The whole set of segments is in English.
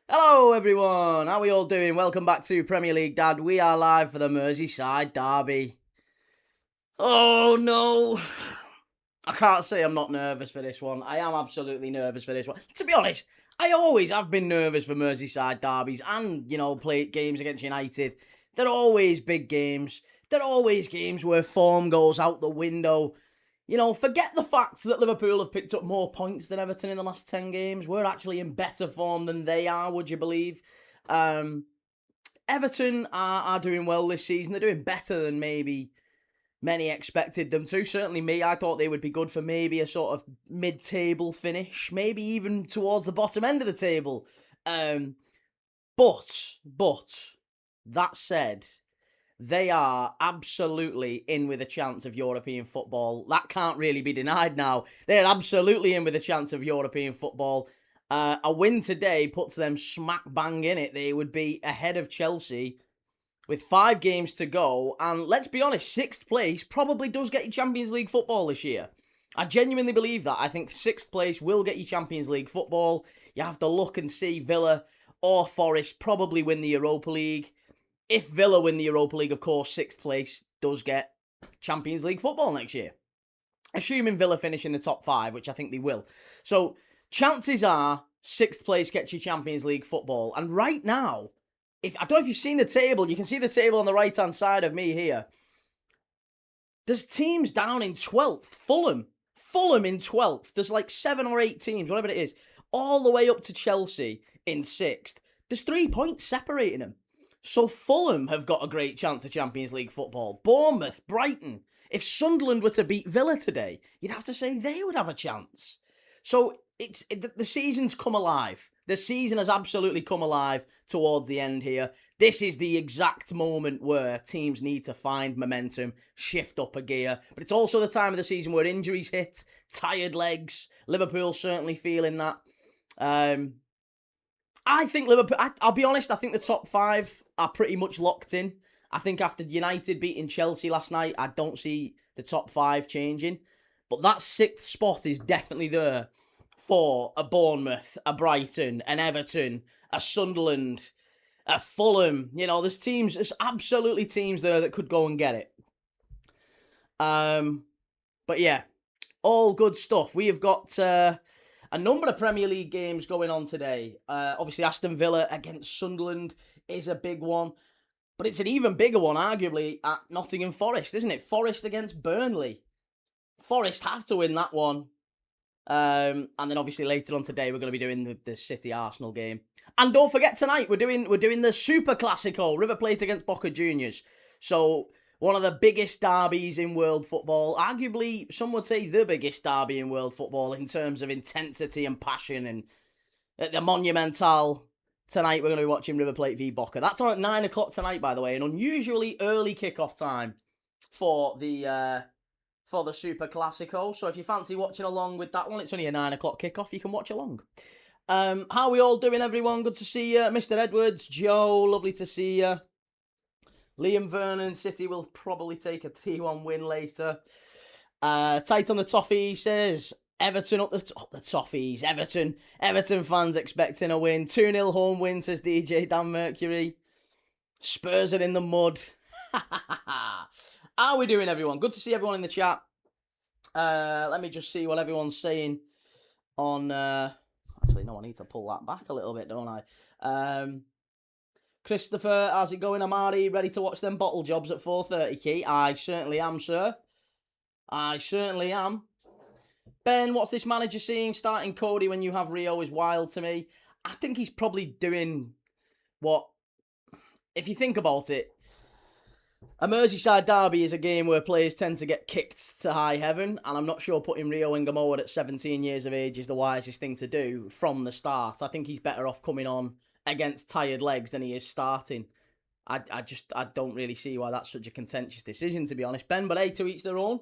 Hello everyone, how are we all doing? Welcome back to Premier League Dad. We are live for the Merseyside Derby. Oh no, I can't say I'm not nervous for this one. I am absolutely nervous for this one. To be honest, I always have been nervous for Merseyside derbies and, play games against United. They're always big games. They're always games where form goes out the window. Forget the fact that Liverpool have picked up more points than Everton in the last 10 games. We're actually in better form than they are, would you believe? Everton are doing well this season. They're doing better than maybe many expected them to. Certainly me, I thought they would be good for maybe a sort of mid-table finish, maybe even towards the bottom end of the table. But, that said, they are absolutely in with a chance of European football. That can't really be denied now. They're absolutely in with a chance of European football. A win today puts them smack bang in it. They would be ahead of Chelsea with 5 games to go. And let's be honest, 6th place probably does get you Champions League football this year. I genuinely believe that. I think 6th place will get you Champions League football. You have to look and see Villa or Forest probably win the Europa League. If Villa win the Europa League, of course, 6th place does get Champions League football next year. Assuming Villa finish in the top 5, which I think they will. So, chances are 6th place gets you Champions League football. And right now, I don't know if you've seen the table, you can see the table on the right-hand side of me here. There's teams down in 12th. Fulham in 12th. There's like 7 or 8 teams, whatever it is, all the way up to Chelsea in 6th. There's 3 points separating them. So Fulham have got a great chance of Champions League football. Bournemouth, Brighton. If Sunderland were to beat Villa today, you'd have to say they would have a chance. So the season's come alive. The season has absolutely come alive towards the end here. This is the exact moment where teams need to find momentum, shift up a gear. But it's also the time of the season where injuries hit, tired legs. Liverpool certainly feeling that. I think Liverpool, I'll be honest, I think the top 5 are pretty much locked in. I think after United beating Chelsea last night, I don't see the top 5 changing. But that 6th spot is definitely there for a Bournemouth, a Brighton, an Everton, a Sunderland, a Fulham. There's absolutely teams there that could go and get it. But yeah, all good stuff. We have got a number of Premier League games going on today. Obviously, Aston Villa against Sunderland is a big one. But it's an even bigger one, arguably, at Nottingham Forest, isn't it? Forest against Burnley. Forest have to win that one. And then obviously later on today, we're going to be doing the City-Arsenal game. And don't forget tonight, we're doing the Super Classico, River Plate against Boca Juniors. So one of the biggest derbies in world football. Arguably, some would say the biggest derby in world football in terms of intensity and passion. And at the Monumental, tonight we're going to be watching River Plate v Boca. That's on at 9 o'clock tonight, by the way. An unusually early kickoff time for the Super Classico. So if you fancy watching along with that one, it's only a 9 o'clock kickoff. You can watch along. How are we all doing, everyone? Good to see you. Mr. Edwards, Joe, lovely to see you. Liam Vernon, City will probably take a 3-1 win later. Tight on the toffee says Everton up the toffees. Everton fans expecting a win. 2-0 home win, says DJ Dan Mercury. Spurs are in the mud. How are we doing, everyone? Good to see everyone in the chat. Let me just see what everyone's saying on... Actually, no, I need to pull that back a little bit, don't I? Christopher, how's it going, Amari? Ready to watch them bottle jobs at 4:30, Key? I certainly am, sir. I certainly am. Ben, what's this manager seeing? Starting Cody when you have Rio is wild to me. I think he's probably doing what... If you think about it, a Merseyside derby is a game where players tend to get kicked to high heaven, and I'm not sure putting Rio Ingamoa at 17 years of age is the wisest thing to do from the start. I think he's better off coming on against tired legs than he is starting. I don't really see why that's such a contentious decision, to be honest, Ben, but hey, to each their own.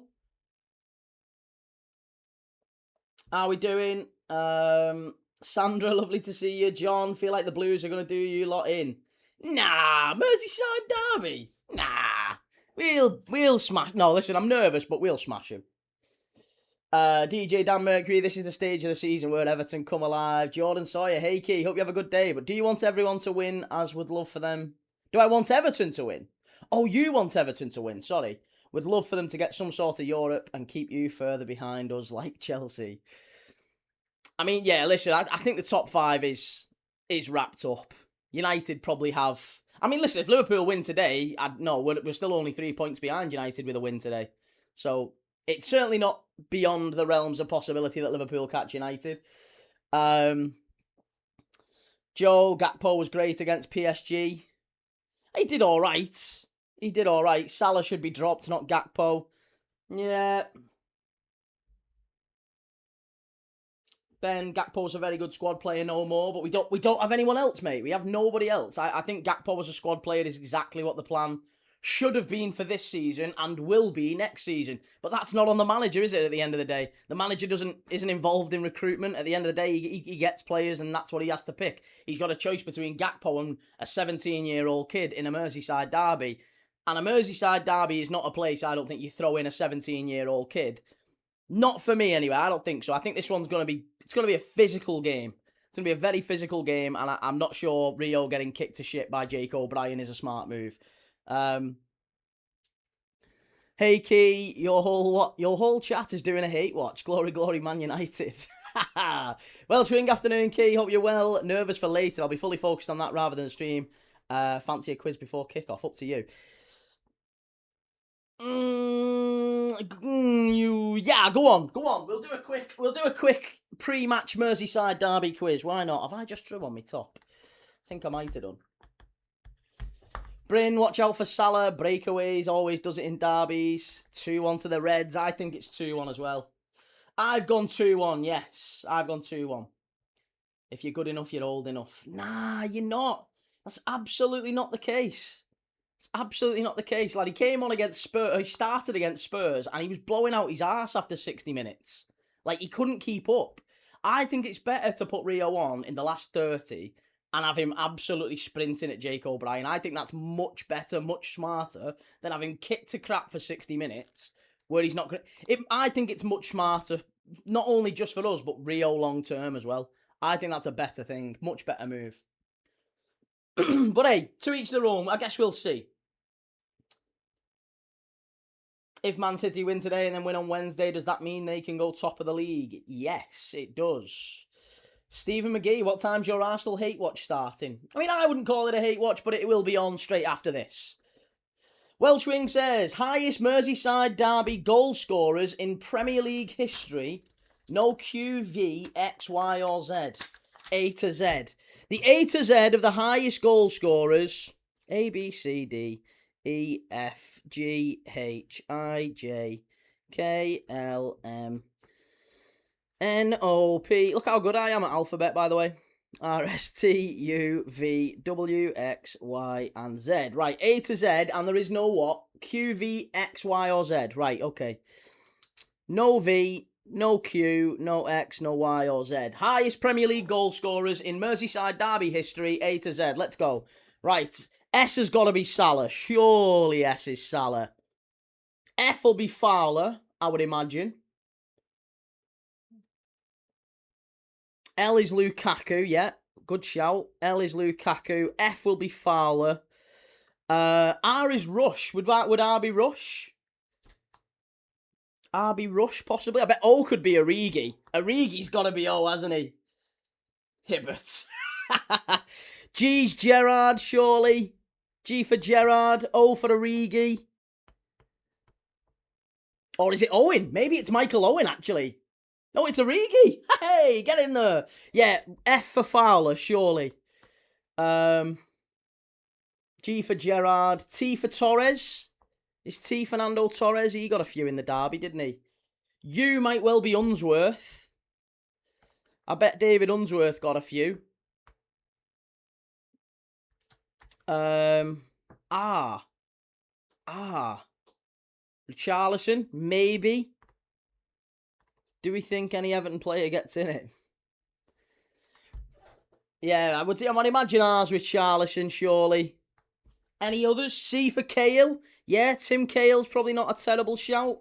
How are we doing? Sandra, lovely to see you. John, feel like the Blues are going to do you lot in. Nah, Merseyside derby. Nah, we'll smash. No, listen, I'm nervous, but we'll smash him. DJ Dan Mercury, this is the stage of the season where Everton come alive. Jordan Sawyer, hey Key, hope you have a good day. But do you want everyone to win, as would love for them? Do I want Everton to win? Oh, you want Everton to win, sorry. Would love for them to get some sort of Europe and keep you further behind us like Chelsea. I mean, yeah, listen, I think the top 5 is wrapped up. United probably have... I mean, listen, if Liverpool win today, we're still only 3 points behind United with a win today. So... it's certainly not beyond the realms of possibility that Liverpool catch United. Joe Gakpo was great against PSG. He did all right. Salah should be dropped, not Gakpo. Yeah. Ben, Gakpo's a very good squad player, no more, but we don't have anyone else, mate. We have nobody else. I think Gakpo as a squad player is exactly what the plan should have been for this season and will be next season. But that's not on the manager, is it, at the end of the day? The manager isn't involved in recruitment. At the end of the day, he gets players and that's what he has to pick. He's got a choice between Gakpo and a 17-year-old kid in a Merseyside derby. And a Merseyside derby is not a place I don't think you throw in a 17-year-old kid. Not for me, anyway. I don't think so. I think this one's going to be a physical game. It's going to be a very physical game, and I'm not sure Rio getting kicked to shit by Jake O'Brien is a smart move. Hey Key, your whole chat is doing a hate watch. Glory, glory, Man United. Well, swing afternoon, Key. Hope you're well. Nervous for later. I'll be fully focused on that rather than stream. Fancy a quiz before kickoff? Up to you. Yeah, go on. We'll do a quick pre-match Merseyside derby quiz. Why not? Have I just drew on my top? I think I might have done. Bryn, watch out for Salah. Breakaways, always does it in derbies. 2-1 to the Reds. I think it's 2-1 as well. I've gone 2-1, yes. I've gone 2-1. If you're good enough, you're old enough. Nah, you're not. That's absolutely not the case. It's absolutely not the case. Like, he came on against Spurs. He started against Spurs, and he was blowing out his arse after 60 minutes. Like, he couldn't keep up. I think it's better to put Rio on in the last 30 and have him absolutely sprinting at Jake O'Brien. I think that's much better, much smarter than having kicked to crap for 60 minutes where he's not going to... I think it's much smarter, not only just for us, but Rio long-term as well. I think that's a better thing, much better move. But hey, to each their own. I guess we'll see. If Man City win today and then win on Wednesday, does that mean they can go top of the league? Yes, it does. Stephen McGee, what time's your Arsenal hate watch starting? I mean, I wouldn't call it a hate watch, but it will be on straight after this. Welsh Wing says, highest Merseyside derby goal scorers in Premier League history. No Q, V, X, Y or Z. A to Z. The A to Z of the highest goal scorers. A, B, C, D, E, F, G, H, I, J, K, L, M, N, O, P. Look how good I am at alphabet, by the way. R, S, T, U, V, W, X, Y, and Z. Right, A to Z, and there is no what? Q, V, X, Y, or Z. Right, okay. No V, no Q, no X, no Y, or Z. Highest Premier League goal scorers in Merseyside derby history, A to Z. Let's go. Right, S has got to be Salah. Surely S is Salah. F will be Fowler, I would imagine. L is Lukaku, yeah. Good shout. L is Lukaku. F will be Fowler. R is Rush. Would R be Rush? R be Rush, possibly? I bet O could be Origi. Origi's got to be O, hasn't he? Hibbert. G's Gerrard, surely. G for Gerrard. O for Origi. Or is it Owen? Maybe it's Michael Owen, actually. No, it's Origi. Hey, get in there. Yeah, F for Fowler, surely. G for Gerrard. T for Torres. Is T Fernando Torres? He got a few in the derby, didn't he? U might well be Unsworth. I bet David Unsworth got a few. Richarlison, maybe. Do we think any Everton player gets in it? Yeah, I would imagine ours Richarlison, surely. Any others? C for Cahill. Yeah, Tim Cahill's probably not a terrible shout.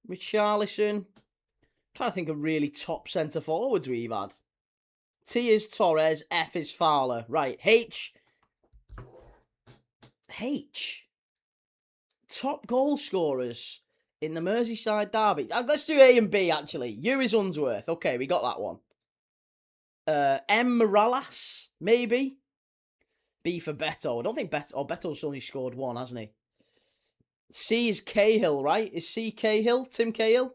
Richarlison. trying to think of really top centre forwards we've had. T is Torres, F is Fowler. Right, H. Top goal scorers in the Merseyside Derby. Let's do A and B, actually. U is Unsworth. Okay, we got that one. M. Morales, maybe. B for Beto. I don't think Beto... Oh, Beto's only scored one, hasn't he? C is Cahill, right? Is C Cahill? Tim Cahill?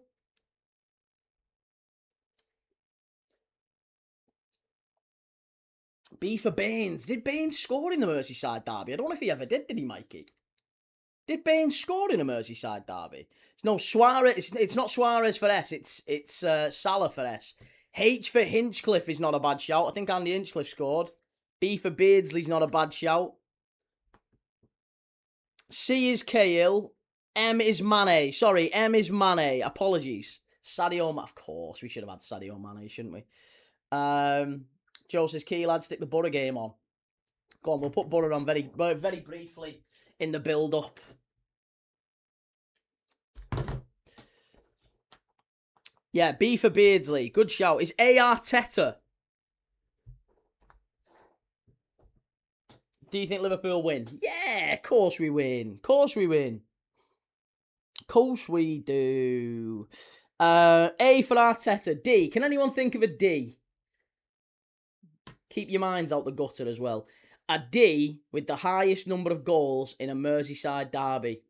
B for Baines. Did Baines score in the Merseyside Derby? I don't know if he ever did he, Mikey? Did Baines score in a Merseyside Derby? No, Suarez. It's not Suarez for S. It's Salah for S. H for Hinchcliffe is not a bad shout. I think Andy Hinchcliffe scored. B for Beardsley's not a bad shout. C is Cahill. M is Mane. Sorry, M is Mane. Apologies. Sadio Mane. Of course, we should have had Sadio Mane, shouldn't we? Joe says, key lad, stick the Borough game on. Go on, we'll put Borough on very, very briefly in the build-up. Yeah, B for Beardsley. Good shout. Is A Arteta? Do you think Liverpool win? Yeah, of course we win. Of course we win. Of course we do. A for Arteta. D. Can anyone think of a D? Keep your minds out the gutter as well. A D with the highest number of goals in a Merseyside derby.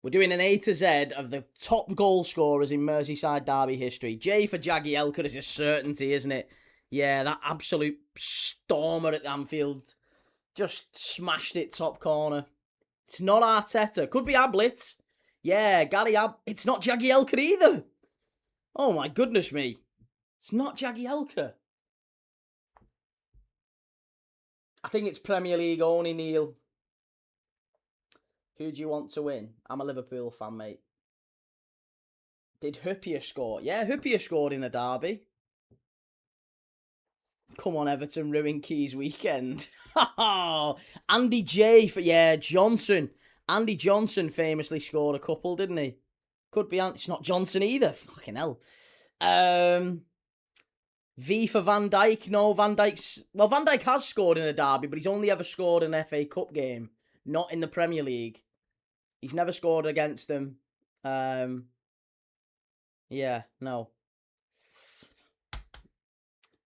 We're doing an A to Z of the top goal scorers in Merseyside derby history. J for Jagielka is a certainty, isn't it? Yeah, that absolute stormer at Anfield. Just smashed it top corner. It's not Arteta. Could be Ablett. Yeah, Gary It's not Jagielka either. Oh my goodness me. It's not Jagielka. I think it's Premier League only, Neil. Who do you want to win? I'm a Liverpool fan, mate. Did Huppier score? Yeah, Huppier scored in a derby. Come on, Everton, ruin Keys weekend. Andy J for, yeah, Johnson. Andy Johnson famously scored a couple, didn't he? Could be, it's not Johnson either. Fucking hell. V for Van Dijk. No, Van Dijk has scored in a derby, but he's only ever scored an FA Cup game, not in the Premier League. He's never scored against them. Yeah, no.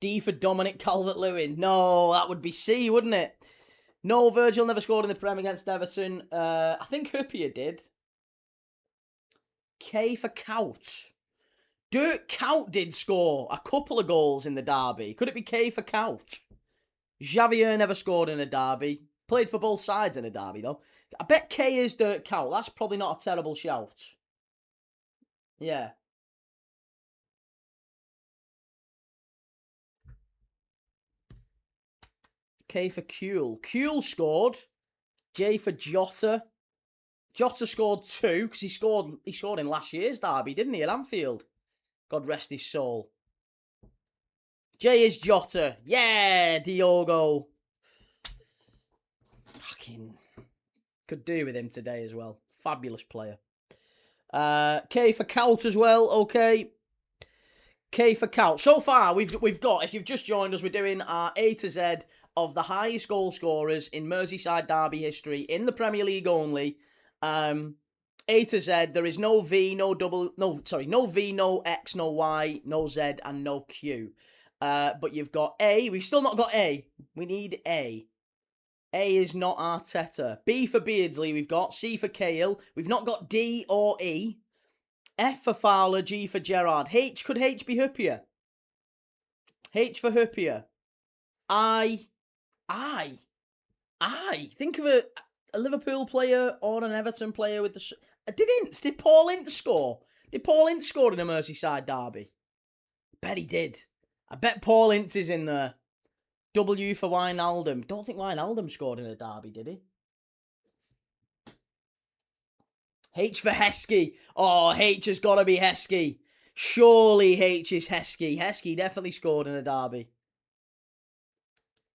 D for Dominic Calvert-Lewin. No, that would be C, wouldn't it? No, Virgil never scored in the Prem against Everton. I think Huppier did. K for Cout. Dirk Cout did score a couple of goals in the derby. Could it be K for Cout? Javier never scored in a derby. Played for both sides in a derby, though. I bet K is Dirk Cout. That's probably not a terrible shout. Yeah. K for Kuhl. Kuhl scored. J for Jota. Jota scored 2 because he scored in last year's derby, didn't he, at Anfield? God rest his soul. J is Jota. Yeah, Diogo. Fucking could do with him today as well. Fabulous player. K for Cout as well. Okay. K for Cout. So far, we've got, if you've just joined us, we're doing our A to Z of the highest goal scorers in Merseyside derby history in the Premier League only. A to Z. There is no V, no V, no X, no Y, no Z, and no Q. But you've got A. We've still not got A. We need A. A is not Arteta. B for Beardsley we've got. C for Cahill. We've not got D or E. F for Fowler. G for Gerrard. H. Could H be Huppier? H for Huppier. I. Think of a Liverpool player or an Everton player with the... Did Paul Ince score? Did Paul Ince score in a Merseyside derby? Bet he did. I bet Paul Ince is in there. W for Wijnaldum. Don't think Wijnaldum scored in a derby, did he? H for Heskey. Oh, H has got to be Heskey. Surely H is Heskey. Heskey definitely scored in a derby.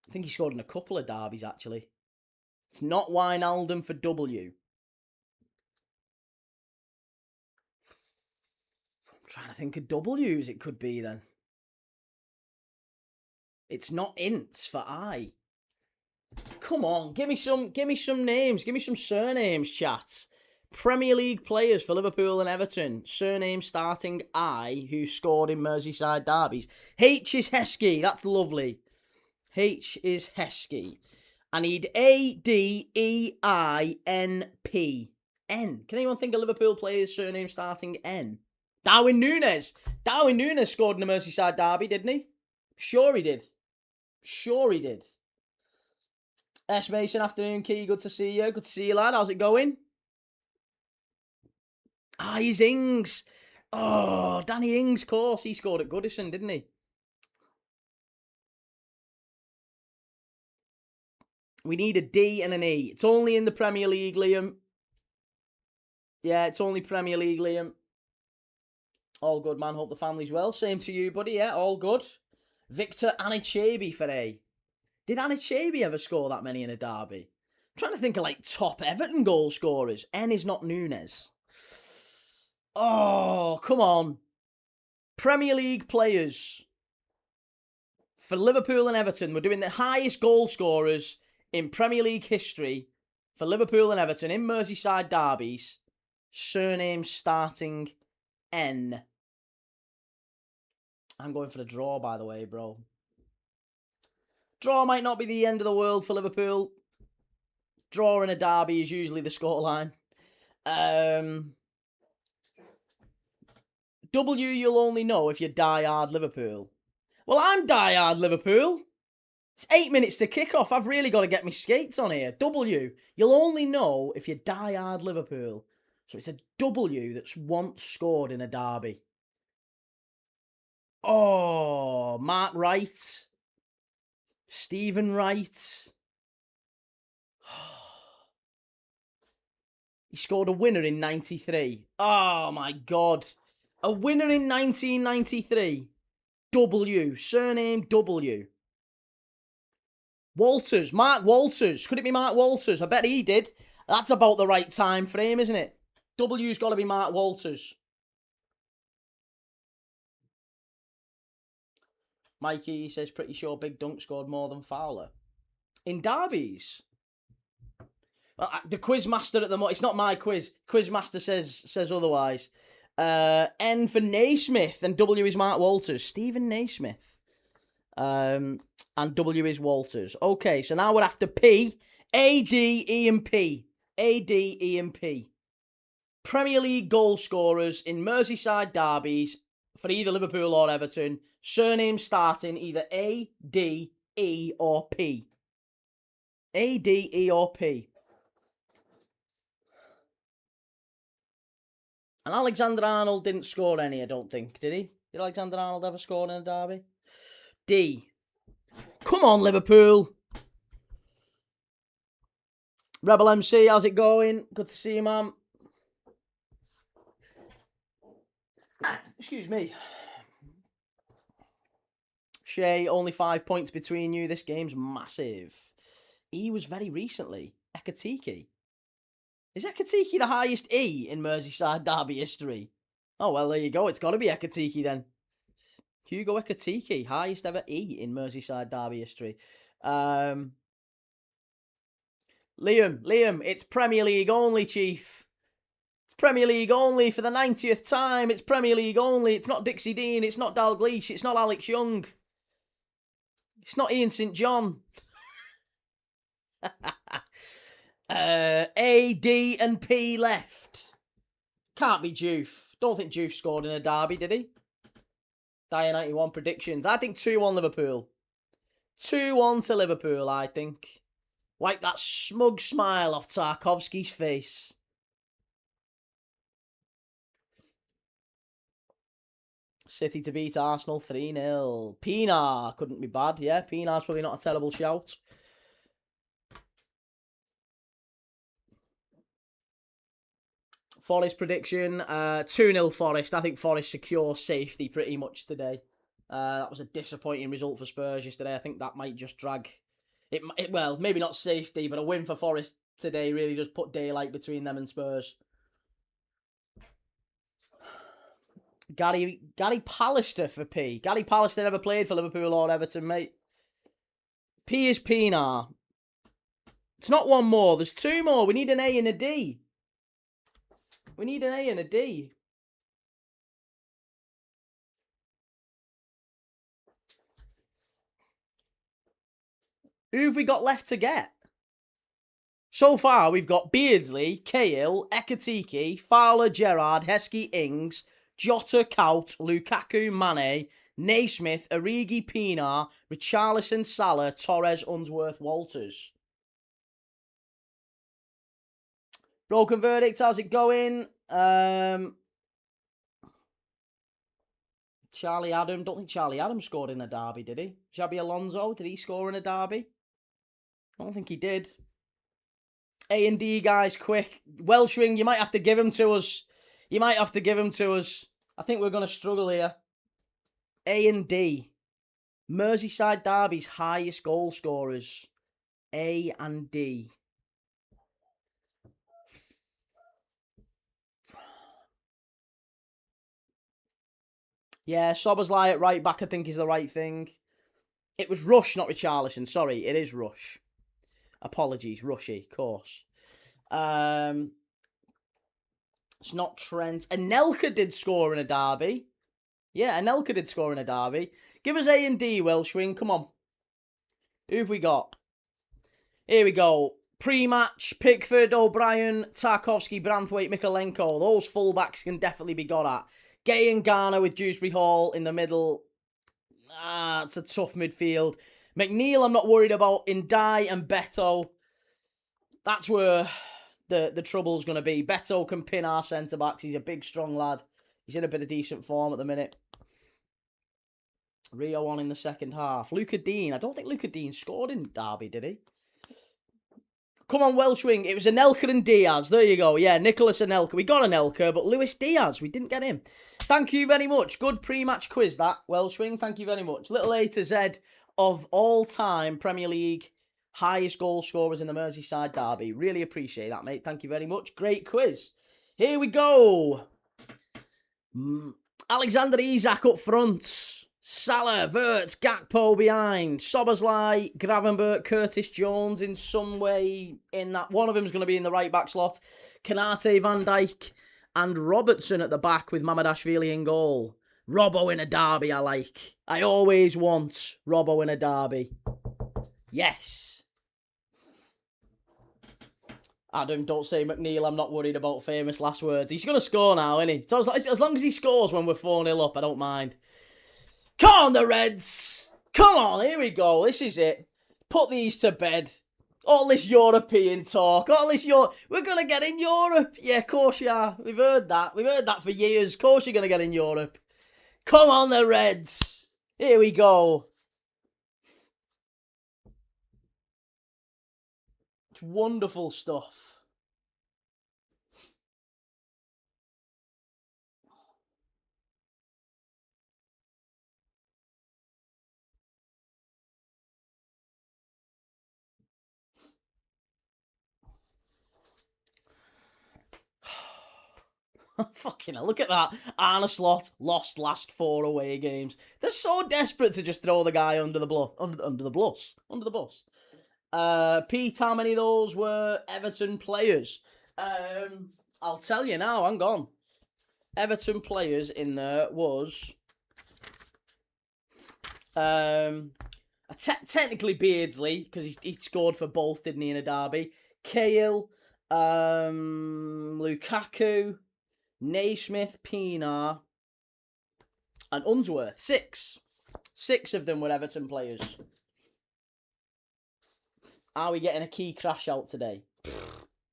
I think he scored in a couple of derbies, actually. It's not Wijnaldum for W. I'm trying to think of W's it could be then. It's not ints for I. Come on, give me some names, give me some surnames, chat. Premier League players for Liverpool and Everton. Surname starting I, who scored in Merseyside derbies. H is Heskey, that's lovely. H is Heskey. I need A-D-E-I-N-P. N. Can anyone think of Liverpool players' surname starting N? Darwin Núñez. Darwin Núñez scored in the Merseyside derby, didn't he? Sure he did. Sure he did. S. Mason, afternoon, Key. Good to see you. Good to see you, lad. How's it going? He's Ings. Oh, Danny Ings, of course. He scored at Goodison, didn't he? We need a D and an E. It's only in the Premier League, Liam. Yeah, it's only Premier League, Liam. All good, man. Hope the family's well. Same to you, buddy. Yeah, all good. Victor Anichebe for A. Did Anichebe ever score that many in a derby? I'm trying to think of like top Everton goal scorers. N is not Núñez. Oh, come on. Premier League players for Liverpool and Everton. We're doing the highest goal scorers in Premier League history for Liverpool and Everton in Merseyside derbies. Surname starting N. I'm going for the draw, by the way, bro. Draw might not be the end of the world for Liverpool. Draw in a derby is usually the scoreline. W you'll only know if you're die-hard Liverpool. Well, I'm die-hard Liverpool. It's 8 minutes to kick off. I've really got to get my skates on here. W, you'll only know if you're die-hard Liverpool. So it's a W that's once scored in a derby. Oh, Mark Wright. Stephen Wright. He scored a winner in 93. Oh, my God. A winner in 1993. W. Surname W. Walters. Mark Walters. Could it be Mark Walters? I bet he did. That's about the right time frame, isn't it? W's got to be Mark Walters. Mikey says, pretty sure Big Dunk scored more than Fowler. In derbies? Well, the quizmaster at the moment, it's not my quiz. Quizmaster says otherwise. N for Naismith and W is Mark Walters. Stephen Naismith. And W is Walters. Okay, so now we're after P. A, D, E, and P. A, D, E, and P. Premier League goal scorers in Merseyside derbies for either Liverpool or Everton. Surname starting either A, D, E, or P. A, D, E, or P. And Alexander Arnold didn't score any, I don't think, did he? Did Alexander Arnold ever score in a derby? D. Come on, Liverpool. Rebel MC, how's it going? Good to see you, man. Excuse me. Shay, only 5 points between you. This game's massive. E was very recently. Ekatike. Is Ekatike the highest E in Merseyside derby history? Oh, well, there you go. It's got to be Ekatike then. Hugo Ekatike, highest ever E in Merseyside derby history. Liam, it's Premier League only, Chief. It's Premier League only for the 90th time. It's Premier League only. It's not Dixie Dean. It's not Dalglish. It's not Alex Young. It's not Ian St. John. A, D, and P left. Can't be Juve. Don't think Juve scored in a derby, did he? Dyer 91 predictions. I think 2-1 Liverpool. 2-1 to Liverpool, I think. Wipe that smug smile off Tarkovsky's face. City to beat Arsenal 3-0. Pienaar couldn't be bad, yeah. Pienaar's probably not a terrible shout. Forest prediction, 2-0 Forest. I think Forest secure safety pretty much today. That was a disappointing result for Spurs yesterday. I think that might just drag it. Well, maybe not safety, but a win for Forest today really does put daylight between them and Spurs. Gary Pallister for P. Gary Pallister never played for Liverpool or Everton, mate. P is Pienaar. It's not one more. There's two more. We need an A and a D. We need an A and a D. Who have we got left to get? So far, we've got Beardsley, Cahill, Ekatike, Fowler, Gerrard, Heskey, Ings, Jota, Kaut, Lukaku, Mane, Naismith, Origi, Pienaar, Richarlison, Salah, Torres, Unsworth, Walters. Broken verdict, how's it going? Charlie Adam, don't think Charlie Adam scored in a derby, did he? Xabi Alonso, did he score in a derby? I don't think he did. A and D, guys, quick. Welshwing, you might have to give him to us. I think we're going to struggle here. A and D. Merseyside Derby's highest goal scorers. A and D. Yeah, Szoboszlai at right back, I think, is the right thing. It was Rush, not Richarlison. Sorry, it is Rush. Apologies, Rushy, of course. It's not Trent. Anelka did score in a derby. Yeah, Anelka did score in a derby. Give us A and D, Welshwing. Come on. Who have we got? Here we go. Pre-match, Pickford, O'Brien, Tarkovsky, Branthwaite, Mikolenko. Those fullbacks can definitely be got at. Gay and Garner with Dewsbury Hall in the middle. It's a tough midfield. McNeil, I'm not worried about. Ndai and Beto. That's where the trouble's going to be. Beto can pin our centre-backs. He's a big, strong lad. He's in a bit of decent form at the minute. Rio on in the second half. Luca Dean. I don't think Luca Dean scored in Derby, did he? Come on, Welshwing. It was Anelka and Diaz. There you go. Yeah, Nicholas Anelka. We got Anelka, but Luis Diaz, we didn't get him. Thank you very much. Good pre-match quiz, that, Welshwing. Thank you very much. Little A to Z of all-time Premier League highest goal scorers in the Merseyside Derby. Really appreciate that, mate. Thank you very much. Great quiz. Here we go. Alexander Isak up front. Salah, Wirtz, Gakpo behind. Szoboszlai, Gravenberch, Curtis Jones in some way in that. One of them is going to be in the right-back slot. Kanate, Van Dijk, and Robertson at the back with Mamadashvili in goal. Robbo in a derby, I like. I always want Robbo in a derby. Yes. Adam, don't say McNeil. I'm not worried about famous last words. He's going to score now, isn't he? So as long as he scores when we're 4-0 up, I don't mind. Come on, the Reds. Come on, here we go. This is it. Put these to bed. All this European talk. We're going to get in Europe. Yeah, of course you are. We've heard that. We've heard that for years. Of course you're going to get in Europe. Come on, the Reds. Here we go. It's wonderful stuff. Fucking hell, look at that. Arne Slot lost last 4 away games. They're so desperate to just throw the guy under the bus. Pete, how many of those were Everton players? I'll tell you now, hang on. Everton players in there was technically Beardsley, because he scored for both, didn't he, in a derby. Cahill, Lukaku, Naismith, Pienaar, and Unsworth. 6. 6 of them were Everton players. Are we getting a key crash out today?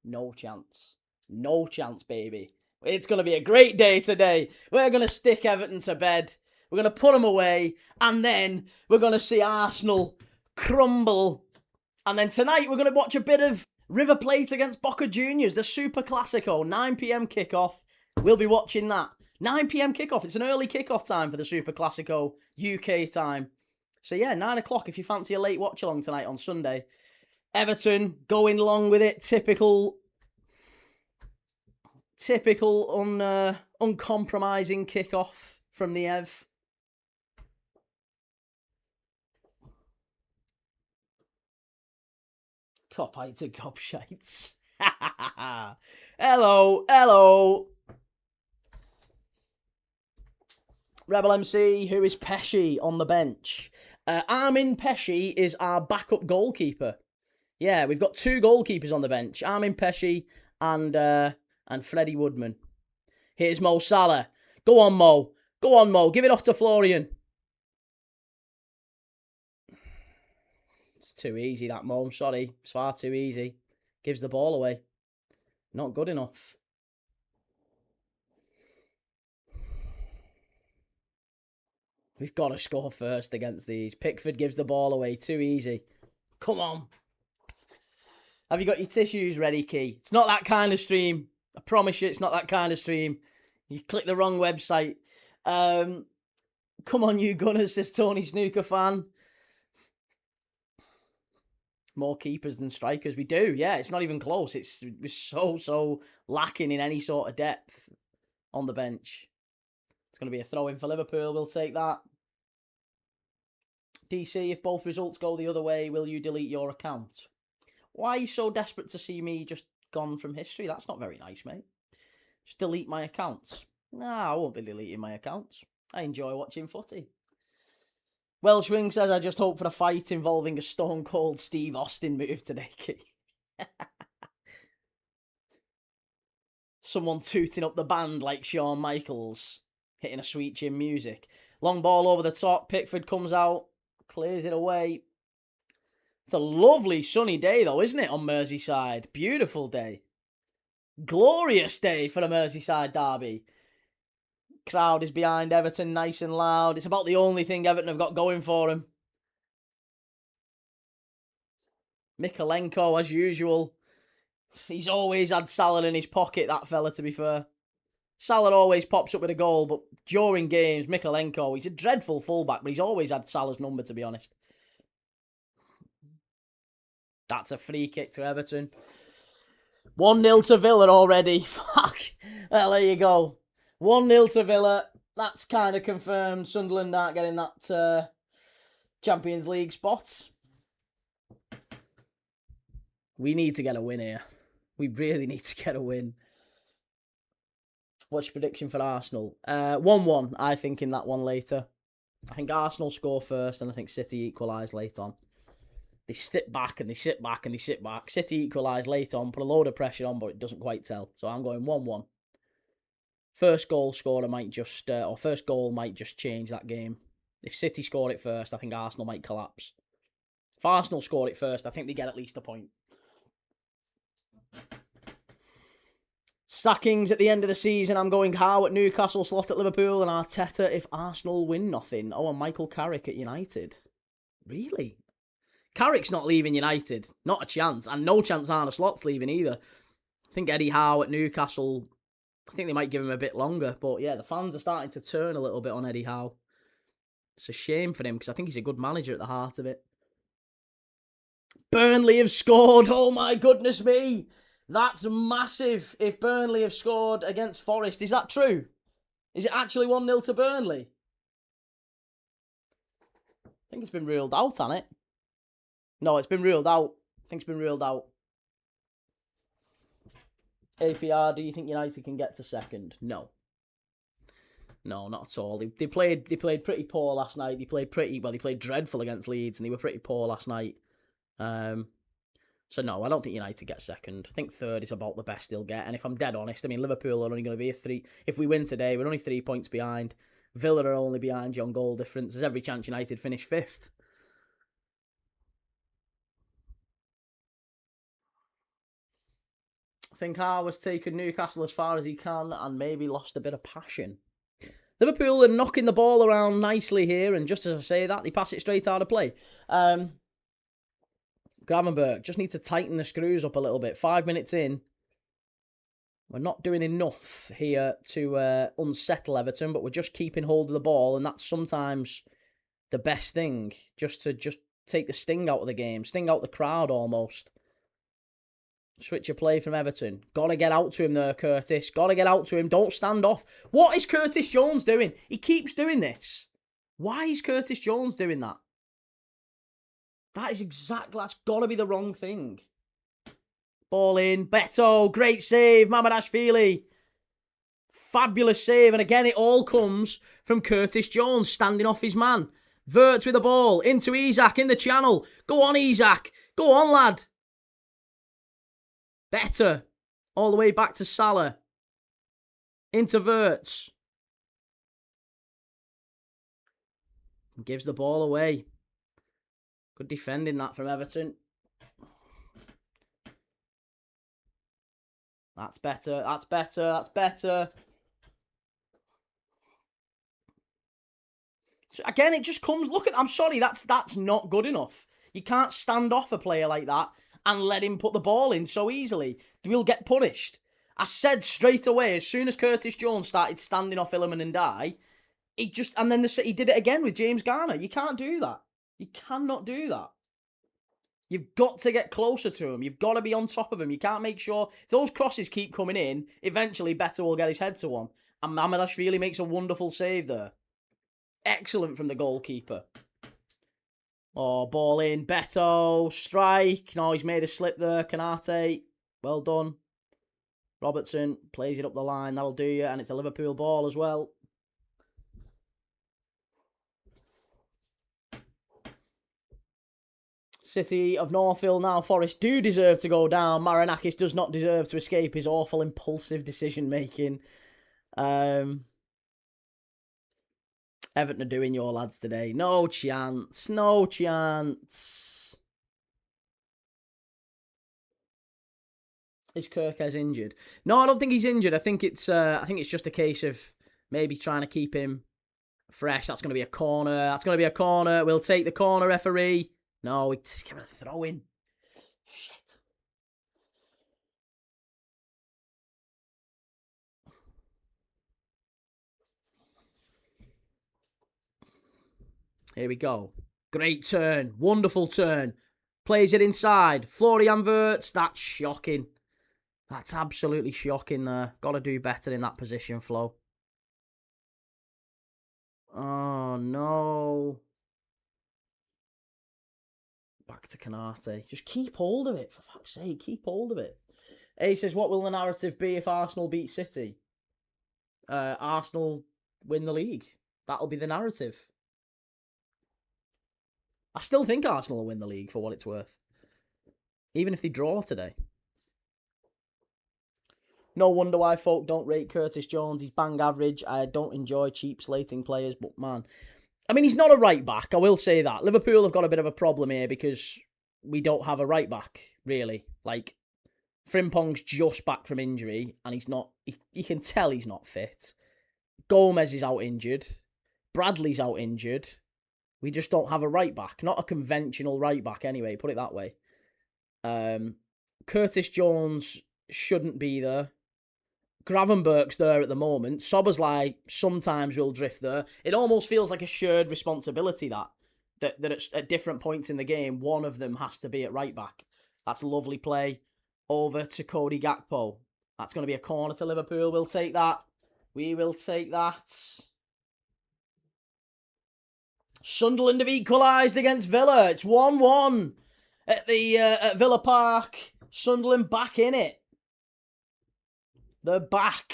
No chance. No chance, baby. It's going to be a great day today. We're going to stick Everton to bed. We're going to put them away. And then we're going to see Arsenal crumble. And then tonight we're going to watch a bit of River Plate against Boca Juniors. The Super Classico. 9 p.m. kickoff. We'll be watching that. 9 p.m. kickoff. It's an early kickoff time for the Super Classico, UK time. So yeah, 9 o'clock if you fancy a late watch along tonight on Sunday. Everton going along with it. Typical Typical uncompromising kickoff from the Ev. Cop-eye to gobshites. Hello, hello. Rebel MC, who is Pesci on the bench? Armin Pesci is our backup goalkeeper. Yeah, we've got 2 goalkeepers on the bench. Armin Pesci and Freddie Woodman. Here's Mo Salah. Go on, Mo. Go on, Mo. Give it off to Florian. It's too easy, that, Mo. I'm sorry. It's far too easy. Gives the ball away. Not good enough. We've got to score first against these. Pickford gives the ball away. Too easy. Come on. Have you got your tissues ready, Key? It's not that kind of stream. I promise you, it's not that kind of stream. You click the wrong website. Come on, you Gunners, says Tony Snooker fan. More keepers than strikers. We do, yeah. It's not even close. We're so lacking in any sort of depth on the bench. It's going to be a throw-in for Liverpool. We'll take that. DC, if both results go the other way, will you delete your account? Why are you so desperate to see me just gone from history? That's not very nice, mate. Just delete my accounts. Nah, I won't be deleting my accounts. I enjoy watching footy. Welshwing says, I just hope for a fight involving a Stone Cold Steve Austin move today, Key. Someone tooting up the band like Shawn Michaels, hitting a sweet chin music. Long ball over the top. Pickford comes out, clears it away. It's a lovely sunny day, though, isn't it, on Merseyside? Beautiful day. Glorious day for a Merseyside Derby. Crowd is behind Everton, nice and loud. It's about the only thing Everton have got going for them. Mykolenko, as usual. He's always had Salah in his pocket, that fella, to be fair. Salah always pops up with a goal, but during games, Mykolenko, he's a dreadful fullback, but he's always had Salah's number, to be honest. That's a free kick to Everton. 1-0 to Villa already. Fuck. Well, there you go. 1-0 to Villa. That's kind of confirmed. Sunderland aren't getting that Champions League spot. We need to get a win here. We really need to get a win. What's your prediction for Arsenal? 1-1, I think, in that one later. I think Arsenal score first, and I think City equalise late on. They sit back and they sit back and they sit back. City equalise late on, put a load of pressure on, but it doesn't quite tell. So I'm going 1-1. First goal scorer might just, or first goal might just change that game. If City score it first, I think Arsenal might collapse. If Arsenal score it first, I think they get at least a point. Sackings at the end of the season. I'm going Howe at Newcastle, Slot at Liverpool, and Arteta if Arsenal win nothing. Oh, and Michael Carrick at United. Really? Carrick's not leaving United. Not a chance. And no chance Arne Slot's leaving either. I think Eddie Howe at Newcastle, I think they might give him a bit longer. But yeah, the fans are starting to turn a little bit on Eddie Howe. It's a shame for him because I think he's a good manager at the heart of it. Burnley have scored. Oh my goodness me. That's massive. If Burnley have scored against Forest, is that true? Is it actually 1-0 to Burnley? I think it's been ruled out, hasn't it? No, it's been ruled out. I think it's been ruled out. APR, do you think United can get to second? No. No, not at all. They played pretty poor last night. They played dreadful against Leeds, and they were pretty poor last night. So no, I don't think United get second. I think third is about the best they'll get. And if I'm dead honest, I mean, Liverpool are only going to be a 3. If we win today, we're only 3 points behind. Villa are only behind you on goal difference. There's every chance United finish 5th. I think Howe has taken Newcastle as far as he can and maybe lost a bit of passion. Liverpool are knocking the ball around nicely here, and just as I say that, they pass it straight out of play. Gravenberg, just need to tighten the screws up a little bit. 5 minutes in. We're not doing enough here to unsettle Everton, but we're just keeping hold of the ball, and that's sometimes the best thing. Just to take the sting out of the game, sting out the crowd almost. Switch of play from Everton. Got to get out to him there, Curtis. Got to get out to him. Don't stand off. What is Curtis Jones doing? He keeps doing this. Why is Curtis Jones doing that? That's got to be the wrong thing. Ball in. Beto. Great save. Mamardashvili. Fabulous save. And again, it all comes from Curtis Jones standing off his man. Vert with the ball. Into Isak in the channel. Go on, Isak. Go on, lad. Better. All the way back to Salah. Into Verts. Gives the ball away. Good defending that from Everton. That's better. That's better. That's better. So again, it just comes... Look at... I'm sorry, that's not good enough. You can't stand off a player like that and let him put the ball in so easily. We'll get punished. I said straight away, as soon as Curtis Jones started standing off Illiman and he just... And then he did it again with James Garner. You can't do that. You cannot do that. You've got to get closer to him. You've got to be on top of him. You can't make sure... If those crosses keep coming in, eventually Beto will get his head to one. And Mamardashvili makes a wonderful save there. Excellent from the goalkeeper. Oh, ball in. Beto. Strike. No, he's made a slip there. Canate. Well done. Robertson plays it up the line. That'll do you. And it's a Liverpool ball as well. City of Northville now. Forest do deserve to go down. Marinakis does not deserve to escape his awful impulsive decision making. Everton are doing your lads today. No chance. No chance. Is Kirkes injured? No, I don't think he's injured. I think it's just a case of maybe trying to keep him fresh. That's going to be a corner. That's going to be a corner. We'll take the corner, referee. No, we give it a throw in. Shit. Here we go. Great turn. Wonderful turn. Plays it inside. Florian Wirtz. That's shocking. That's absolutely shocking there. Got to do better in that position, Flo. Oh, no. Back to Canate. Just keep hold of it, for fuck's sake. Keep hold of it. A says, what will the narrative be if Arsenal beat City? Arsenal win the league. That'll be the narrative. I still think Arsenal will win the league for what it's worth. Even if they draw today. No wonder why folk don't rate Curtis Jones. He's bang average. I don't enjoy cheap slating players, but man... I mean, he's not a right back, I will say that. Liverpool have got a bit of a problem here because we don't have a right back, really. Like, Frimpong's just back from injury and he's not... You can tell he's not fit. Gomez is out injured. Bradley's out injured. We just don't have a right back. Not a conventional right back anyway, put it that way. Curtis Jones shouldn't be there. Gravenberg's there at the moment. Sobersley sometimes will drift there. It almost feels like a shared responsibility that at different points in the game, one of them has to be at right back. That's a lovely play. Over to Cody Gakpo. That's going to be a corner to Liverpool. We'll take that. We will take that. Sunderland have equalised against Villa. It's 1-1 at Villa Park. Sunderland back in it. They're back.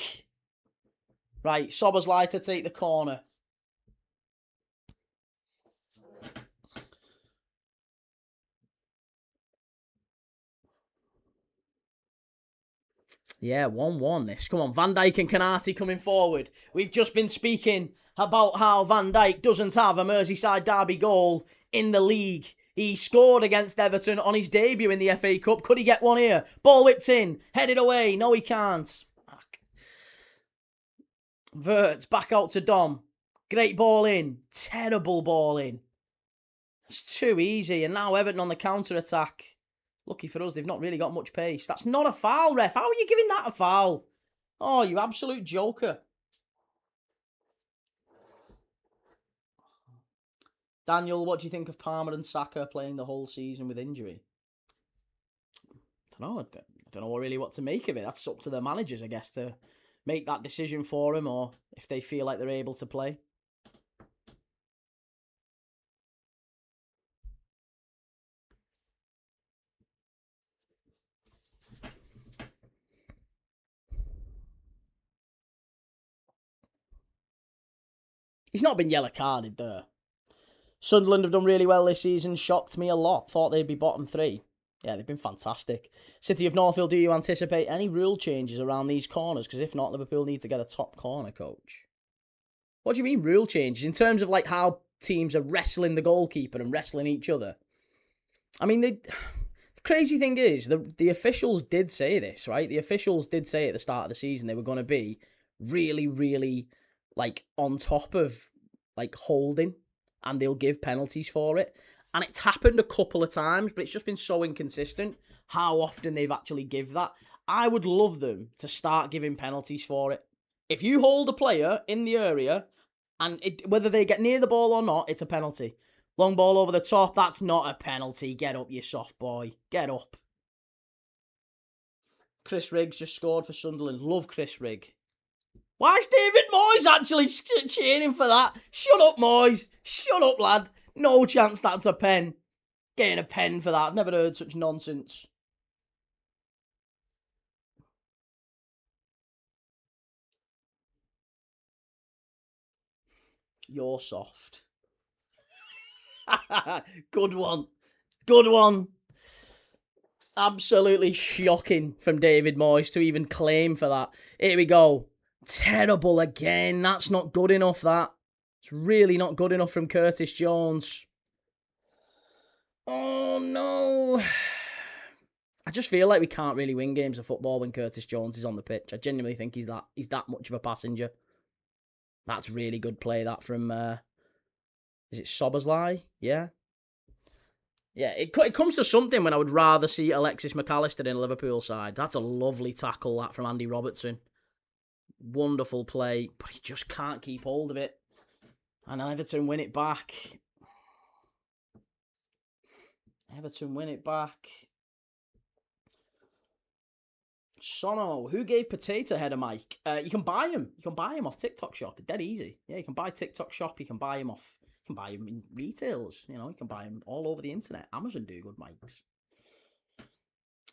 Right, Sobersley to take the corner. Yeah, 1-1 this. Come on, Van Dijk and Canate coming forward. We've just been speaking about how Van Dijk doesn't have a Merseyside Derby goal in the league. He scored against Everton on his debut in the FA Cup. Could he get one here? Ball whipped in. Headed away. No, he can't. Wirtz back out to Dom. Great ball in. Terrible ball in. It's too easy. And now Everton on the counter-attack. Lucky for us, they've not really got much pace. That's not a foul, ref. How are you giving that a foul? Oh, you absolute joker. Daniel, what do you think of Palmer and Saka playing the whole season with injury? I don't know really what to make of it. That's up to the managers, I guess, to make that decision for him, or if they feel like they're able to play. He's not been yellow carded there. Sunderland have done really well this season. Shocked me a lot. Thought they'd be bottom 3. Yeah, they've been fantastic. City of North Hill, do you anticipate any rule changes around these corners? Because if not, Liverpool need to get a top corner coach. What do you mean rule changes? In terms of like how teams are wrestling the goalkeeper and wrestling each other? I mean, the crazy thing is, the officials did say this, right? The officials did say at the start of the season they were going to be really, really like on top of like holding, and they'll give penalties for it. And it's happened a couple of times, but it's just been so inconsistent how often they've actually give that. I would love them to start giving penalties for it. If you hold a player in the area, and whether they get near the ball or not, it's a penalty. Long ball over the top, that's not a penalty. Get up, you soft boy. Get up. Chris Riggs just scored for Sunderland. Love Chris Rigg. Why is David Moyes actually cheering for that? Shut up, Moyes. Shut up, lad. No chance that's a pen. Getting a pen for that. I've never heard such nonsense. You're soft. Good one. Good one. Absolutely shocking from David Moyes to even claim for that. Here we go. Terrible again. That's not good enough, that. It's really not good enough from Curtis Jones. Oh, no. I just feel like we can't really win games of football when Curtis Jones is on the pitch. I genuinely think he's that much of a passenger. That's really good play, that from, is it Sobersley? Yeah. Yeah, it comes to something when I would rather see Alexis McAllister in a Liverpool side. That's a lovely tackle, that, from Andy Robertson. Wonderful play, but he just can't keep hold of it. And Everton win it back. Sono, who gave Potato Head a mic? You can buy him. You can buy him off TikTok Shop. Dead easy. Yeah, you can buy TikTok Shop. You can buy him off. You can buy him in retails. You know, you can buy him all over the internet. Amazon do good mics.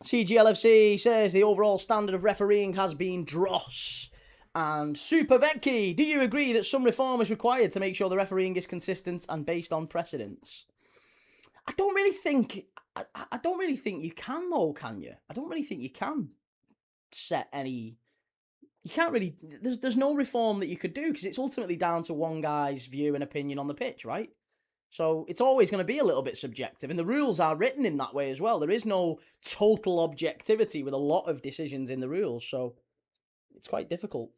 CGLFC says the overall standard of refereeing has been dross. And Super Vecchi, do you agree that some reform is required to make sure the refereeing is consistent and based on precedents? I don't really think you can, though, can you? I don't really think you can set any. You can't really. There's no reform that you could do because it's ultimately down to one guy's view and opinion on the pitch, right? So it's always going to be a little bit subjective, and the rules are written in that way as well. There is no total objectivity with a lot of decisions in the rules, so it's quite difficult.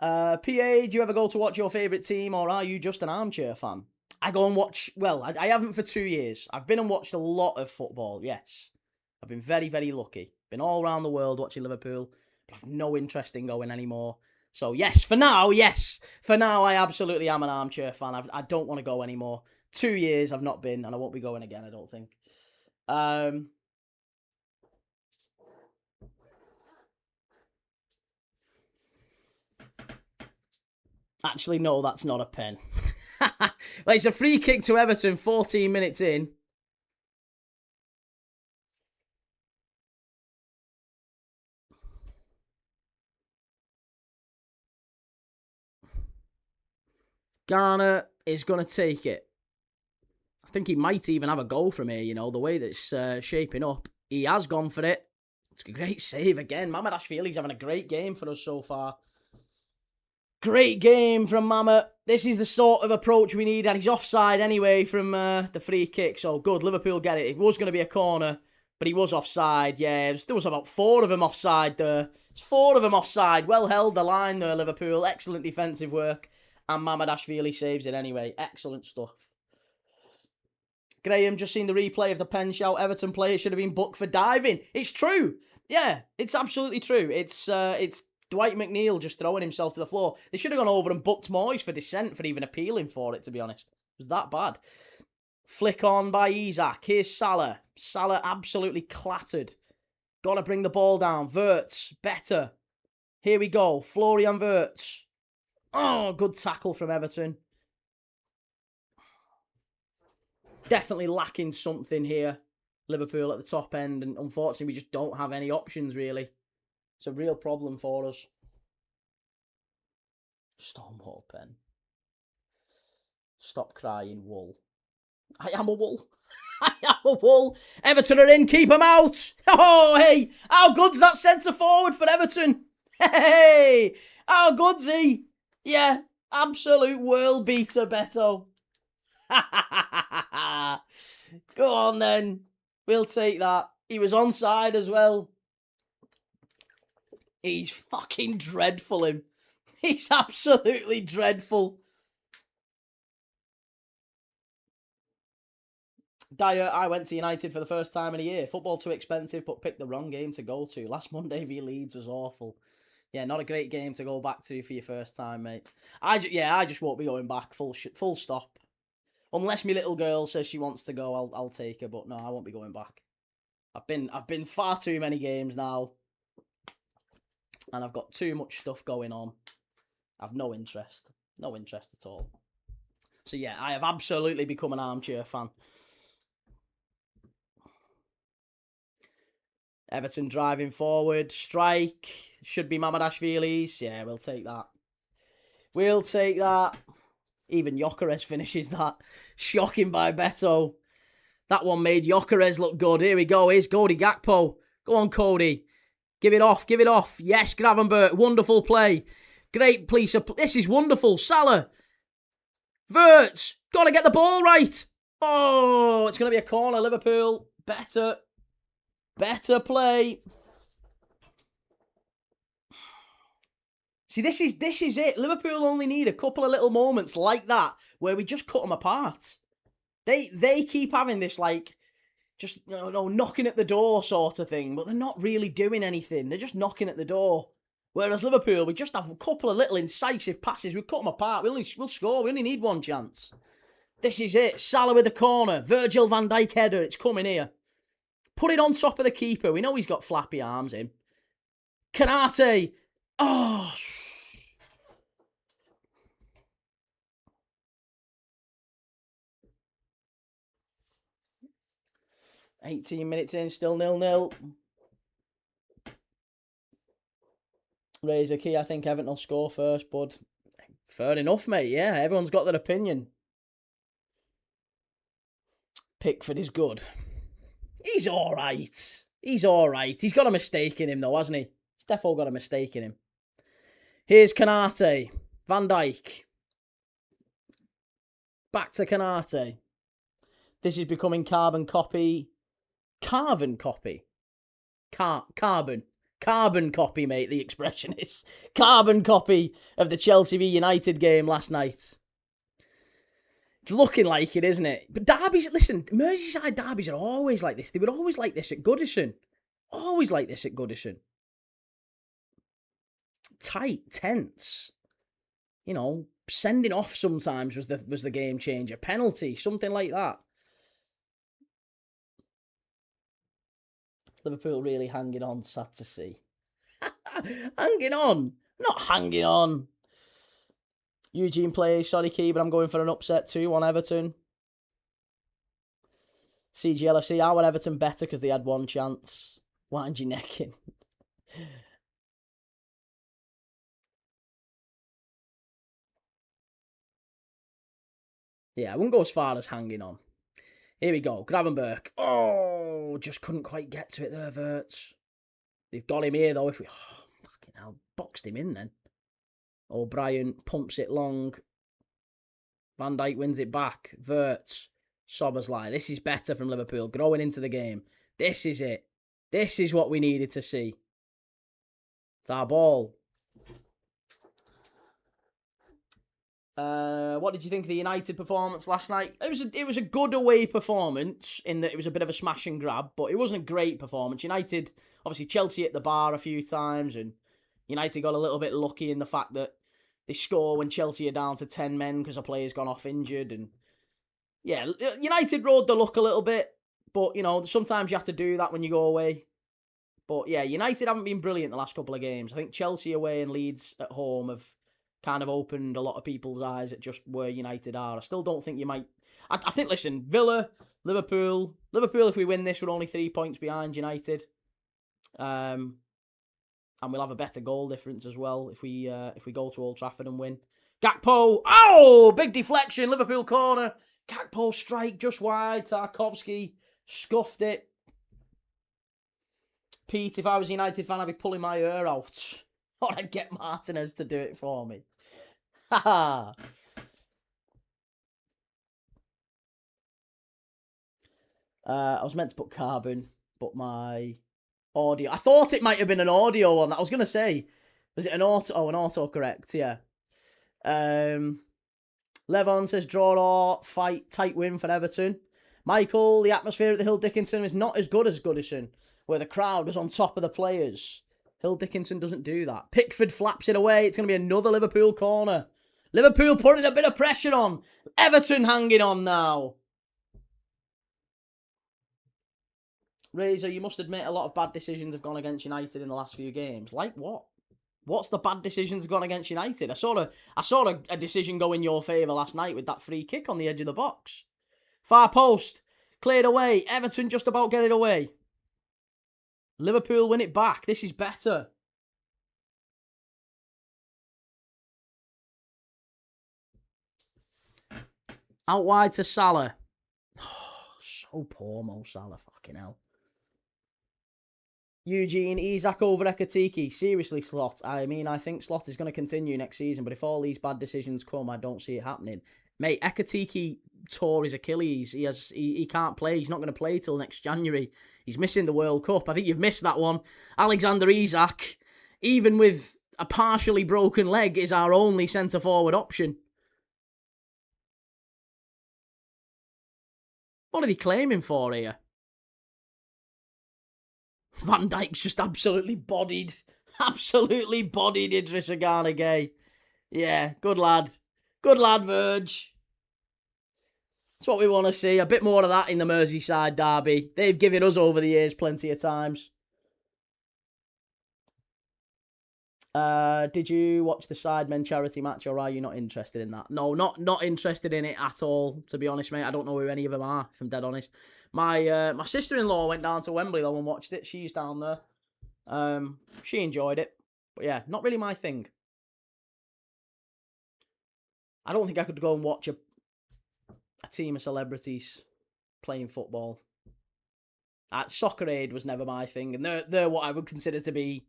PA, do you ever go to watch your favourite team, or are you just an armchair fan? I go and watch, well, I haven't for 2 years. I've been and watched a lot of football, yes. I've been very, very lucky. Been all around the world watching Liverpool, but I've no interest in going anymore. So yes, for now, I absolutely am an armchair fan. I don't want to go anymore. 2 years I've not been, and I won't be going again, I don't think. Actually, no, that's not a pen. Well, it's a free kick to Everton, 14 minutes in. Garner is going to take it. I think he might even have a goal from here, you know, the way that it's shaping up. He has gone for it. It's a great save again. Mamardashvili's having a great game for us so far. Great game from Mama. This is the sort of approach we need, and he's offside anyway from the free kick, so good. Liverpool get it. It was going to be a corner, but he was offside. Yeah, there was about 4 of them offside there. It's 4 of them offside. Well held the line there, Liverpool. Excellent defensive work, and Mamardashvili saves it anyway. Excellent stuff. Graham, just seen the replay of the pen shout. Everton player should have been booked for diving. It's true. Yeah, it's absolutely true. It's Dwight McNeil just throwing himself to the floor. They should have gone over and booked Moyes for dissent for even appealing for it, to be honest. It was that bad. Flick on by Isak. Here's Salah. Salah absolutely clattered Got to bring the ball down. Wirtz, better. Here we go. Florian Wirtz. Oh, good tackle from Everton. Definitely lacking something here. Liverpool at the top end, and unfortunately we just don't have any options really. It's a real problem for us. Stonewall pen. Stop crying, wool. I am a wool. I am a wool. Everton are in, keep them out. Oh, hey, how good's that centre forward for Everton? Hey, how good's he? Yeah, absolute world beater, Beto. Go on then. We'll take that. He was onside as well. He's fucking dreadful, him. He's absolutely dreadful. Dyer, I went to United for the first time in a year. Football too expensive, but picked the wrong game to go to. Last Monday v Leeds was awful. Yeah, not a great game to go back to for your first time, mate. I just won't be going back. Full stop. Unless my little girl says she wants to go, I'll take her. But no, I won't be going back. I've been far too many games now, and I've got too much stuff going on. I've no interest at all. So yeah, I have absolutely become an armchair fan. Everton driving forward, strike, should be Mamadashvili's. Yeah, we'll take that. We'll take that. Even Gyökeres finishes that. Shocking by Beto. That one made Gyökeres look good. Here we go. Here's Cody Gakpo. Go on, Cody. Give it off. Give it off. Yes, Gravenberch. Wonderful play. Great piece of... This is wonderful. Salah. Wirtz. Got to get the ball right. Oh, it's going to be a corner. Liverpool. Better play. See, this is it. Liverpool only need a couple of little moments like that where we just cut them apart. They keep having this, like, just, knocking at the door sort of thing, but they're not really doing anything. They're just knocking at the door. Whereas Liverpool, we just have a couple of little incisive passes. We cut them apart. We'll score. We only need one chance. This is it. Salah with the corner. Virgil van Dijk header. It's coming here. Put it on top of the keeper. We know he's got flappy arms in. Kanate. Oh. 18 minutes in, still 0-0. Razor key, I think Everton will score first, bud. Fair enough, mate. Yeah, everyone's got their opinion. Pickford is good. He's all right. He's all right. He's got a mistake in him, though, hasn't he? He's definitely got a mistake in him. Here's Kanate. Van Dijk. Back to Kanate. This is becoming carbon copy. Carbon copy. Carbon copy, mate, the expression is. Carbon copy of the Chelsea v United game last night. It's looking like it, isn't it? But derbies, listen, Merseyside derbies are always like this. They were always like this at Goodison. Always like this at Goodison. Tight, tense. You know, sending off sometimes was the game changer. Penalty, something like that. Liverpool really hanging on, sad to see. Hanging on. Not hanging on. Eugene plays, sorry Key, but I'm going for an upset 2-1 Everton. CGLFC, I want Everton better because they had one chance. Wind your neck in. Yeah, I wouldn't go as far as hanging on. Here we go. Gravenberch. Oh, just couldn't quite get to it there, Wirtz. They've got him here, though. If we... Oh, fucking hell. Boxed him in, then. O'Brien pumps it long. Van Dijk wins it back. Wirtz. Szoboszlai. This is better from Liverpool. Growing into the game. This is it. This is what we needed to see. It's our ball. What did you think of the United performance last night? It was a good away performance in that it was a bit of a smash and grab, but it wasn't a great performance. United, obviously Chelsea hit the bar a few times, and United got a little bit lucky in the fact that they score when Chelsea are down to 10 men because a player's gone off injured. And yeah, United rode the luck a little bit, but you know, sometimes you have to do that when you go away. But yeah, United haven't been brilliant the last couple of games. I think Chelsea away and Leeds at home have kind of opened a lot of people's eyes at just where United are. I still don't think you might... I think, listen, Villa, Liverpool, if we win this, we're only 3 points behind United. And we'll have a better goal difference as well if we go to Old Trafford and win. Gakpo, oh, big deflection, Liverpool corner. Gakpo strike just wide, Tarkovsky scuffed it. Pete, if I was a United fan, I'd be pulling my hair out. Or I'd get Martinez to do it for me. Haha. I was meant to put carbon, but my audio... I thought it might have been an audio one. I was going to say, was it an auto... Oh, an autocorrect, yeah. Levon says, draw or fight, tight win for Everton. Michael, the atmosphere at the Hill Dickinson is not as good as Goodison, where the crowd was on top of the players. Hill Dickinson doesn't do that. Pickford flaps it away. It's going to be another Liverpool corner. Liverpool putting a bit of pressure on. Everton hanging on now. Razor, you must admit a lot of bad decisions have gone against United in the last few games. Like what? What's the bad decisions gone against United? I saw a decision go in your favour last night with that free kick on the edge of the box. Far post. Cleared away. Everton just about get it away. Liverpool win it back. This is better. Out wide to Salah. Oh, so poor Mo Salah. Fucking hell. Eugene, Isak over Ekatiki. Seriously, Slot. I mean, I think Slot is going to continue next season, but if all these bad decisions come, I don't see it happening. Mate, Ekatiki tore his Achilles. He can't play. He's not going to play till next January. He's missing the World Cup. I think you've missed that one. Alexander Isak, even with a partially broken leg, is our only centre-forward option. What are they claiming for here? Van Dijk's just absolutely bodied Idris Agana Gay. Yeah, good lad. Good lad, Verge. That's what we want to see. A bit more of that in the Merseyside Derby. They've given us over the years plenty of times. Did you watch the Sidemen charity match, or are you not interested in that? No, not interested in it at all, to be honest, mate. I don't know who any of them are, if I'm dead honest. My sister-in-law went down to Wembley, though, and watched it. She's down there. She enjoyed it. But yeah, not really my thing. I don't think I could go and watch a team of celebrities playing football. Soccer Aid was never my thing, and they're what I would consider to be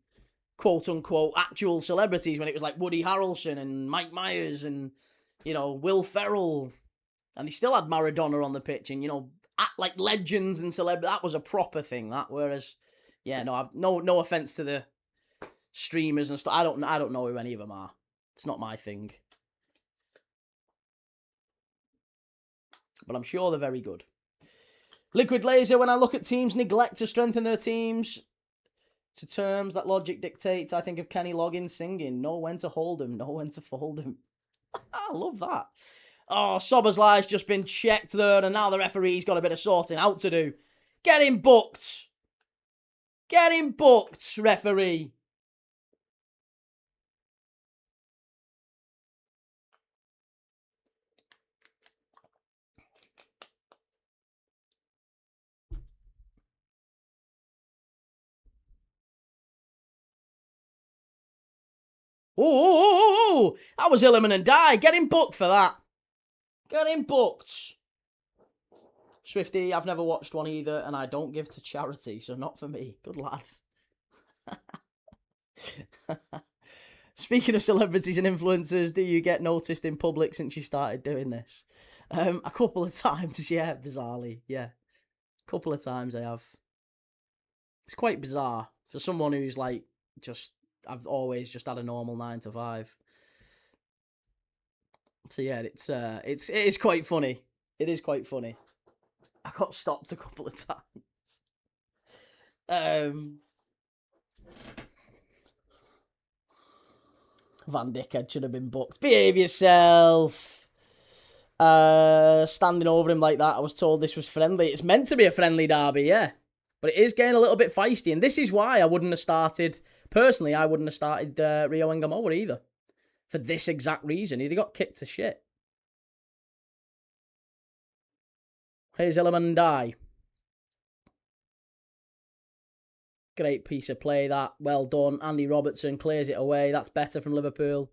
quote-unquote actual celebrities, when it was like Woody Harrelson and Mike Myers and, Will Ferrell. And they still had Maradona on the pitch and, like legends and celebrities. That was a proper thing, that. Whereas, yeah, no offense to the streamers and stuff. I don't know who any of them are. It's not my thing. But I'm sure they're very good. Liquid Laser, when I look at teams neglect to strengthen their teams to terms that logic dictates, I think of Kenny Loggins singing, know when to hold him, know when to fold him. I love that. Oh, Soberslai's just been checked there, and now the referee's got a bit of sorting out to do. Get him booked. Get him booked, referee. Oh, that was Illiman and Die. Get him booked for that. Get him booked. Swifty, I've never watched one either, and I don't give to charity, so not for me. Good lad. Speaking of celebrities and influencers, do you get noticed in public since you started doing this? A couple of times, yeah, bizarrely, yeah. A couple of times I have. It's quite bizarre for someone who's like, I've always just had a normal 9 to 5. So yeah, it is quite funny. It is quite funny. I got stopped a couple of times. Van Dickhead should have been booked. Behave yourself. Standing over him like that, I was told this was friendly. It's meant to be a friendly derby, yeah. But it is getting a little bit feisty, and this is why I wouldn't have started, personally, I wouldn't have started Rio Ngamoa either. For this exact reason. He'd have got kicked to shit. Here's Iliman Ndiaye. Great piece of play, that. Well done. Andy Robertson clears it away. That's better from Liverpool.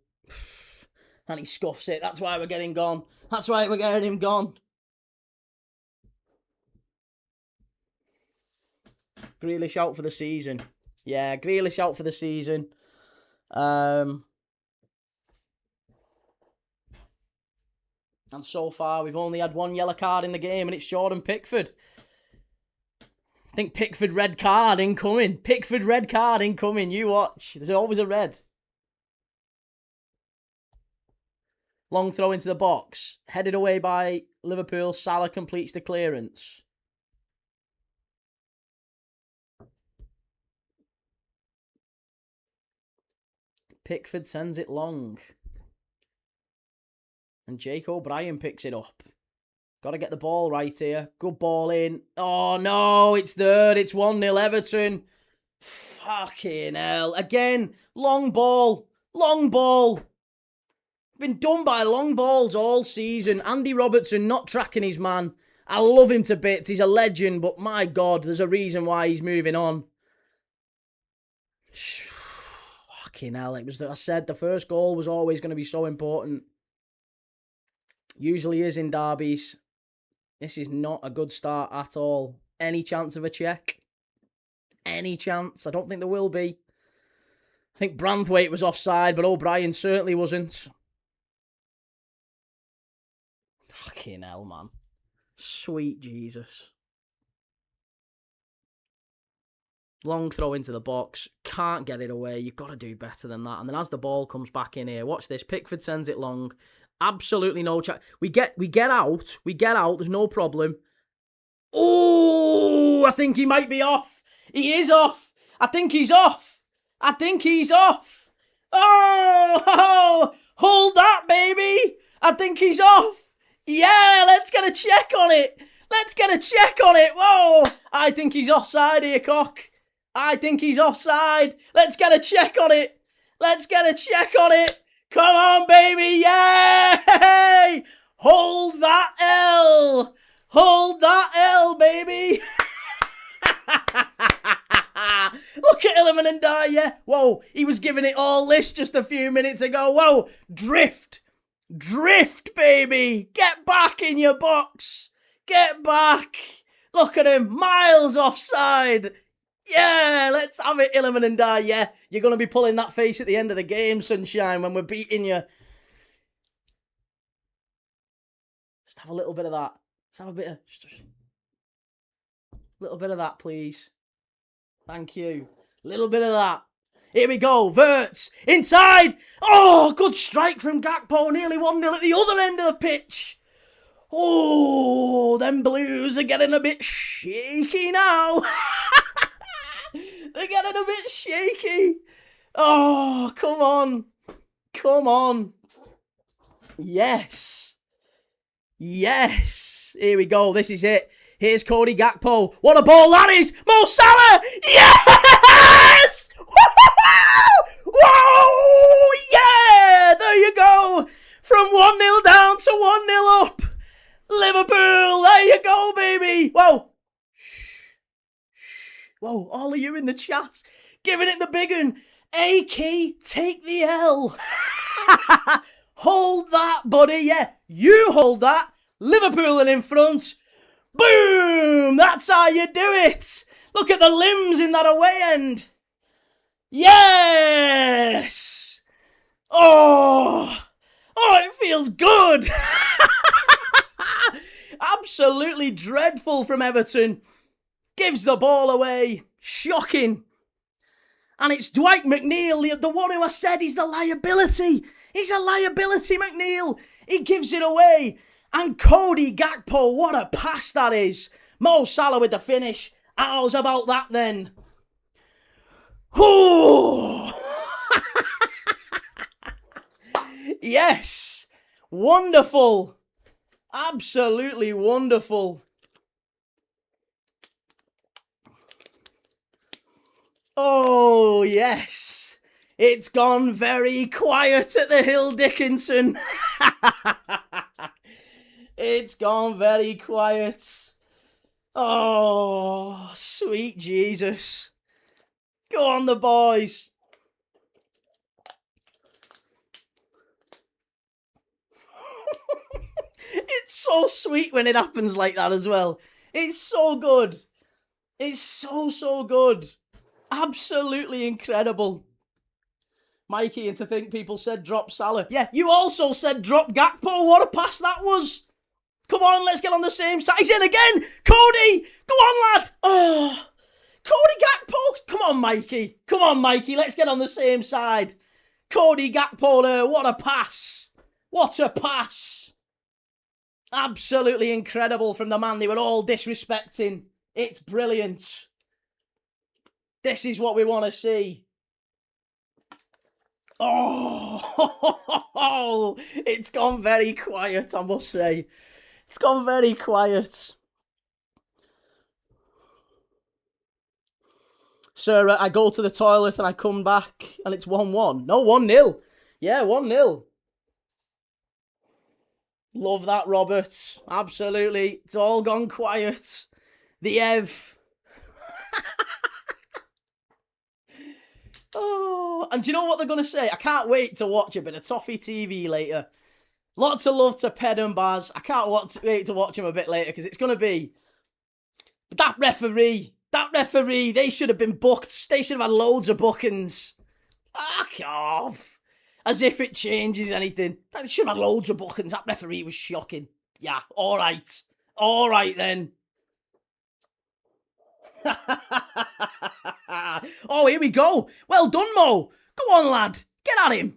And he scuffs it. That's why we're getting gone. That's why we're getting him gone. Grealish out for the season. Yeah, Grealish out for the season. And so far, we've only had one yellow card in the game, and it's Jordan Pickford. I think Pickford red card incoming. Pickford red card incoming. You watch. There's always a red. Long throw into the box. Headed away by Liverpool. Salah completes the clearance. Pickford sends it long. And Jake O'Brien picks it up. Got to get the ball right here. Good ball in. Oh, no, it's there. It's 1-0 Everton. Fucking hell. Again, long ball. Long ball. Been done by long balls all season. Andy Robertson not tracking his man. I love him to bits. He's a legend, but my God, there's a reason why he's moving on. Fucking hell. It was, I said, the first goal was always going to be so important. Usually is in derbies. This is not a good start at all. Any chance of a check? Any chance? I don't think there will be. I think Branthwaite was offside, but O'Brien certainly wasn't. Fucking hell, man. Sweet Jesus. Long throw into the box. Can't get it away. You've got to do better than that. And then as the ball comes back in here, watch this. Pickford sends it long. Absolutely no chance. We get out. We get out. There's no problem. Oh, I think he might be off. He is off. I think he's off. I think he's off. Oh, hold that, baby. I think he's off. Yeah, let's get a check on it. Let's get a check on it. Whoa. I think he's offside here, Cock. I think he's offside. Let's get a check on it. Let's get a check on it. Come on, baby. Yay! Hold that L. Hold that L, baby. Look at Iliman Ndiaye, yeah. Whoa, he was giving it all this just a few minutes ago. Whoa, drift. Drift, baby. Get back in your box. Get back. Look at him. Miles offside. Yeah, let's have it, Iliman Ndiaye, yeah. You're going to be pulling that face at the end of the game, sunshine, when we're beating you. Just have a little bit of that. Let's have a bit of... little bit of that, please. Thank you. Little bit of that. Here we go. Verts. Inside. Oh, good strike from Gakpo. Nearly 1-0 at the other end of the pitch. Oh, them Blues are getting a bit shaky now. They're getting a bit shaky. Oh, come on. Come on. Yes. Yes. Here we go. This is it. Here's Cody Gakpo. What a ball that is. Mo Salah. Yes! Whoa! Yeah! There you go. From 1-0 down to 1-0 up. Liverpool. There you go, baby. Whoa. Whoa, all of you in the chat, giving it the big one. A-Key, take the L. Hold that, buddy, yeah. You hold that. Liverpool in front. Boom! That's how you do it. Look at the limbs in that away end. Yes! Oh, it feels good. Absolutely dreadful from Everton. Gives the ball away. Shocking. And it's Dwight McNeil, the one who I said is the liability. He's a liability, McNeil. He gives it away. And Cody Gakpo, what a pass that is. Mo Salah with the finish. How's about that then? Ooh. Yes. Wonderful. Absolutely wonderful. Oh, yes. It's gone very quiet at the Hill Dickinson. It's gone very quiet. Oh, sweet Jesus. Go on, the boys. It's so sweet when it happens like that as well. It's so good. It's so good. Absolutely incredible. Mikey, and to think people said drop Salah. Yeah, you also said drop Gakpo. What a pass that was. Come on, let's get on the same side. He's in again. Cody, go on, lad. Oh, Cody Gakpo. Come on, Mikey. Come on, Mikey. Let's get on the same side. Cody Gakpo there. What a pass. What a pass. Absolutely incredible from the man they were all disrespecting. It's brilliant. This is what we want to see. Oh, it's gone very quiet, I must say. It's gone very quiet. Sir, I go to the toilet and I come back and it's 1-1. No, 1-0. Yeah, 1-0. Love that, Robert. Absolutely. It's all gone quiet. The Ev. Oh, and do you know what they're going to say? I can't wait to watch a bit of Toffee TV later. Lots of love to Ped and Baz. I can't wait to watch him a bit later because it's going to be... That referee, they should have been booked. They should have had loads of bookings. Fuck off. As if it changes anything. They should have had loads of bookings. That referee was shocking. Yeah, all right. All right then. Oh, here we go. Well done, Mo. Go on, lad. Get at him.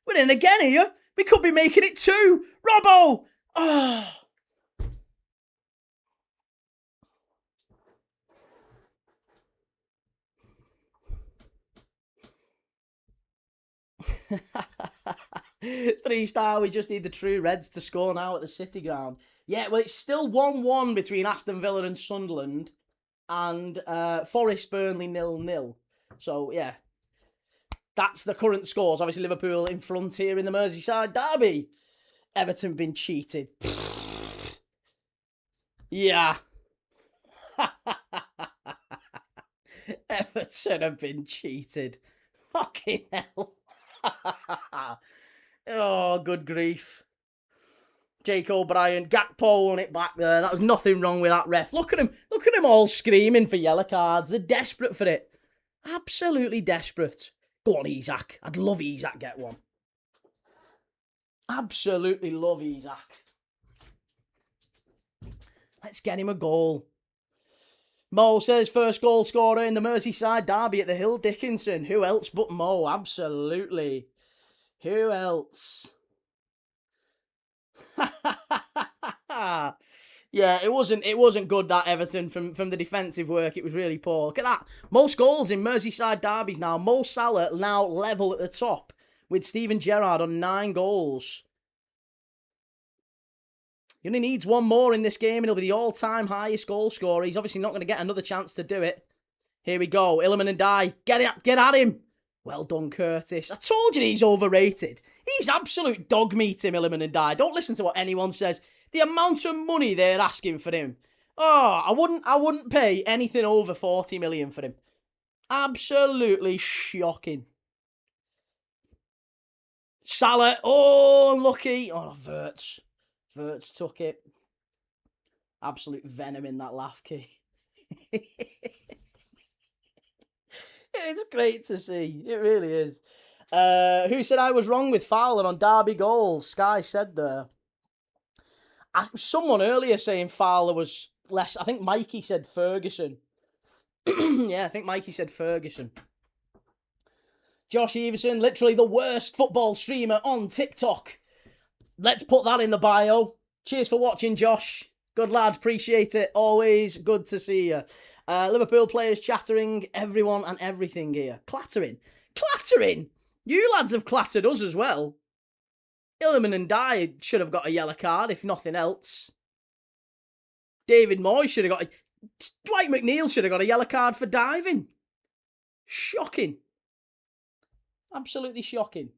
We're in again here. We could be making it 2. Robbo. Oh. Three-star, we just need the true Reds to score now at the City Ground. Yeah, well, it's still 1-1 between Aston Villa and Sunderland, and Forest Burnley 0-0. So, yeah, that's the current scores. Obviously, Liverpool in front here in the Merseyside Derby. Everton been cheated. Yeah. Everton have been cheated. Fucking hell. Oh, good grief. Jake O'Brien, Gakpo on it back there. That was nothing wrong with that ref. Look at him. Look at him all screaming for yellow cards. They're desperate for it. Absolutely desperate. Go on, Isak. I'd love Isak get one. Absolutely love Isak. Let's get him a goal. Mo says first goal scorer in the Merseyside Derby at the Hill Dickinson. Who else but Mo? Absolutely. Who else? Yeah, it wasn't good, that Everton from the defensive work. It was really poor. Look at that. Most goals in Merseyside derbies now. Mo Salah now level at the top with Steven Gerrard on 9 goals. He only needs one more in this game and he'll be the all-time highest goal scorer. He's obviously not going to get another chance to do it. Here we go. Illiman and Dye. Get at him. Well done, Curtis. I told you he's overrated. He's absolute dog meat, him, Illiman and Dye. Don't listen to what anyone says. The amount of money they're asking for him. Oh, I wouldn't pay anything over 40 million for him. Absolutely shocking. Salah. Oh, unlucky. Oh, Verts. Verts took it. Absolute venom in that laugh, Key. It's great to see. It really is. Who said I was wrong with Fowler on Derby goals? Sky said there. Someone earlier saying Fowler was less. I think Mikey said Ferguson. Yeah, I think Mikey said Ferguson. Josh Everson, literally the worst football streamer on TikTok. Let's put that in the bio. Cheers for watching, Josh. Good lad, appreciate it. Always good to see you. Liverpool players chattering everyone and everything here. Clattering. Clattering? You lads have clattered us as well. Illiman and Dye should have got a yellow card, if nothing else. David Moyes should have got... Dwight McNeil should have got a yellow card for diving. Shocking. Absolutely shocking.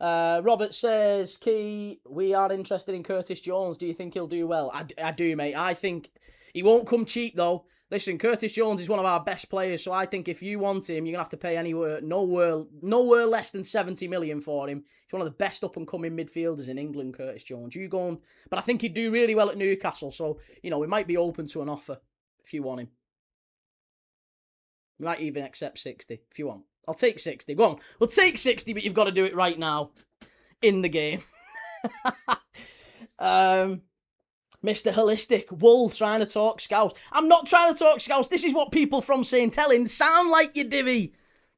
Robert says, Key, we are interested in Curtis Jones. Do you think he'll do well? I do, mate. I think he won't come cheap, though. Listen, Curtis Jones is one of our best players, so I think if you want him, you're going to have to pay nowhere less than 70 million for him. He's one of the best up-and-coming midfielders in England, Curtis Jones. You go on. But I think he'd do really well at Newcastle, so, we might be open to an offer if you want him. We might even accept 60 if you want. I'll take 60. Go on. We'll take 60, but you've got to do it right now in the game. Mr. Holistic. Wool trying to talk Scouse. I'm not trying to talk Scouse. This is what people from St. Helens sound like, you divvy.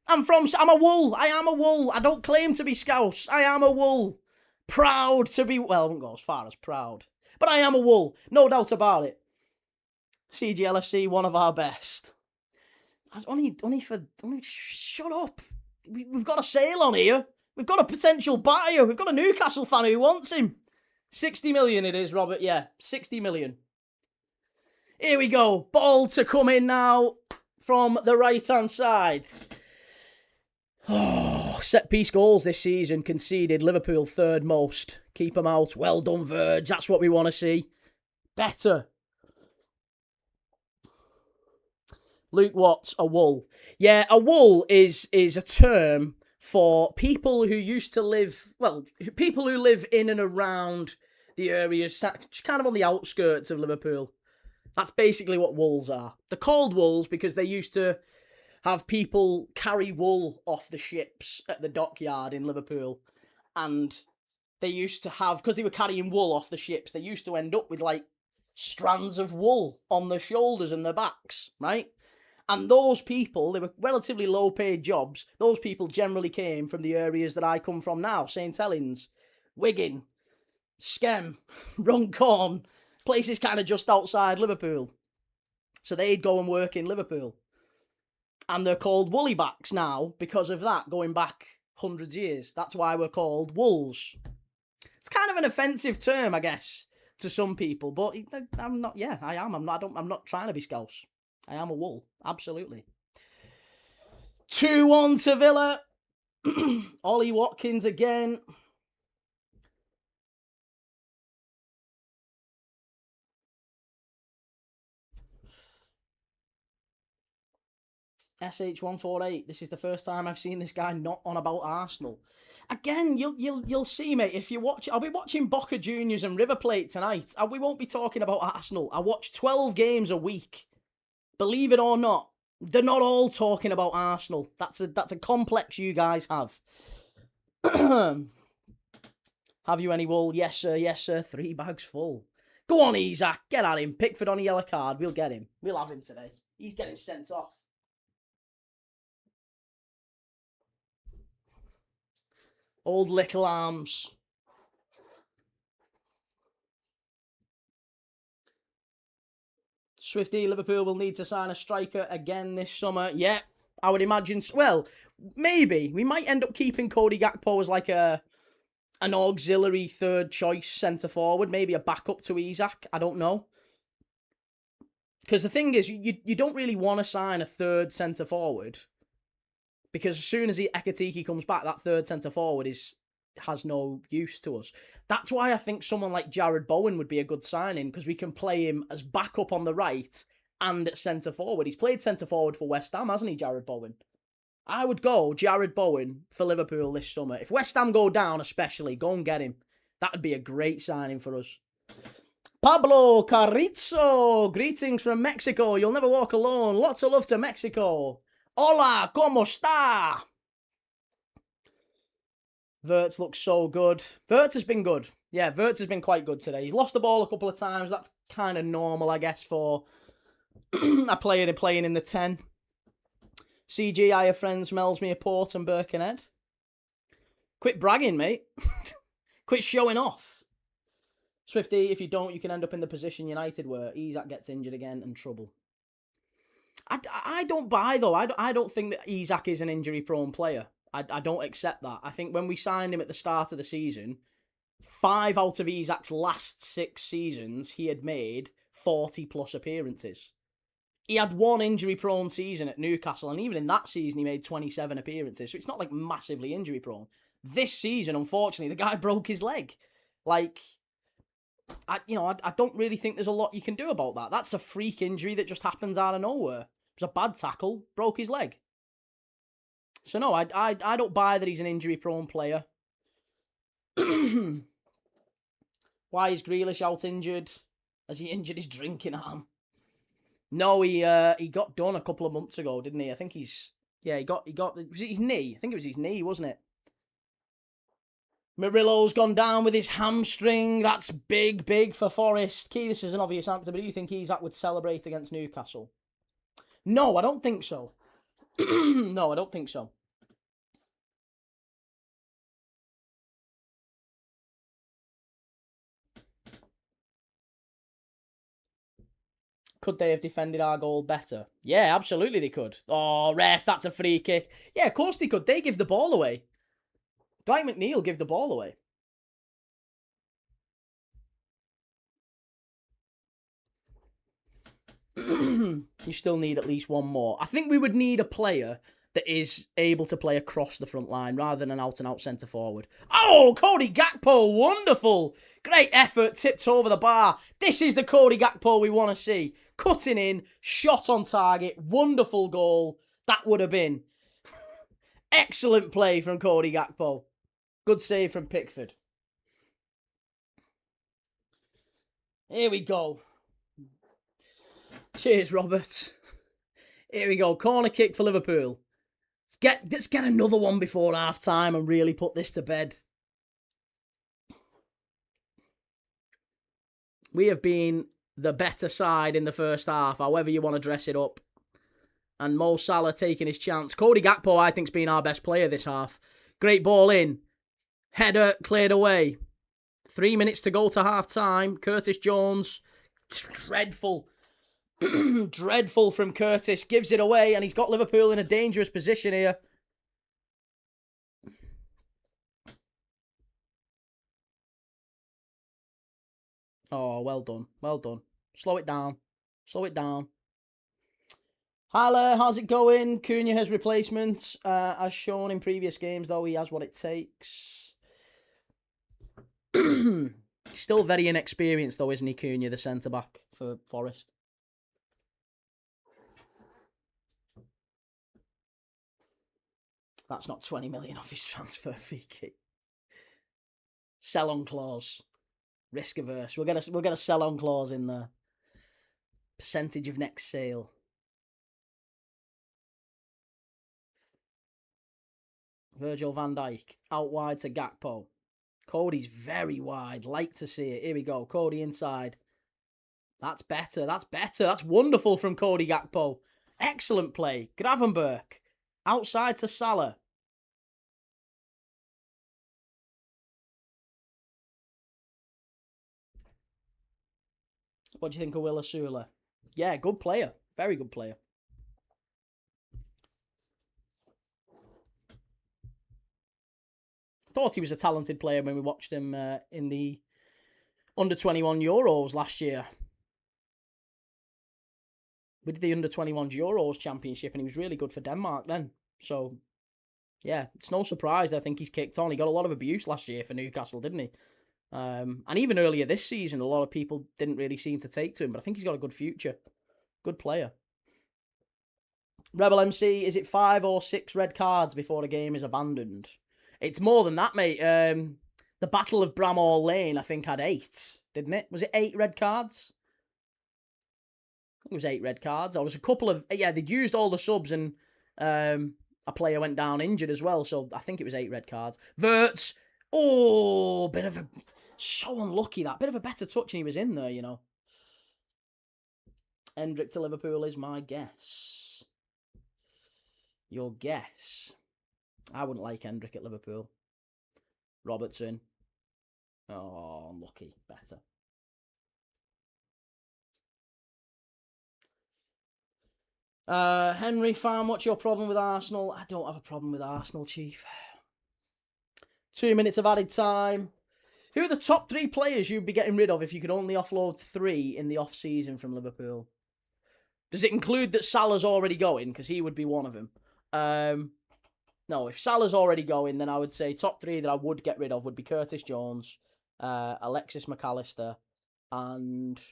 I'm a Wool. I am a Wool. I don't claim to be Scouse. I am a Wool. Proud to be... Well, I won't go as far as proud. But I am a Wool. No doubt about it. CGLFC, one of our best. Shut up. We've got a sale on here. We've got a potential buyer. We've got a Newcastle fan who wants him. 60 million it is, Robert. Yeah, 60 million. Here we go. Ball to come in now from the right-hand side. Oh, set-piece goals this season conceded. Liverpool third most. Keep them out. Well done, Verge. That's what we want to see. Better. Luke Watts, a wool. Yeah, a wool is a term for people who used to live, people who live in and around the areas, kind of on the outskirts of Liverpool. That's basically what wools are. They're called wools because they used to have people carry wool off the ships at the dockyard in Liverpool. And they used to have, because they were carrying wool off the ships, they used to end up with strands of wool on their shoulders and their backs, right? And those people, they were relatively low-paid jobs. Those people generally came from the areas that I come from now. St. Helens, Wigan, Skem, Runcorn, places kind of just outside Liverpool. So they'd go and work in Liverpool. And they're called woolly-backs now because of that, going back hundreds of years. That's why we're called wolves. It's kind of an offensive term, I guess, to some people. But I'm not, I am. I'm not trying to be Scouse. I am a wool, absolutely. 2-1 to Villa. Ollie Watkins again. SH148. This is the first time I've seen this guy not on about Arsenal. Again, you'll see, mate. If you watch, I'll be watching Boca Juniors and River Plate tonight. We won't be talking about Arsenal. I watch 12 games a week. Believe it or not, they're not all talking about Arsenal. That's a complex you guys have. Have you any wool? Yes, sir. Yes, sir. 3 bags full. Go on, Isaac. Get at him. Pickford on a yellow card. We'll get him. We'll have him today. He's getting sent off. Old little arms. Swifty, Liverpool will need to sign a striker again this summer. Yeah, I would imagine. Well, maybe. We might end up keeping Cody Gakpo as an auxiliary third choice centre forward. Maybe a backup to Isaac. I don't know. Because the thing is, you don't really want to sign a third centre forward. Because as soon as Ekatike comes back, that third centre forward has no use to us. That's why I think someone like Jared Bowen would be a good signing, because we can play him as backup on the right and at centre forward. He's played centre forward for West Ham, hasn't he, Jared Bowen? I would go Jared Bowen for Liverpool this summer. If West Ham go down especially, go and get him. That would be a great signing for us. Pablo Carrizo, greetings from Mexico. You'll never walk alone. Lots of love to Mexico. Hola, ¿cómo está? Wirtz looks so good. Wirtz has been good. Yeah, Wirtz has been quite good today. He's lost the ball a couple of times. That's kind of normal, I guess, for a player playing in the 10. CG, I have friends, smells me a port and Birkenhead. Quit bragging, mate. Quit showing off. Swifty, if you don't, you can end up in the position United were. Isak gets injured again and trouble. I don't buy, though. I don't think that Isak is an injury-prone player. I don't accept that. I think when we signed him at the start of the season, 5 out of Isak's last 6 seasons, he had made 40-plus appearances. he had one injury-prone season at Newcastle, and even in that season, he made 27 appearances, so it's not like massively injury-prone. This season, unfortunately, the guy broke his leg. Like, I don't really think there's a lot you can do about that. That's a freak injury that just happens out of nowhere. It was a bad tackle, broke his leg. So no, I don't buy that he's an injury-prone player. Why is Grealish out injured? Has he injured his drinking arm? No, he got done a couple of months ago, didn't he? I think he got was it his knee? I think it was his knee, wasn't it? Murillo's gone down with his hamstring. That's big for Forest. Key, this is an obvious answer, but do you think Isak would celebrate against Newcastle? No, I don't think so. No, I don't think so. Could they have defended our goal better? Yeah, absolutely they could. Oh, ref, that's a free kick. Yeah, of course they could. They give the ball away. Dwight McNeil give the ball away. You still need at least one more. I think we would need a player that is able to play across the front line rather than an out-and-out centre-forward. Oh, Cody Gakpo, wonderful. Great effort, tipped over the bar. This is the Cody Gakpo we want to see. Cutting in, shot on target, wonderful goal. That would have been. Excellent play from Cody Gakpo. Good save from Pickford. Here we go. Cheers, Roberts. Here we go. Corner kick for Liverpool. Let's get another one before half time and really put this to bed. We have been the better side in the first half, however you want to dress it up. And Mo Salah taking his chance. Cody Gakpo, I think, has been our best player this half. Great ball in. Header cleared away. 3 minutes to go to half time. Curtis Jones. Dreadful. Dreadful from Curtis. Gives it away, and he's got Liverpool in a dangerous position here. Oh, well done. Well done. Slow it down. Slow it down. Haller, how's it going? Cunha has replacements. As shown in previous games, though, he has what it takes. Still very inexperienced, though, isn't he, Cunha, the centre-back for Forest? That's not 20 million off his transfer fee. Sell-on clause. Risk averse. We'll get a sell-on clause in there. Percentage of next sale. Virgil van Dijk. Out wide to Gakpo. Cody's very wide. Like to see it. Here we go. Cody inside. That's better. That's better. That's wonderful from Cody Gakpo. Excellent play. Gravenberch. Outside to Salah. What do you think of Will Asula? Yeah, good player. Very good player. Thought he was a talented player when we watched him in the under-21 Euros last year. We did the under-21 Euros Championship, and he was really good for Denmark then. So, yeah, it's no surprise I think he's kicked on. He got a lot of abuse last year for Newcastle, didn't he? And even earlier this season, a lot of people didn't really seem to take to him, but I think he's got a good future. Good player. Rebel MC, is it 5 or 6 red cards before the game is abandoned? It's more than that, mate. The Battle of Bramall Lane, I think, had 8, didn't it? Was it 8 red cards? I think it was 8 red cards. There was a couple of... Yeah, they'd used all the subs and a player went down injured as well, so I think it was 8 red cards. Verts! Oh, bit of a... So unlucky, that. Bit of a better touch and he was in there, you know. Hendrick to Liverpool is my guess. Your guess? I wouldn't like Hendrick at Liverpool. Robertson. Oh, unlucky. Better. Henry Farm, what's your problem with Arsenal? I don't have a problem with Arsenal, Chief. 2 minutes of added time. Who are the top 3 players you'd be getting rid of if you could only offload 3 in the off-season from Liverpool? Does it include that Salah's already going? Because he would be one of them. No, if Salah's already going, then I would say top 3 that I would get rid of would be Curtis Jones, Alexis McAllister, and...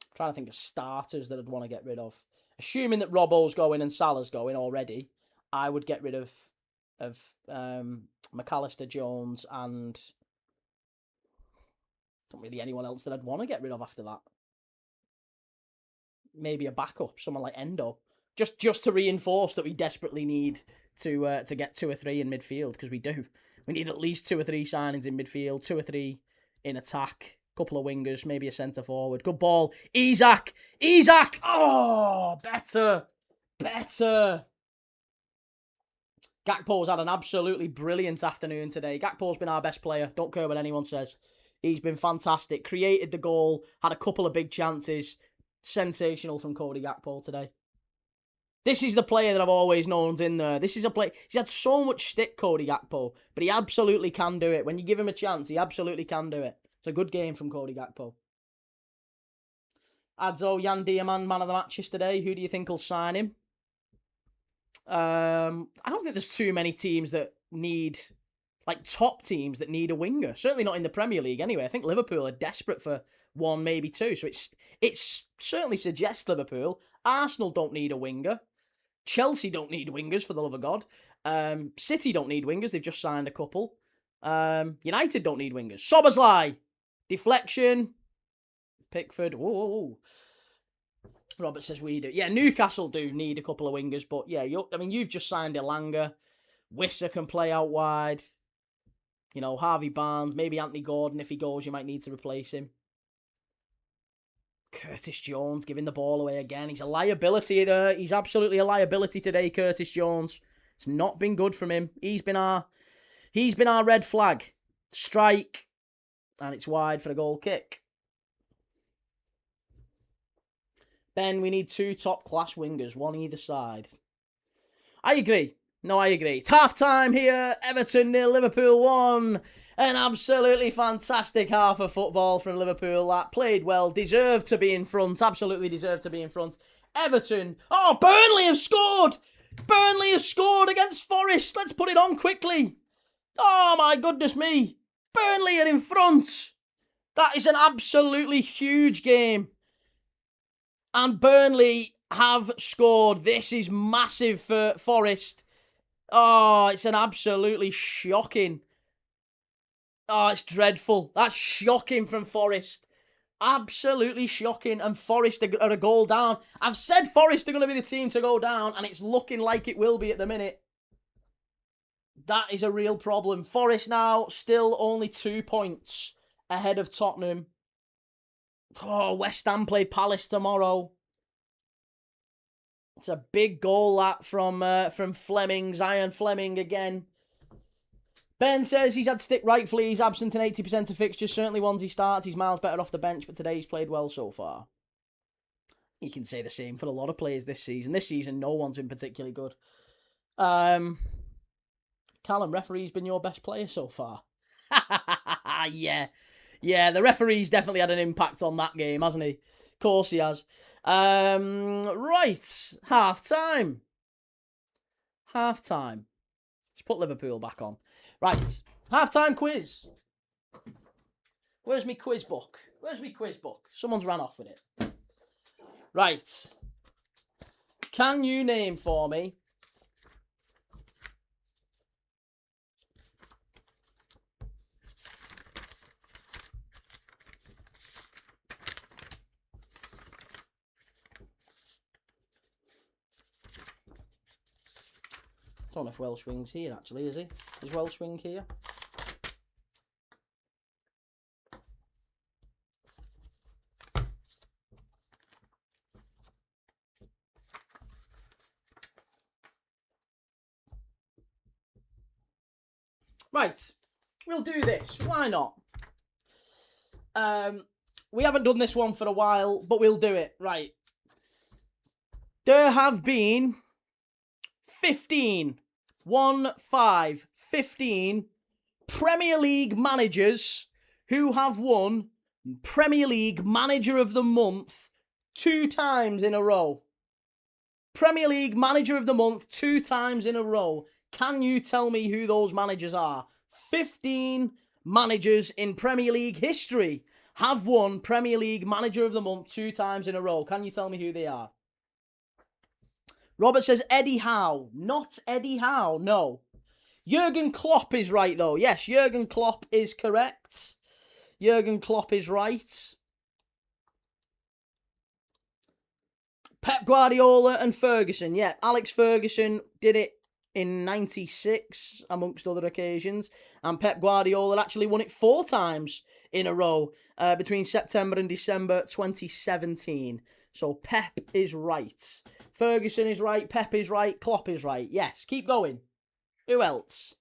I'm trying to think of starters that I'd want to get rid of. Assuming that Robbo's going and Salah's going already, I would get rid of McAllister, Jones, and not really anyone else that I'd want to get rid of after that. Maybe a backup, someone like Endo, just to reinforce that we desperately need to get 2 or 3 in midfield, because we do. We need at least 2 or 3 signings in midfield, 2 or 3 in attack, couple of wingers, maybe a centre forward. Good ball, Isak. Oh, better. Gakpo's had an absolutely brilliant afternoon today. Gakpo's been our best player. Don't care what anyone says. He's been fantastic. Created the goal. Had a couple of big chances. Sensational from Cody Gakpo today. This is the player that I've always known's in there. This is a player. He's had so much stick, Cody Gakpo, but he absolutely can do it. When you give him a chance, he absolutely can do it. It's a good game from Cody Gakpo. Adzo, Jan Diamand, man of the match yesterday. Who do you think will sign him? I don't think there's too many teams that need, like, top teams that need a winger. Certainly not in the Premier League anyway. I think Liverpool are desperate for 1, maybe 2. So it certainly suggests Liverpool. Arsenal don't need a winger. Chelsea don't need wingers, for the love of God. City don't need wingers. They've just signed a couple. United don't need wingers. Szoboszlai. Deflection. Pickford. Whoa. Robert says we do. Yeah, Newcastle do need a couple of wingers, but yeah, you've just signed Elanga. Wissa can play out wide. Harvey Barnes, maybe Anthony Gordon. If he goes, you might need to replace him. Curtis Jones giving the ball away again. He's a liability there. He's absolutely a liability today, Curtis Jones. It's not been good from him. He's been our red flag. Strike, and it's wide for a goal kick. Ben, we need 2 top-class wingers, 1 either side. I agree. It's half-time here. Everton 0, Liverpool 1. An absolutely fantastic half of football from Liverpool. That played well. Deserved to be in front. Absolutely deserved to be in front. Everton. Oh, Burnley have scored. Burnley have scored against Forest. Let's put it on quickly. Oh, my goodness me. Burnley are in front. That is an absolutely huge game. And Burnley have scored. This is massive for Forest. Oh, it's an absolutely shocking. Oh, it's dreadful. That's shocking from Forest. Absolutely shocking. And Forest are a goal down. I've said Forest are going to be the team to go down, and it's looking like it will be at the minute. That is a real problem. Forest now still only 2 points ahead of Tottenham. Oh, West Ham play Palace tomorrow. It's a big goal that from Fleming, Zion Fleming again. Ben says he's had stick rightfully. He's absent in 80% of fixtures. Certainly ones he starts. He's miles better off the bench, but today he's played well so far. You can say the same for a lot of players this season. This season, no one's been particularly good. Callum, referee's been your best player so far. Yeah, the referee's definitely had an impact on that game, hasn't he? Of course he has. Right, half-time. Let's put Liverpool back on. Right, half-time quiz. Where's my quiz book? Someone's ran off with it. Right. Can you name for me I don't know if Welshwing's here, actually, is he? Is Welshwing here? Right. We'll do this. Why not? We haven't done this one for a while, but we'll do it. Right. There have been 15 Premier League managers who have won Premier League Manager of the Month 2 times in a row. Premier League Manager of the Month 2 times in a row. Can you tell me who those managers are? 15 managers in Premier League history have won Premier League Manager of the Month 2 times in a row. Can you tell me who they are? Robert says Eddie Howe. Not Eddie Howe, no. Jurgen Klopp is right, though. Yes, Jurgen Klopp is correct. Jurgen Klopp is right. Pep Guardiola and Ferguson. Yeah, Alex Ferguson did it in 96, amongst other occasions. And Pep Guardiola actually won it 4 times in a row between September and December 2017. So Pep is right. Ferguson is right. Pep is right. Klopp is right. Yes, keep going. Who else?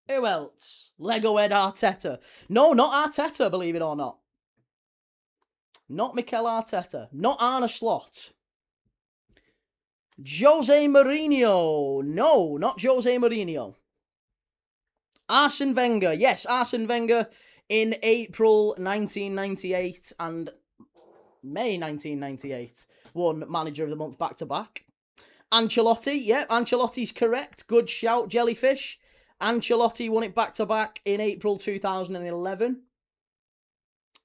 Who else? Lego Ed Arteta. No, not Arteta, believe it or not. Not Mikel Arteta. Not Arne Slot. Jose Mourinho. No, not Jose Mourinho. Arsene Wenger. Yes, Arsene Wenger in April 1998 and May 1998 won Manager of the Month back-to-back. Ancelotti. Yeah, Ancelotti's correct. Good shout, Jellyfish. Ancelotti won it back-to-back in April 2011.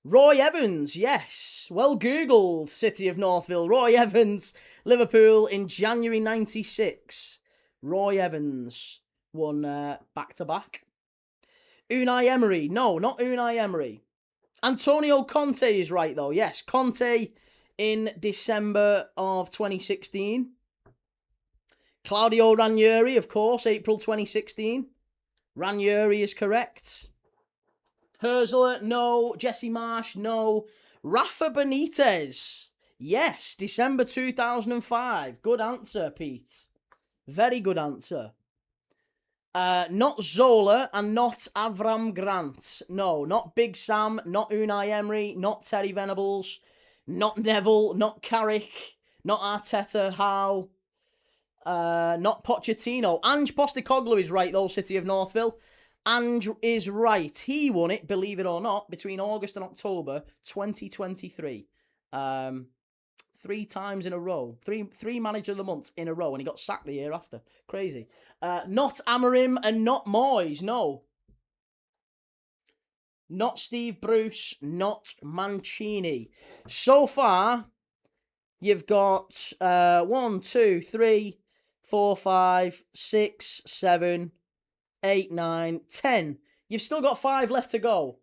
Roy Evans, yes. Well Googled, City of Northville. Roy Evans, Liverpool in January 96. Roy Evans won back-to-back. Unai Emery. No, not Unai Emery. Antonio Conte is right, though. Yes, Conte in December of 2016. Claudio Ranieri, of course, April 2016. Ranieri is correct. Herzler, no. Jesse Marsh, no. Rafa Benitez, yes, December 2005. Good answer, Pete. Very good answer. Not Zola and not Avram Grant. No, not Big Sam, not Unai Emery, not Terry Venables, not Neville, not Carrick, not Arteta, Howe, not Pochettino. Ange Postecoglou is right, though, City of Northville. Ange is right. He won it, believe it or not, between August and October 2023. 3 times in a row. Three Manager of the Month in a row, and he got sacked the year after. Crazy. Not Amorim and not Moyes, no. Not Steve Bruce, not Mancini. So far, you've got 1, 2, 3, 4, 5, 6, 7, 8, 9, 10. You've still got 5 left to go.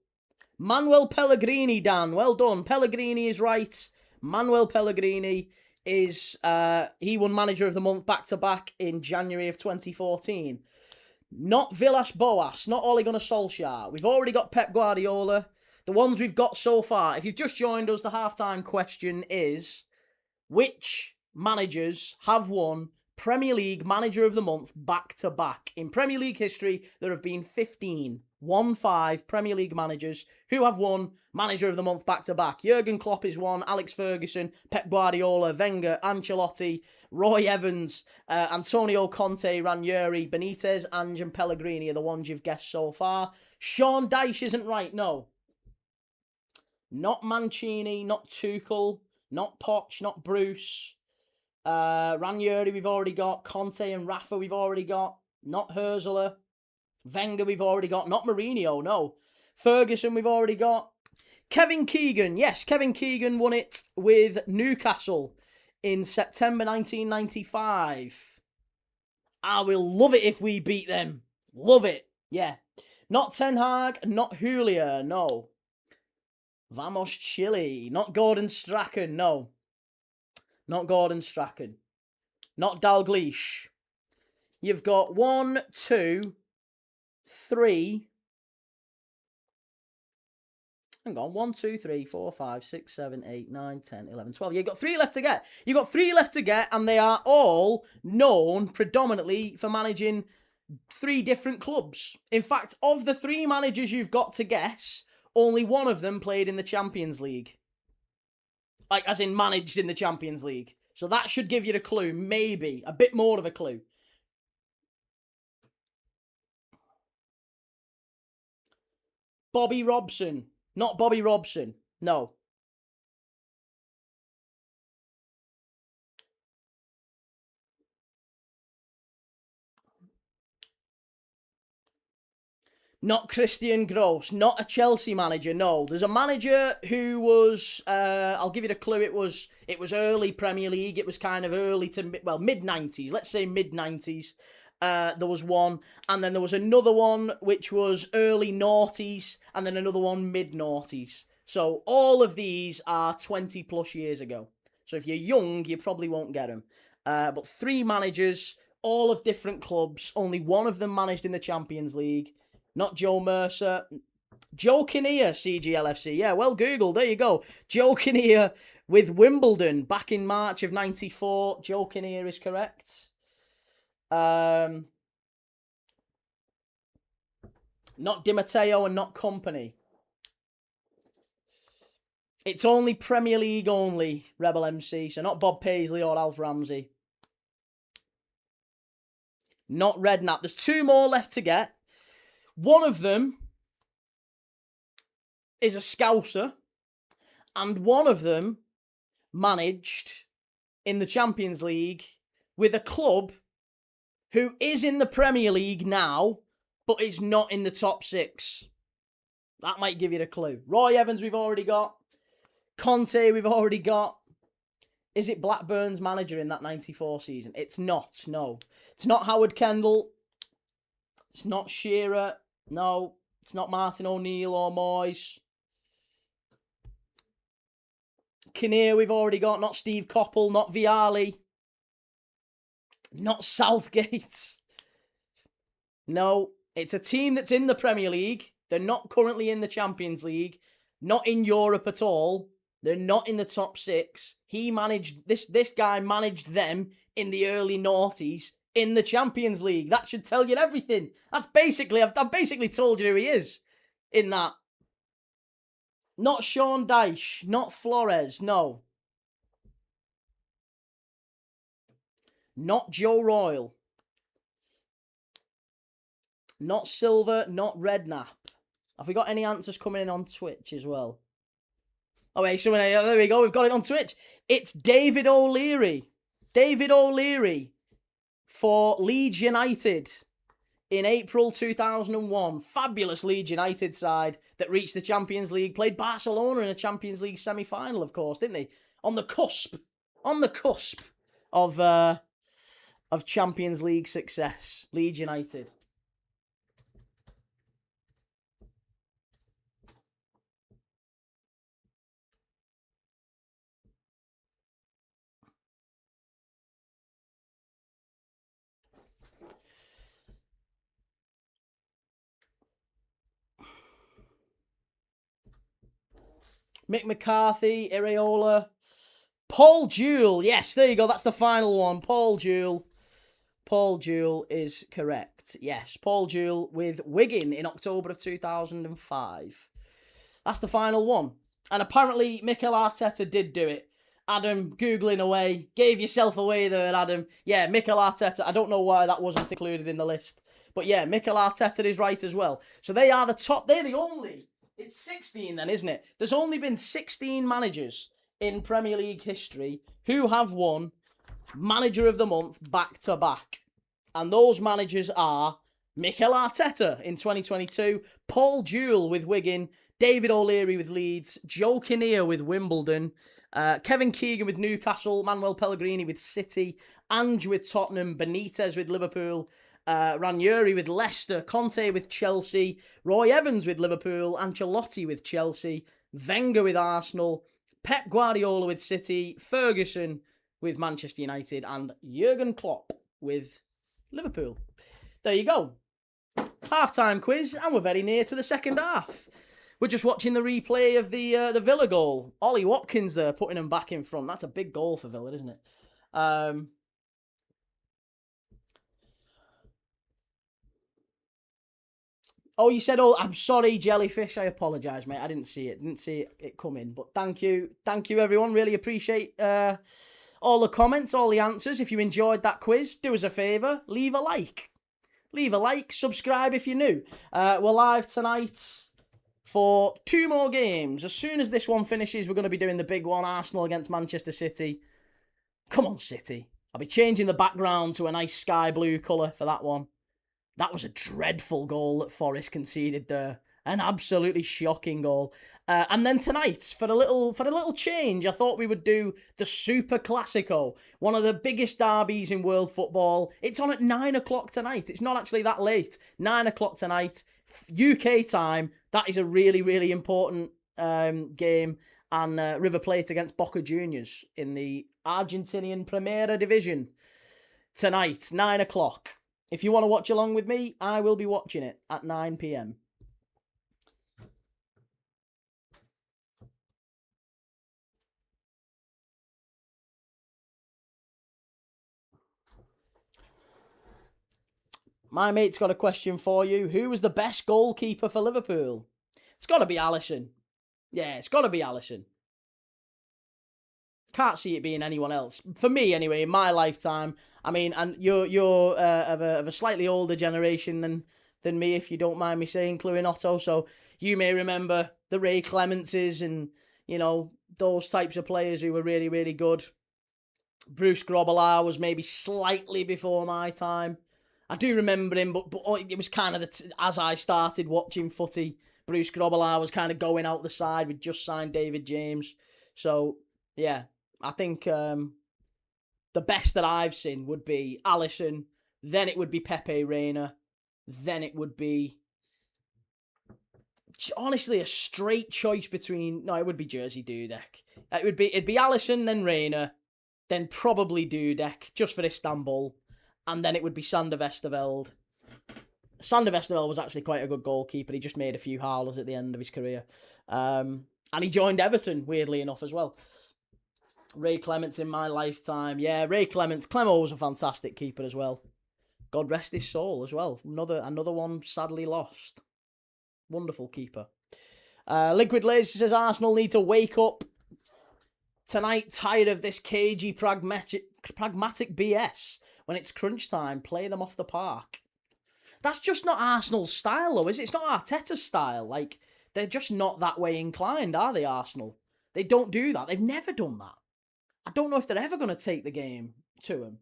Manuel Pellegrini, Dan. Well done. Pellegrini is right. Manuel Pellegrini is, he won Manager of the Month back-to-back in January of 2014. Not Villas-Boas, not Ole Gunnar Solskjaer. We've already got Pep Guardiola. The ones we've got so far, if you've just joined us, the halftime question is, which managers have won Premier League Manager of the Month back-to-back? In Premier League history, there have been 15 Premier League managers who have won Manager of the Month back-to-back. Jurgen Klopp is one, Alex Ferguson, Pep Guardiola, Wenger, Ancelotti, Roy Evans, Antonio Conte, Ranieri, Benitez, Ange and Pellegrini are the ones you've guessed so far. Sean Dyche isn't right, no. Not Mancini, not Tuchel, not Poch, not Bruce. Ranieri we've already got. Conte and Rafa we've already got. Not Herzler. Wenger we've already got. Not Mourinho, no. Ferguson we've already got. Kevin Keegan. Yes, Kevin Keegan won it with Newcastle in September 1995. I will love it if we beat them. Love it. Yeah. Not Ten Hag. Not Julia, no. Vamos Chile. Not Gordon Strachan, no. Not Gordon Strachan. Not Dalglish. You've got 1, 2, 3. Hang on. 1, 2, 3, 4, 5, 6, 7, 8, 9, 10, 11, 12. You've got 3 left to get. You've got 3 left to get, and they are all known predominantly for managing 3 different clubs. In fact, of the 3 managers you've got to guess, only one of them played in the Champions League. Like, as in managed in the Champions League. So that should give you a clue, maybe. A bit more of a clue. Bobby Robson. Not Bobby Robson. No. Not Christian Gross. Not a Chelsea manager. No. There's a manager who was. I'll give you the clue. It was early Premier League. It was kind of early to mid 90s. Let's say mid 90s. There was one, and then there was another one which was early noughties, and then another one mid noughties. So all of these are 20 plus years ago. So if you're young, you probably won't get them. But 3 managers, all of different clubs. Only one of them managed in the Champions League. Not Joe Mercer. Joe Kinnear, CGLFC. Yeah, well Googled. There you go. Joe Kinnear with Wimbledon back in March of 94. Joe Kinnear is correct. Not Di Matteo and not Company. It's only Premier League only, Rebel MC. So not Bob Paisley or Alf Ramsey. Not Redknapp. There's 2 more left to get. One of them is a Scouser, and one of them managed in the Champions League with a club who is in the Premier League now, but is not in the top 6. That might give you the clue. Roy Evans we've already got. Conte we've already got. Is it Blackburn's manager in that 94 season? It's not, no. It's not Howard Kendall. It's not Shearer. No. It's not Martin O'Neill or Moyes. Kinnear we've already got. Not Steve Coppell. Not Vialli. Not Southgate. No. It's a team that's in the Premier League. They're not currently in the Champions League. Not in Europe at all. They're not in the top 6. He managed, this guy managed them in the early noughties in the Champions League. That should tell you everything. That's basically, I've basically told you who he is in that. Not Sean Dyche, not Flores, no. Not Joe Royal. Not Silver, not Redknapp. Have we got any answers coming in on Twitch as well? Oh, wait, so there we go. We've got it on Twitch. It's David O'Leary. David O'Leary for Leeds United in April 2001. Fabulous Leeds United side that reached the Champions League. Played Barcelona in a Champions League semi-final, of course, didn't they? On the cusp of Champions League success. Leeds United. Mick McCarthy, Iraola, Paul Jewell. Yes, there you go. That's the final one. Paul Jewell. Paul Jewell is correct. Yes, Paul Jewell with Wigan in October of 2005. That's the final one. And apparently Mikel Arteta did do it. Adam, Googling away. Gave yourself away there, Adam. Yeah, Mikel Arteta. I don't know why that wasn't included in the list. But yeah, Mikel Arteta is right as well. So they are the top. They're the only... It's 16 then, isn't it? There's only been 16 managers in Premier League history who have won Manager of the Month back to back. And those managers are Mikel Arteta in 2022, Paul Jewell with Wigan, David O'Leary with Leeds, Joe Kinnear with Wimbledon, Kevin Keegan with Newcastle, Manuel Pellegrini with City, Ange with Tottenham, Benitez with Liverpool, Ranieri with Leicester, Conte with Chelsea, Roy Evans with Liverpool, Ancelotti with Chelsea, Wenger with Arsenal, Pep Guardiola with City, Ferguson with Manchester United, and Jurgen Klopp with Liverpool. There you go. Half-time quiz, and we're very near to the second half. We're just watching the replay of the Villa goal. Ollie Watkins there, putting him back in front. That's a big goal for Villa, isn't it? Oh, you said, oh, I'm sorry, Jellyfish. I apologise, mate. I didn't see it. Didn't see it come in. But thank you. Thank you, everyone. Really appreciate all the comments, all the answers. If you enjoyed that quiz, do us a favour. Leave a like. Leave a like. Subscribe if you're new. We're live tonight for 2 more games. As soon as this one finishes, we're going to be doing the big one, Arsenal against Manchester City. Come on, City. I'll be changing the background to a nice sky blue colour for that one. That was a dreadful goal that Forest conceded there. An absolutely shocking goal. And then tonight, for a little change, I thought we would do the Super Classico, one of the biggest derbies in world football. It's on at 9 o'clock tonight. It's not actually that late. 9 o'clock tonight, UK time. That is a really, really important game. And River Plate against Boca Juniors in the Argentinian Primera Division tonight, 9 o'clock. If you want to watch along with me, I will be watching it at 9 p.m. My mate's got a question for you. Who was the best goalkeeper for Liverpool? It's got to be Alisson. Yeah, it's got to be Alisson. Can't see it being anyone else. For me, anyway, in my lifetime. I mean, and you're of a slightly older generation than me, if you don't mind me saying, Chloe and Otto. So you may remember the Ray Clemences and, you know, those types of players who were really, really good. Bruce Grobbelaar was maybe slightly before my time. I do remember him, but it was kind of as I started watching footy, Bruce Grobbelaar was kind of going out the side. We'd just signed David James. So, yeah, I think the best that I've seen would be Alisson, then it would be Pepe Reina, then it would be, honestly, a straight choice between, no, it would be Jersey Dudek. It'd be Alisson, then Reina, then probably Dudek, just for Istanbul. And then it would be Sander Westerveld. Sander Westerveld was actually quite a good goalkeeper. He just made a few howlers at the end of his career. And he joined Everton, weirdly enough, as well. Ray Clements in my lifetime. Yeah, Ray Clements. Clemo was a fantastic keeper as well. God rest his soul as well. Another one sadly lost. Wonderful keeper. Liquid Lazy says Arsenal need to wake up tonight, tired of this cagey pragmatic BS. When it's crunch time, play them off the park. That's just not Arsenal's style, though, is it? It's not Arteta's style. Like, they're just not that way inclined, are they, Arsenal? They don't do that. They've never done that. I don't know if they're ever going to take the game to them.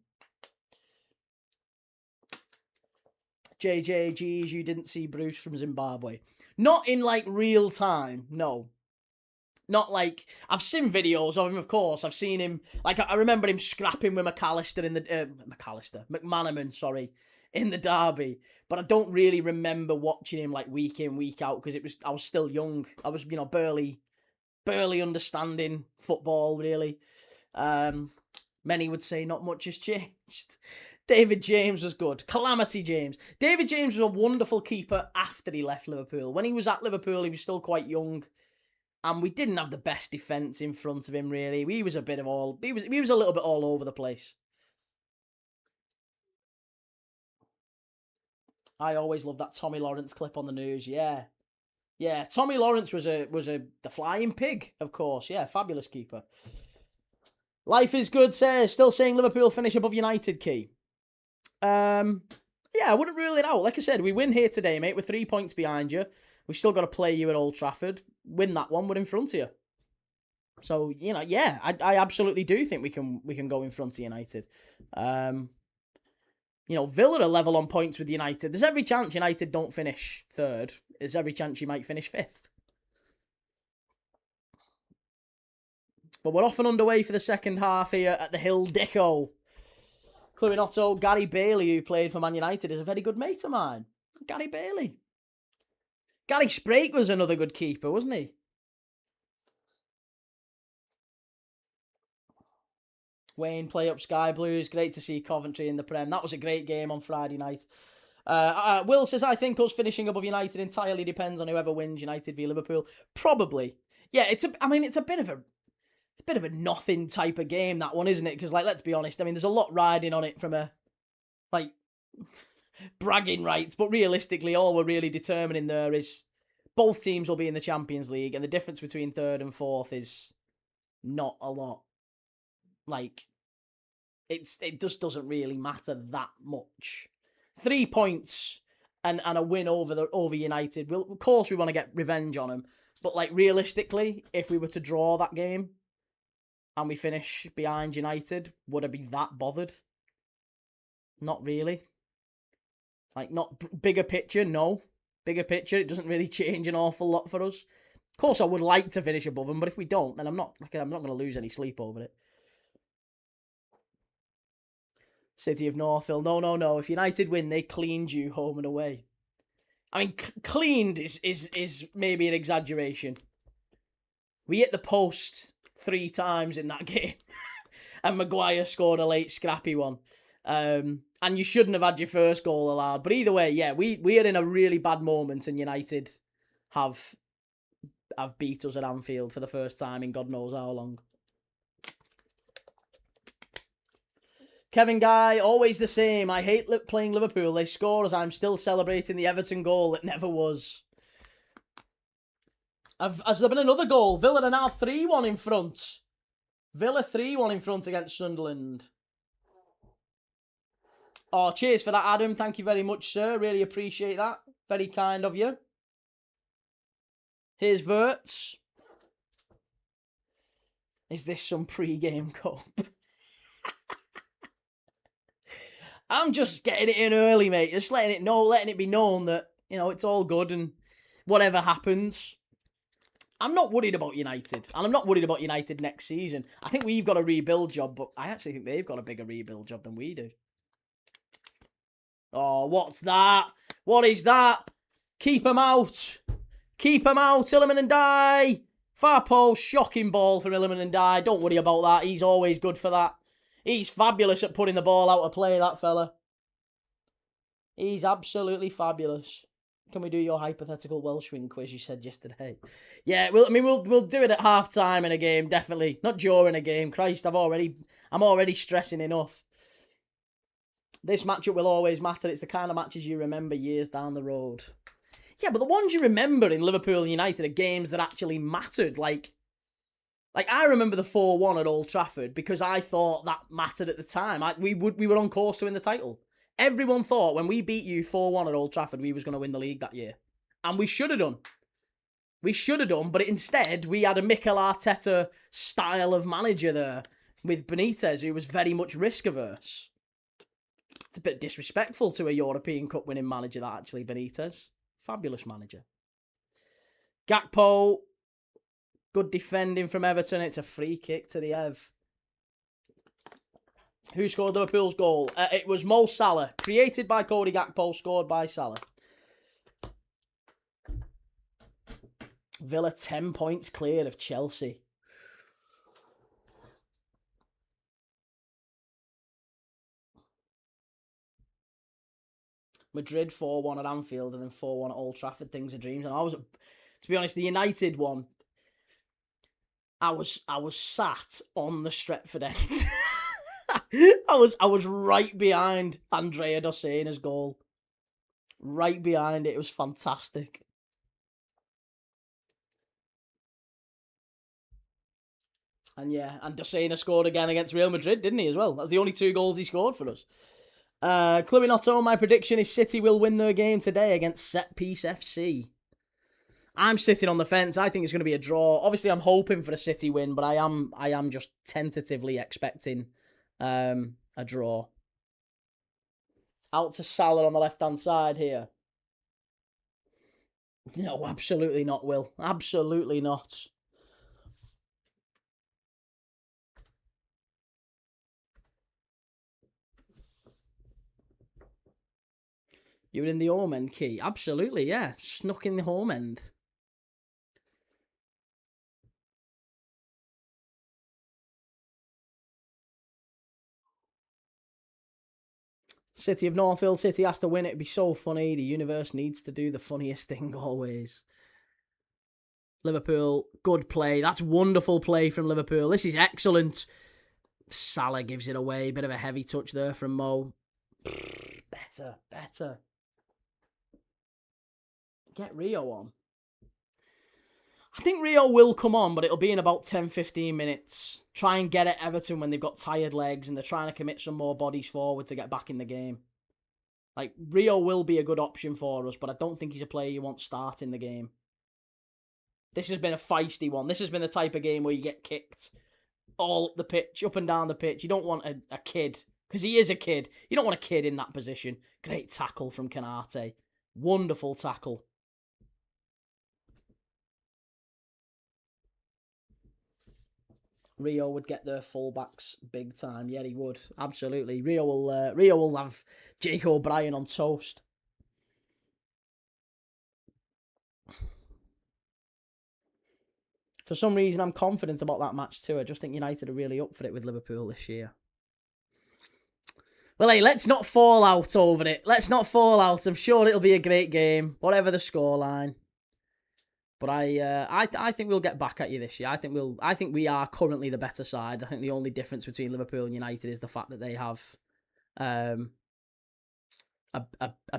JJGs, you didn't see Bruce from Zimbabwe. Not in, like, real time, no. Not like, I've seen videos of him, of course. I've seen him, like, I remember him scrapping with McManaman, sorry, in the derby. But I don't really remember watching him, like, week in, week out, because I was still young. I was, you know, barely understanding football, really. Many would say not much has changed. David James was good. Calamity James. David James was a wonderful keeper after he left Liverpool. When he was at Liverpool, he was still quite young. And we didn't have the best defence in front of him, really. He was a little bit all over the place. I always loved that Tommy Lawrence clip on the news. Yeah. Tommy Lawrence was the flying pig, of course. Yeah, fabulous keeper. Life is good, says. Still saying Liverpool finish above United, Key. Yeah, I wouldn't rule it out. Like I said, we win here today, mate. We're 3 points behind you. We've still got to play you at Old Trafford. Win that one, we're in front of you. So, you know, yeah, I absolutely do think we can go in front of United. You know, Villa are level on points with United. There's every chance United don't finish third. There's every chance you might finish fifth. But we're off and underway for the second half here at the Hill Dicko. Chloe Otto, Gary Bailey, who played for Man United, is a very good mate of mine. Gary Bailey. Gary Sprake was another good keeper, wasn't he? Wayne, play up Sky Blues. Great to see Coventry in the Prem. That was a great game on Friday night. Will says, I think us finishing above United entirely depends on whoever wins United v Liverpool. Probably. Yeah, it's a bit of a nothing type of game, that one, isn't it? Because, like, let's be honest, I mean, there's a lot riding on it from a, like, bragging rights, but realistically, all we're really determining there is both teams will be in the Champions League, and the difference between third and fourth is not a lot. Like, it just doesn't really matter that much. 3 points and a win over United. Of course, we want to get revenge on them. But, like, realistically, if we were to draw that game and we finish behind United, would I be that bothered? Not really. Like, not bigger picture, no. Bigger picture, it doesn't really change an awful lot for us. Of course, I would like to finish above them, but if we don't, then I'm not going to lose any sleep over it. City of Northville, no. If United win, they cleaned you home and away. I mean, cleaned is maybe an exaggeration. We hit the post 3 times in that game. And Maguire scored a late scrappy one. And you shouldn't have had your first goal allowed. But either way, yeah, we are in a really bad moment, and United have beat us at Anfield for the first time in God knows how long. Kevin Guy, always the same. I hate playing Liverpool. They score as I'm still celebrating the Everton goal that never was. Has there been another goal? Villa are now 3-1 in front. Villa 3-1 in front against Sunderland. Oh, cheers for that, Adam. Thank you very much, sir. Really appreciate that. Very kind of you. Here's Verts. Is this some pre-game cup? I'm just getting it in early, mate. Just letting it be known that, you know, it's all good and whatever happens. I'm not worried about United. And I'm not worried about United next season. I think we've got a rebuild job, but I actually think they've got a bigger rebuild job than we do. Oh, what's that? What is that? Keep him out. Keep him out, Illiman and Die. Far post, shocking ball from Illiman and Die. Don't worry about that. He's always good for that. He's fabulous at putting the ball out of play, that fella. He's absolutely fabulous. Can we do your hypothetical Welshwing quiz you said yesterday? Yeah, we'll do it at half time in a game, definitely. Not during a game. Christ, I'm already stressing enough. This matchup will always matter. It's the kind of matches you remember years down the road. Yeah, but the ones you remember in Liverpool and United are games that actually mattered. Like I remember the 4-1 at Old Trafford because I thought that mattered at the time. We were on course to win the title. Everyone thought when we beat you 4-1 at Old Trafford, we was going to win the league that year. And we should have done. We should have done, but instead we had a Mikel Arteta style of manager there with Benitez, who was very much risk averse. It's a bit disrespectful to a European Cup winning manager, that actually, Benitez. Fabulous manager. Gakpo, good defending from Everton. It's a free kick to the Ev. Who scored Liverpool's goal? It was Mo Salah. Created by Cody Gakpo, scored by Salah. Villa 10 points clear of Chelsea. Madrid 4-1 at Anfield and then 4-1 at Old Trafford. Things are dreams. And to be honest, the United one, I was sat on the Stretford end. I was right behind Andrea Dosena's goal. Right behind it. It was fantastic. And yeah, and Dosena scored again against Real Madrid, didn't he, as well? That's the only 2 goals he scored for us. Chloe Notto, my prediction is City will win their game today against Set Piece FC. I'm sitting on the fence. I think it's going to be a draw. Obviously, I'm hoping for a City win, but I am just tentatively expecting a draw. Out to Salah on the left-hand side here. No, absolutely not, Will. Absolutely not. You were in the home end, Key? Absolutely, yeah. Snuck in the home end. City of Northville. City has to win it. It'd be so funny. The universe needs to do the funniest thing always. Liverpool, good play. That's wonderful play from Liverpool. This is excellent. Salah gives it away. Bit of a heavy touch there from Mo. Better. Get Rio on. I think Rio will come on, but it'll be in about 10-15 minutes. Try and get at Everton when they've got tired legs and they're trying to commit some more bodies forward to get back in the game. Like, Rio will be a good option for us, but I don't think he's a player you want starting the game. This has been a feisty one. This has been the type of game where you get kicked all up the pitch, up and down the pitch. You don't want a kid, because he is a kid. You don't want a kid in that position. Great tackle from Canate. Wonderful tackle. Rio would get their fullbacks big time. Yeah, he would. Absolutely. Rio will have Jake O'Brien on toast. For some reason, I'm confident about that match too. I just think United are really up for it with Liverpool this year. Well, hey, let's not fall out over it. Let's not fall out. I'm sure it'll be a great game, whatever the scoreline. But I think we'll get back at you this year. I think we are currently the better side. I think the only difference between Liverpool and United is the fact that they have a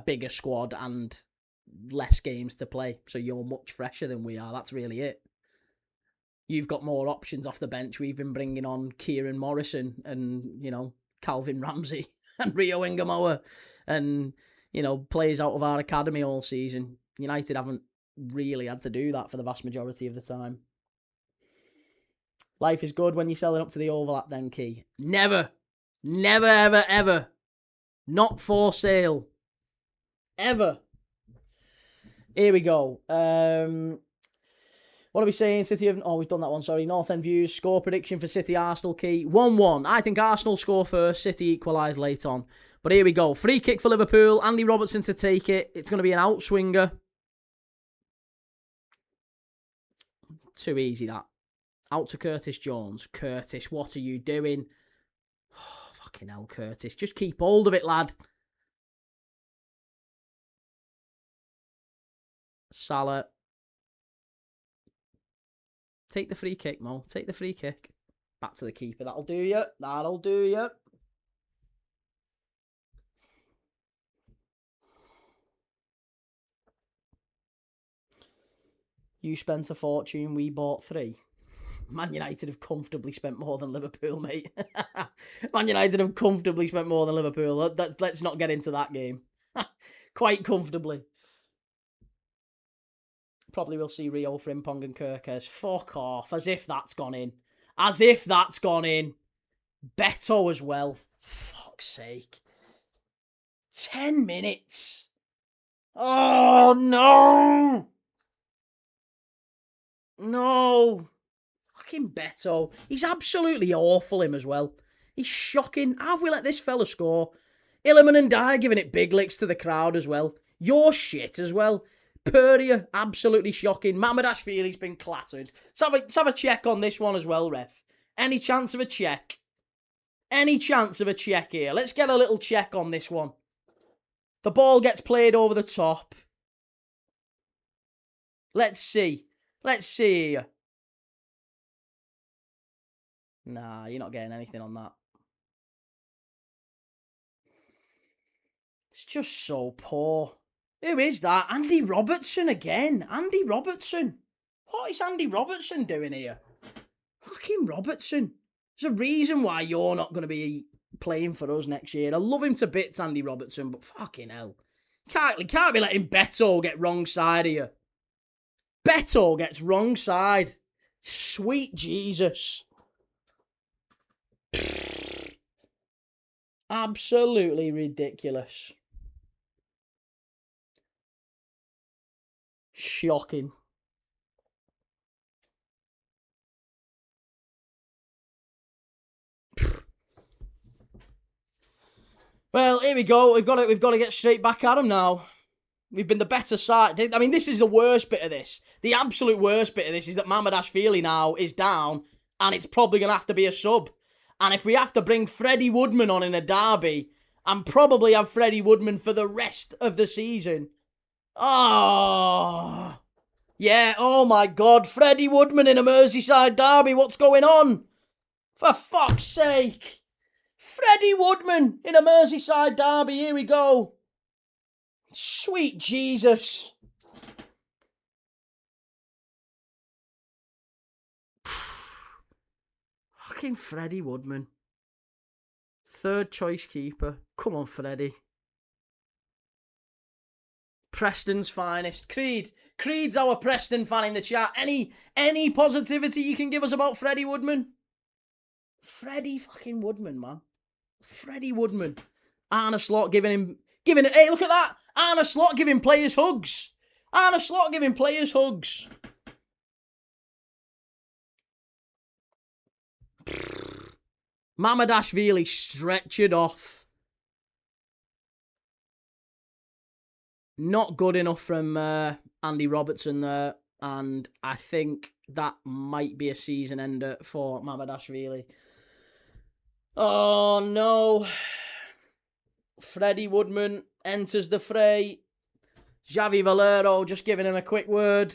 bigger squad and less games to play. So you're much fresher than we are. That's really it. You've got more options off the bench. We've been bringing on Kieran Morrison and, Calvin Ramsey and Rio Ingamoa and, players out of our academy all season. United haven't really had to do that for the vast majority of the time. Life is good when you're selling up to the overlap then, Key. Never, ever, ever. Not for sale. Ever. Here we go. What are we saying? We've done that one, sorry. North End Views, score prediction for City Arsenal, Key. 1-1. I think Arsenal score first, City equalise late on. But here we go. Free kick for Liverpool. Andy Robertson to take it. It's going to be an outswinger. Too easy, that. Out to Curtis Jones. Curtis, what are you doing? Oh, fucking hell, Curtis. Just keep hold of it, lad. Salah. Take the free kick, Mo. Take the free kick. Back to the keeper. That'll do you. That'll do you. You spent a fortune. We bought 3. Man United have comfortably spent more than Liverpool, mate. Man United have comfortably spent more than Liverpool. Let's not get into that game. Quite comfortably. Probably will see Rio, Frimpong and Kirkers. Fuck off. As if that's gone in. As if that's gone in. Beto as well. Fuck's sake. 10 minutes. Oh, no. No. Fucking Beto. He's absolutely awful, him as well. He's shocking. How have we let this fella score? Illiman and Dyer giving it big licks to the crowd as well. You're shit as well. Perria, absolutely shocking. Mamardashvili's been clattered. Let's have a check on this one as well, ref. Any chance of a check? Any chance of a check here? Let's get a little check on this one. The ball gets played over the top. Let's see. Let's see here. Nah, you're not getting anything on that. It's just so poor. Who is that? Andy Robertson again. Andy Robertson. What is Andy Robertson doing here? Fucking Robertson. There's a reason why you're not going to be playing for us next year. I love him to bits, Andy Robertson, but fucking hell. Can't be letting Beto get wrong side here. Beto gets wrong side. Sweet Jesus. Absolutely ridiculous. Shocking. Well, here we go. We've got to get straight back at them now. We've been the better side. I mean, this is the worst bit of this. The absolute worst bit of this is that Mamardashvili now is down, and it's probably going to have to be a sub. And if we have to bring Freddie Woodman on in a derby, and probably have Freddie Woodman for the rest of the season. Oh, yeah, oh my God. Freddie Woodman in a Merseyside derby. What's going on? For fuck's sake. Freddie Woodman in a Merseyside derby. Here we go. Sweet Jesus. Fucking Freddie Woodman. Third choice keeper. Come on, Freddie. Preston's finest. Creed's our Preston fan in the chat. Any positivity you can give us about Freddie Woodman? Freddie fucking Woodman, man. Freddie Woodman. Arne Slot giving it. Hey, look at that. Arne Slot giving players hugs. Arne Slot giving players hugs. Mamadashvili stretchered off. Not good enough from Andy Robertson there. And I think that might be a season ender for Mamadashvili. Oh, no. Freddie Woodman enters the fray. Javi Valero just giving him a quick word.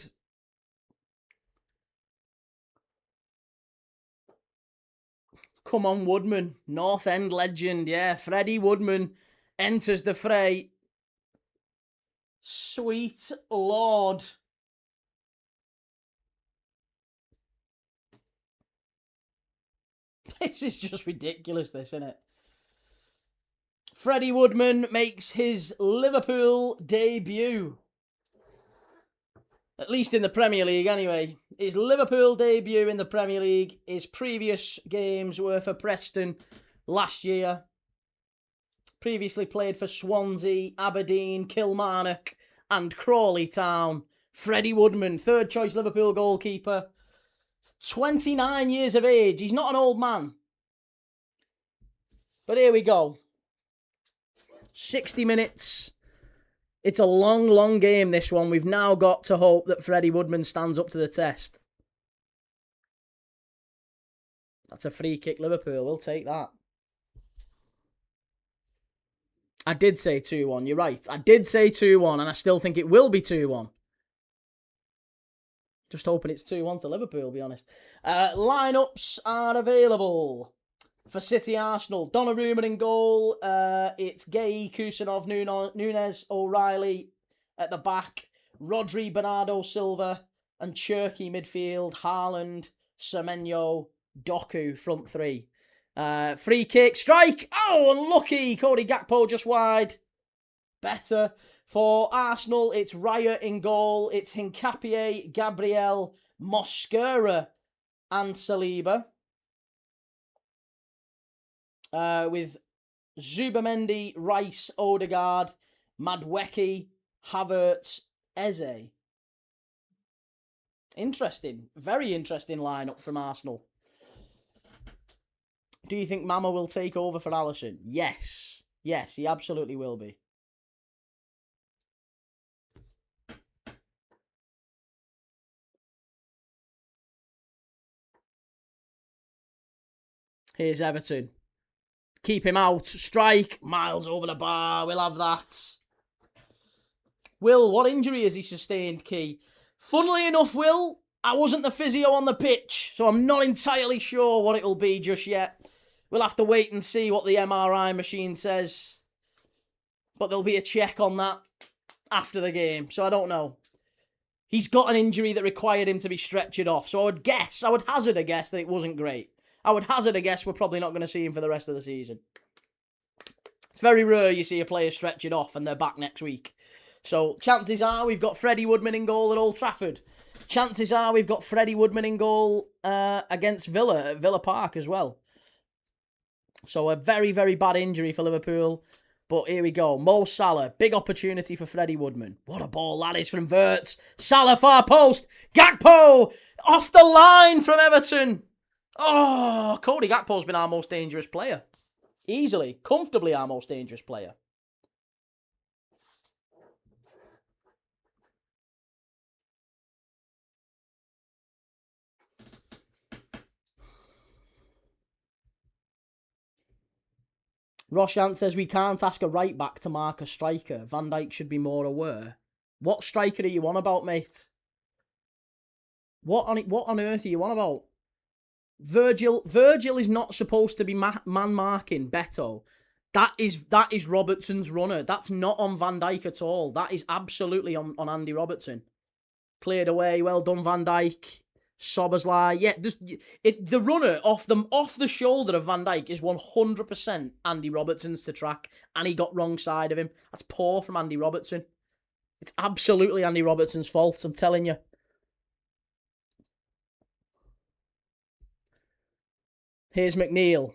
Come on, Woodman. North End legend. Yeah, Freddie Woodman enters the fray. Sweet Lord. This is just ridiculous, this, isn't it? Freddie Woodman makes his Liverpool debut. At least in the Premier League, anyway. His Liverpool debut in the Premier League. His previous games were for Preston last year. Previously played for Swansea, Aberdeen, Kilmarnock and Crawley Town. Freddie Woodman, third choice Liverpool goalkeeper. 29 years of age. He's not an old man. But here we go. 60 minutes. It's a long, long game, this one. We've now got to hope that Freddie Woodman stands up to the test. That's a free kick, Liverpool. We'll take that. I did say 2-1. You're right. I did say 2-1, and I still think it will be 2-1. Just hoping it's 2-1 to Liverpool, to be honest. Lineups are available for City Arsenal. Donnarumma in goal. It's Gay, Kusanov, Nunes, O'Reilly at the back. Rodri, Bernardo Silva and Cherky midfield. Haaland, Semenyo, Doku front three. Free kick, strike. Oh, unlucky. Cody Gakpo just wide. Better. For Arsenal, it's Raya in goal. It's Hincapié, Gabriel, Mosquera and Saliba. With Zubamendi, Rice, Odegaard, Madueke, Havertz, Eze. Interesting. Very interesting lineup from Arsenal. Do you think Mama will take over for Alisson? Yes. Yes, he absolutely will be. Here's Everton. Keep him out. Strike. Miles over the bar. We'll have that. Will, what injury has he sustained, Key? Funnily enough, Will, I wasn't the physio on the pitch, so I'm not entirely sure what it'll be just yet. We'll have to wait and see what the MRI machine says. But there'll be a check on that after the game, so I don't know. He's got an injury that required him to be stretchered off, so I would hazard a guess that it wasn't great. I would hazard a guess we're probably not going to see him for the rest of the season. It's very rare you see a player stretch it off and they're back next week. So chances are we've got Freddie Woodman in goal at Old Trafford. Chances are we've got Freddie Woodman in goal against Villa at Villa Park as well. So a very, very bad injury for Liverpool. But here we go. Mo Salah. Big opportunity for Freddie Woodman. What a ball that is from Wirtz. Salah far post. Gakpo off the line from Everton. Oh, Cody Gakpo's been our most dangerous player. Easily, comfortably our most dangerous player. Roshant says we can't ask a right back to mark a striker. Van Dijk should be more aware. What striker are you on about, mate? What on earth are you on about? Virgil is not supposed to be man marking Beto. That is Robertson's runner. That's not on Van Dijk at all. That is absolutely on Andy Robertson. Cleared away. Well done, Van Dijk. Szoboszlai. Yeah, the runner off the shoulder of Van Dijk is 100% Andy Robertson's to track, and he got wrong side of him. That's poor from Andy Robertson. It's absolutely Andy Robertson's fault, I'm telling you. Here's McNeil.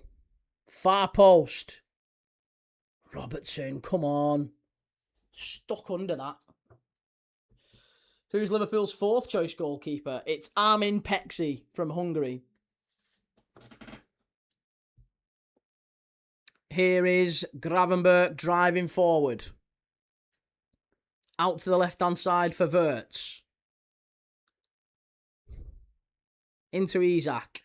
Far post. Robertson, come on. Stuck under that. Who's Liverpool's fourth choice goalkeeper? It's Armin Peksi from Hungary. Here is Gravenberch driving forward. Out to the left-hand side for Wirtz. Into Isak.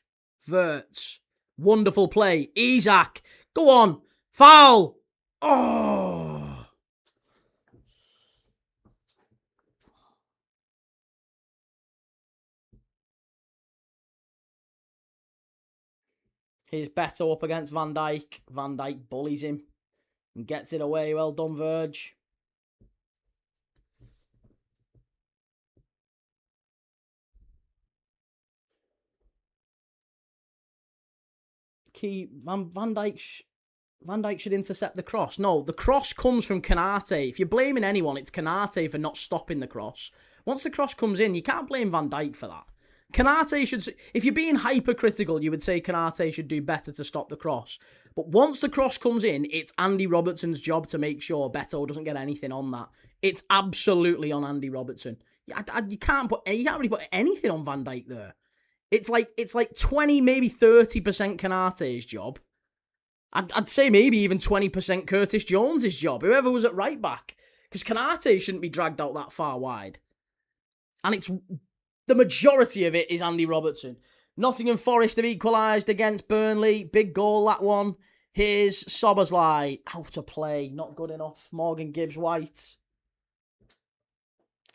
Wirtz. Wonderful play. Isak. Go on. Foul. Oh. Here's Beto up against Van Dijk. Van Dijk bullies him and gets it away. Well done, Verge. Van Dijk should intercept the cross. No, the cross comes from Konate. If you're blaming anyone, it's Konate for not stopping the cross. Once the cross comes in, you can't blame Van Dijk for that. Konate should... If you're being hypercritical, you would say Konate should do better to stop the cross. But once the cross comes in, it's Andy Robertson's job to make sure Beto doesn't get anything on that. It's absolutely on Andy Robertson. You can't really put anything on Van Dijk there. It's like 20, maybe 30% Konate's job. I'd say maybe even 20% Curtis Jones's job, whoever was at right back. Because Konate shouldn't be dragged out that far wide. And it's the majority of it is Andy Robertson. Nottingham Forest have equalised against Burnley. Big goal, that one. Here's Szoboszlai. Out of play. Not good enough. Morgan Gibbs-White.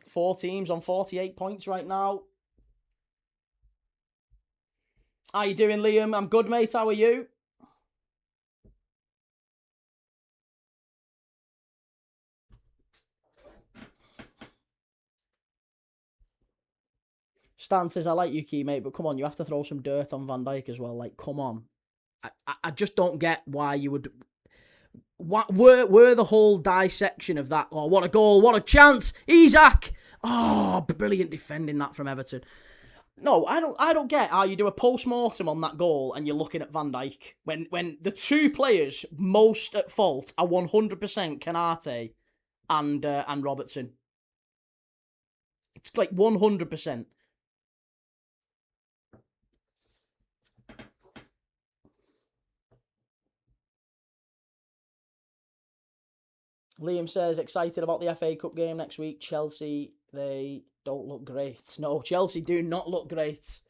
4 teams on 48 points right now. How you doing, Liam? I'm good, mate. How are you? Stan says, I like you, key, mate, but come on, you have to throw some dirt on Van Dijk as well. Like, come on. I just don't get why you would... Were the whole dissection of that, oh, what a goal, what a chance, Isak! Oh, brilliant defending that from Everton. No, I don't get how you do a post-mortem on that goal and you're looking at Van Dijk when the two players most at fault are 100% Konate and Robertson. It's like 100%. Liam says, excited about the FA Cup game next week. Chelsea, they don't look great. No, Chelsea do not look great.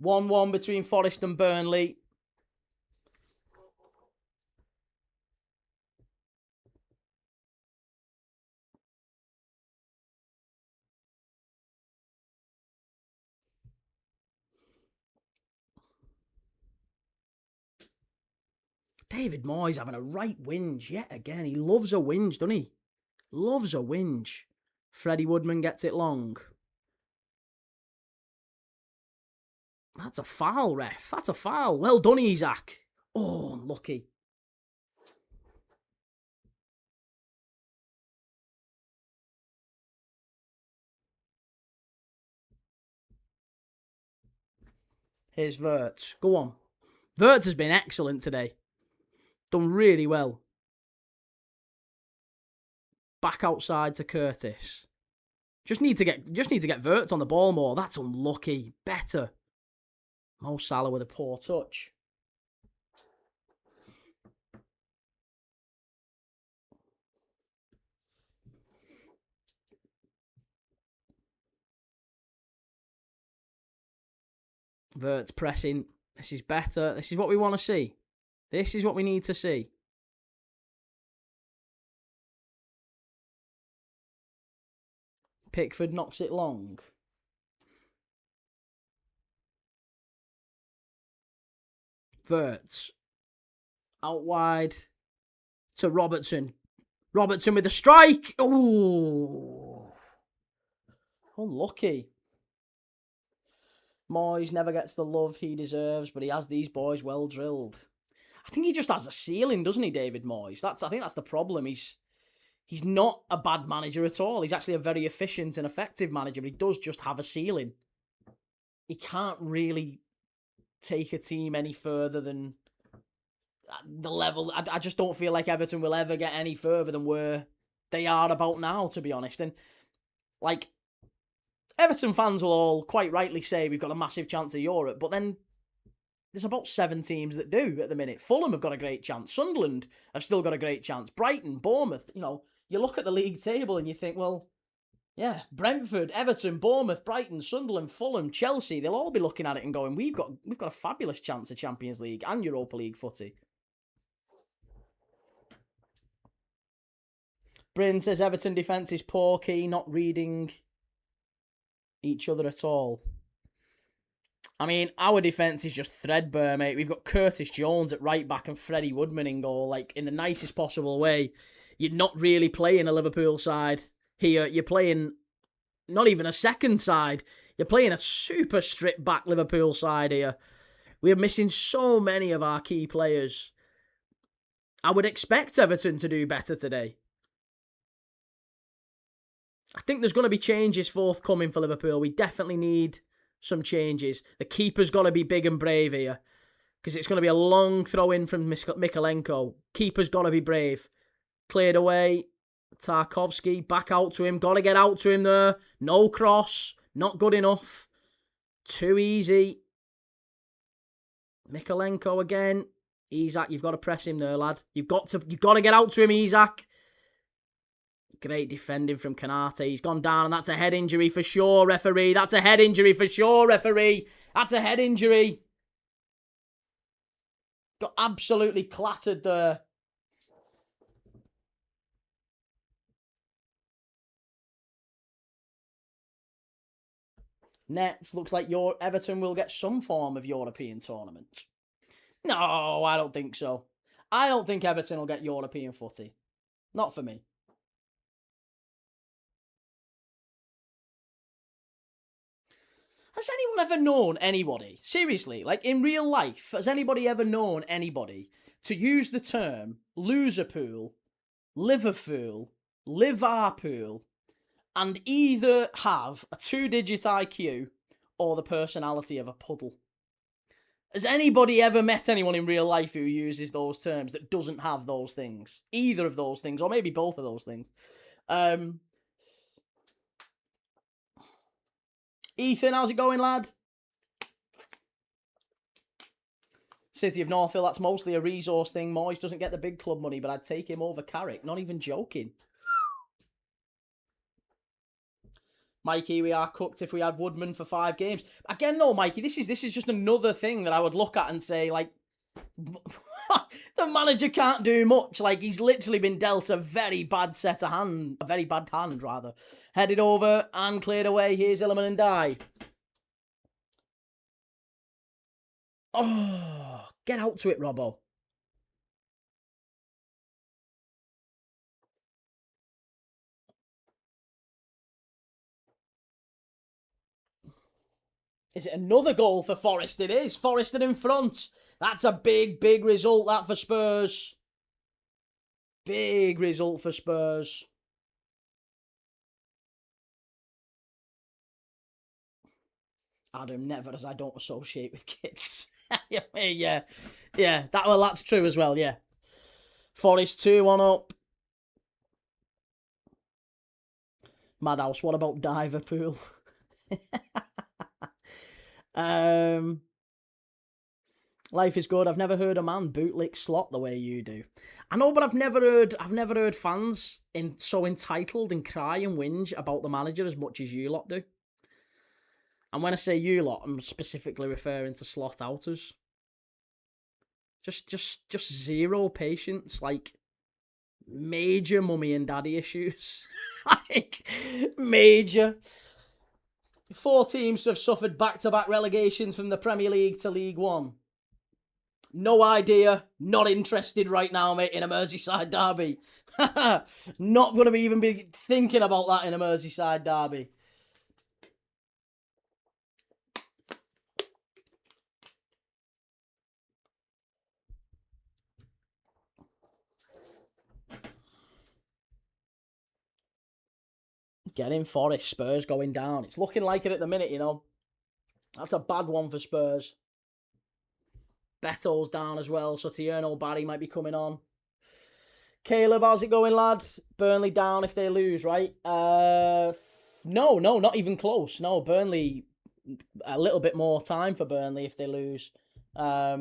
1-1 between Forest and Burnley. David Moyes having a right whinge yet again. He loves a whinge, doesn't he? Loves a whinge. Freddie Woodman gets it long. That's a foul, ref. That's a foul. Well done, Isak. Oh, unlucky. Here's Wirtz. Go on. Wirtz has been excellent today. Done really well. Back outside to Curtis. Just need to get Wirtz on the ball more. That's unlucky. Better. Mo Salah with a poor touch. Wirtz pressing. This is better. This is what we want to see. This is what we need to see. Pickford knocks it long. Wirtz. Out wide to Robertson. Robertson with a strike. Ooh. Unlucky. Moyes never gets the love he deserves, but he has these boys well drilled. I think he just has a ceiling, doesn't he, David Moyes? I think that's the problem. He's not a bad manager at all. He's actually a very efficient and effective manager, but he does just have a ceiling. He can't really take a team any further than the level. I just don't feel like Everton will ever get any further than where they are about now, to be honest. And, like, Everton fans will all quite rightly say we've got a massive chance of Europe, but then there's about 7 teams that do at the minute. Fulham have got a great chance. Sunderland have still got a great chance. Brighton, Bournemouth, you look at the league table and you think, well, yeah, Brentford, Everton, Bournemouth, Brighton, Sunderland, Fulham, Chelsea, they'll all be looking at it and going, we've got a fabulous chance of Champions League and Europa League footy. Bryn says Everton defence is poor, key, not reading each other at all. I mean, our defence is just threadbare, mate. We've got Curtis Jones at right back and Freddie Woodman in goal, like, in the nicest possible way. You're not really playing a Liverpool side here. You're playing not even a second side. You're playing a super stripped back Liverpool side here. We're missing so many of our key players. I would expect Everton to do better today. I think there's going to be changes forthcoming for Liverpool. We definitely need some changes. The keeper's got to be big and brave here, because it's going to be a long throw in from Mikalenko. Keeper's got to be brave. Cleared away. Tarkovsky, back out to him. Got to get out to him there. No cross. Not good enough. Too easy. Mikalenko again. Isak, you've got to press him there, lad. You've got to get out to him, Isak. Great defending from Kanate. He's gone down, and that's a head injury for sure, referee. That's a head injury for sure, referee. That's a head injury. Got absolutely clattered there. Nets, looks like your Everton will get some form of European tournament. No, I don't think so. I don't think Everton will get European footy. Not for me. Has anyone ever known anybody, seriously, like in real life, has anybody ever known anybody to use the term loserpool, Liverpool, Liverpool, and either have a 2-digit IQ or the personality of a puddle? Has anybody ever met anyone in real life who uses those terms that doesn't have those things? Either of those things, or maybe both of those things. Ethan, how's it going, lad? City of Northville, that's mostly a resource thing. Moyes doesn't get the big club money, but I'd take him over Carrick. Not even joking. Mikey, we are cooked if we had Woodman for 5 games. Again, no, Mikey, this is just another thing that I would look at and say, like, the manager can't do much. Like, he's literally been dealt a very bad hand, rather. Headed over and cleared away. Here's Illiman and Die. Oh, get out to it, Robbo. Is it another goal for Forest? It is. Forest are in front. That's a big, big result, that, for Spurs. Big result for Spurs. Adam, never, as I don't associate with kids. yeah. That's true as well, yeah. Forest 2-1 up. Madhouse, what about Diverpool? Life is good. I've never heard a man bootlick Slot the way you do. I know, but I've never heard fans so entitled and cry and whinge about the manager as much as you lot do. And when I say you lot, I'm specifically referring to Slot outers. Just zero patience, like major mummy and daddy issues. Like major. 4 teams have suffered back-to-back relegations from the Premier League to League One. No idea. Not interested right now, mate, in a Merseyside derby. Not going to even be thinking about that in a Merseyside derby. Get in, Forest. Spurs going down. It's looking like it at the minute, you know. That's a bad one for Spurs. Beto's down as well, so Tierno Barry might be coming on. Caleb, how's it going, lad? Burnley down if they lose, right? No, not even close. No, Burnley, a little bit more time for Burnley if they lose. I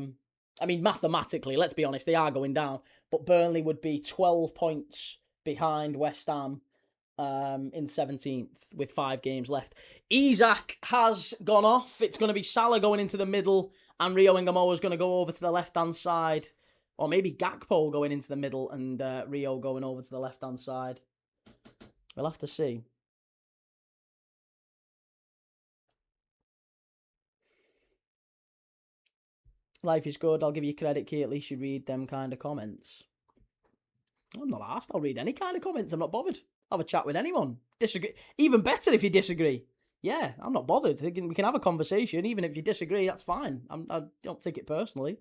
mean, mathematically, let's be honest, they are going down. But Burnley would be 12 points behind West Ham in 17th with 5 games left. Isak has gone off. It's going to be Salah going into the middle and Rio Ngamoa is going to go over to the left-hand side. Or maybe Gakpo going into the middle and Rio going over to the left-hand side. We'll have to see. Life is good. I'll give you credit, Key. At least you read them kind of comments. I'm not asked. I'll read any kind of comments. I'm not bothered. I'll have a chat with anyone. Disagree. Even better if you disagree. Yeah, I'm not bothered. We can have a conversation. Even if you disagree, that's fine. I don't take it personally.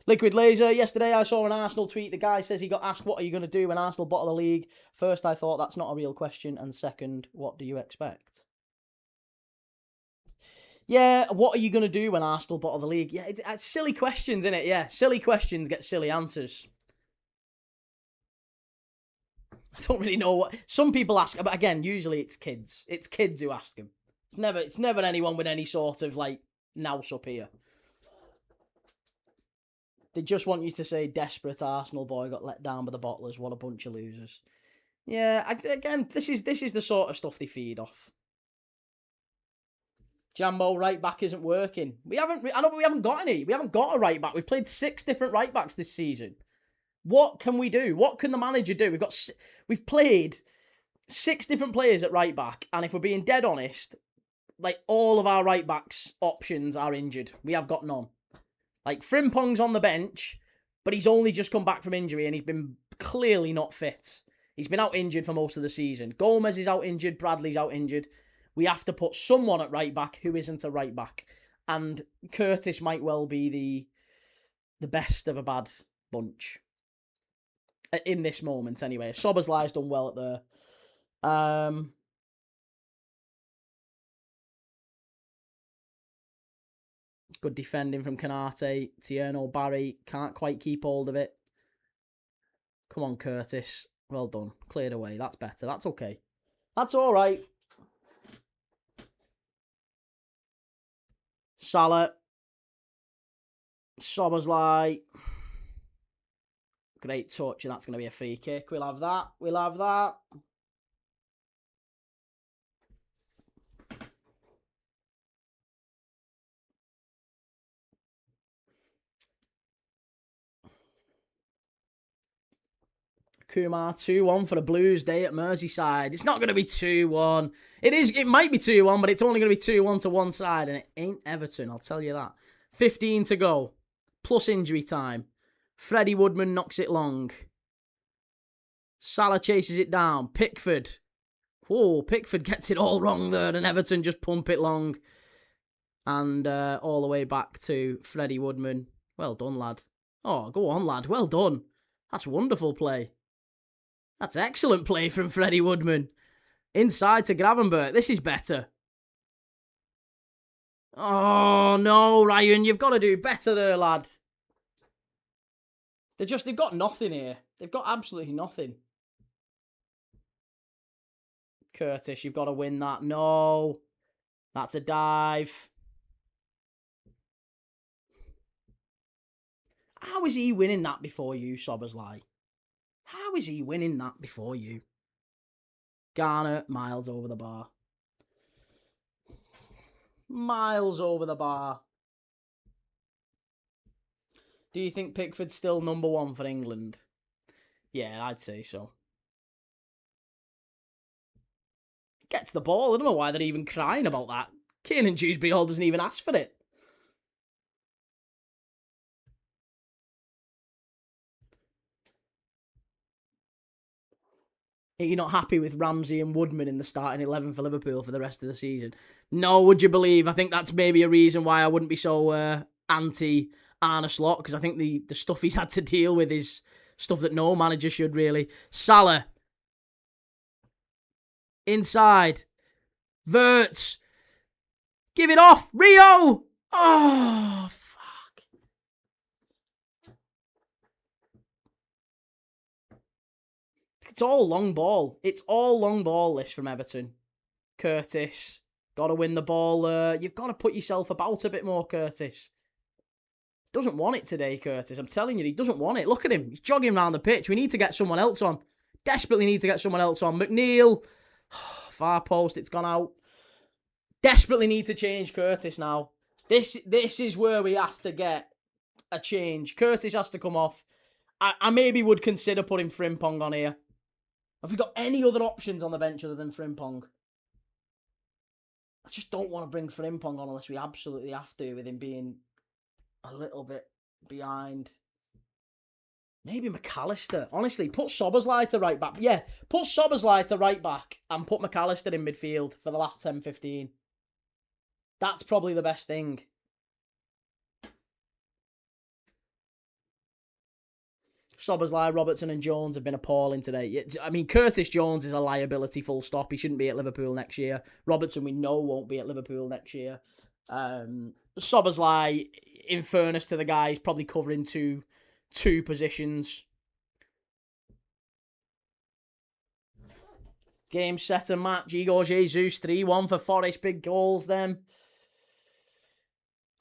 Liquid Laser, yesterday I saw an Arsenal tweet. The guy says he got asked, what are you going to do when Arsenal bottle the league? First, I thought that's not a real question. And second, what do you expect? Yeah, what are you going to do when Arsenal bottle the league? Yeah, it's silly questions, isn't it? Yeah, silly questions get silly answers. I don't really know what... Some people ask, but again, usually it's kids. It's kids who ask them. It's never anyone with any sort of, like, nous up here. They just want you to say, desperate Arsenal boy got let down by the bottlers. What a bunch of losers. Yeah, again, this is the sort of stuff they feed off. Jambo, right back isn't working. I know, but we haven't got any. We haven't got a right back. We've played 6 different right backs this season. What can we do? What can the manager do? We've played 6 different players at right back, and if we're being dead honest, like all of our right backs options are injured. We have got none. Like, Frimpong's on the bench, but he's only just come back from injury and he's been clearly not fit. He's been out injured for most of the season. Gomez is out injured. Bradley's out injured. We have to put someone at right back who isn't a right back. And Curtis might well be the best of a bad bunch. In this moment, anyway. Soberslai's done well at there. Good defending from Canate. Tierno Barry can't quite keep hold of it. Come on, Curtis. Well done. Cleared away. That's better. That's okay. That's all right. Salah. Soberslai. Great touch, and that's going to be a free kick. We'll have that. We'll have that. Kumar 2-1 for the Blues day at Merseyside. It's not going to be 2-1. It might be 2-1, but it's only going to be 2-1 to one side, and it ain't Everton, I'll tell you that. 15 to go, plus injury time. Freddie Woodman knocks it long. Salah chases it down. Pickford. Whoa, Pickford gets it all wrong there, and Everton just pump it long. And all the way back to Freddie Woodman. Well done, lad. Oh, go on, lad. Well done. That's wonderful play. That's excellent play from Freddie Woodman. Inside to Gravenberch. This is better. Oh, no, Ryan. You've got to do better there, lad. They've got nothing here. They've got absolutely nothing. Curtis, you've got to win that. No. That's a dive. How is he winning that before you, Soberslai? How is he winning that before you? Garner, miles over the bar. Miles over the bar. Do you think Pickford's still number 1 for England? Yeah, I'd say so. Gets the ball. I don't know why they're even crying about that. Kiernan Dewsbury-Hall doesn't even ask for it. Are you not happy with Ramsey and Woodman in the starting 11 for Liverpool for the rest of the season? No, would you believe? I think that's maybe a reason why I wouldn't be so anti Arne Slot, because I think the stuff he's had to deal with is stuff that no manager should really. Salah. Inside. Verts. Give it off. Rio. Oh, fuck. It's all long ball. It's all long ball, this from Everton. Curtis. Got to win the ball. You've got to put yourself about a bit more, Curtis. Doesn't want it today, Curtis. I'm telling you, he doesn't want it. Look at him. He's jogging around the pitch. We need to get someone else on. Desperately need to get someone else on. McNeil. Far post. It's gone out. Desperately need to change Curtis now. This is where we have to get a change. Curtis has to come off. I maybe would consider putting Frimpong on here. Have we got any other options on the bench other than Frimpong? I just don't want to bring Frimpong on unless we absolutely have to, with him being a little bit behind. Maybe McAllister. Honestly, put Szoboszlai to right back. Yeah, put Szoboszlai to right back and put McAllister in midfield for the last 10-15. That's probably the best thing. Szoboszlai, Robertson and Jones have been appalling today. I mean, Curtis Jones is a liability, full stop. He shouldn't be at Liverpool next year. Robertson, we know, won't be at Liverpool next year. Szoboszlai, in fairness to the guy, is probably covering two positions. Game, set and match. Igor Jesus, 3-1 for Forest. Big goals, then.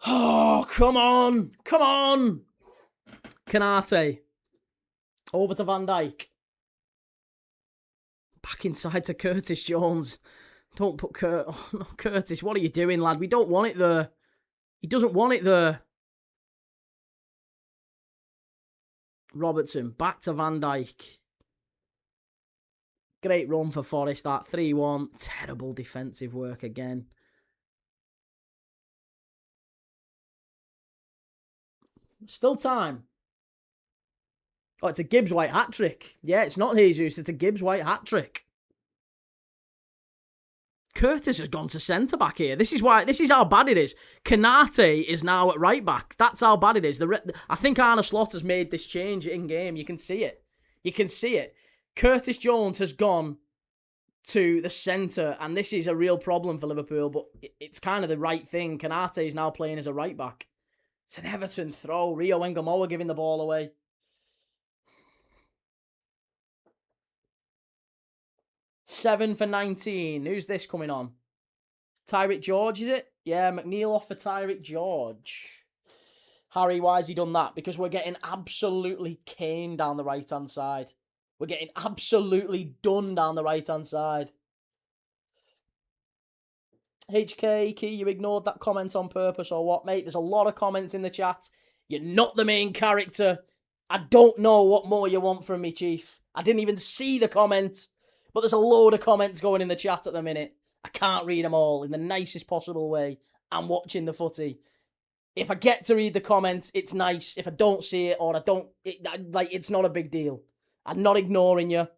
Oh, come on. Come on. Canate. Over to Van Dijk. Back inside to Curtis Jones. Don't put Curtis, what are you doing, lad? We don't want it there. He doesn't want it there. Robertson, back to Van Dijk. Great run for Forest, that 3-1. Terrible defensive work again. Still time. Oh, it's a Gibbs-White hat-trick. Yeah, it's not Jesus, it's a Gibbs-White hat-trick. Curtis has gone to centre-back here. This is how bad it is. Canate is now at right-back. That's how bad it is. I think Arne Slot has made this change in-game. You can see it. You can see it. Curtis Jones has gone to the centre, and this is a real problem for Liverpool, but it's kind of the right thing. Canate is now playing as a right-back. It's an Everton throw. Rio Wengamoa giving the ball away. Seven for 19. Who's this coming on? Tyreek George, is it? Yeah, McNeil off for Tyreek George. Harry, why has he done that? Because we're getting absolutely caned down the right-hand side. We're getting absolutely done down the right-hand side. HK, Key, you ignored that comment on purpose or what, mate? There's a lot of comments in the chat. You're not the main character. I don't know what more you want from me, Chief. I didn't even see the comment. But there's a load of comments going in the chat at the minute. I can't read them all in the nicest possible way. I'm watching the footy. If I get to read the comments, it's nice. If I don't see it or I don't... it's not a big deal. I'm not ignoring you.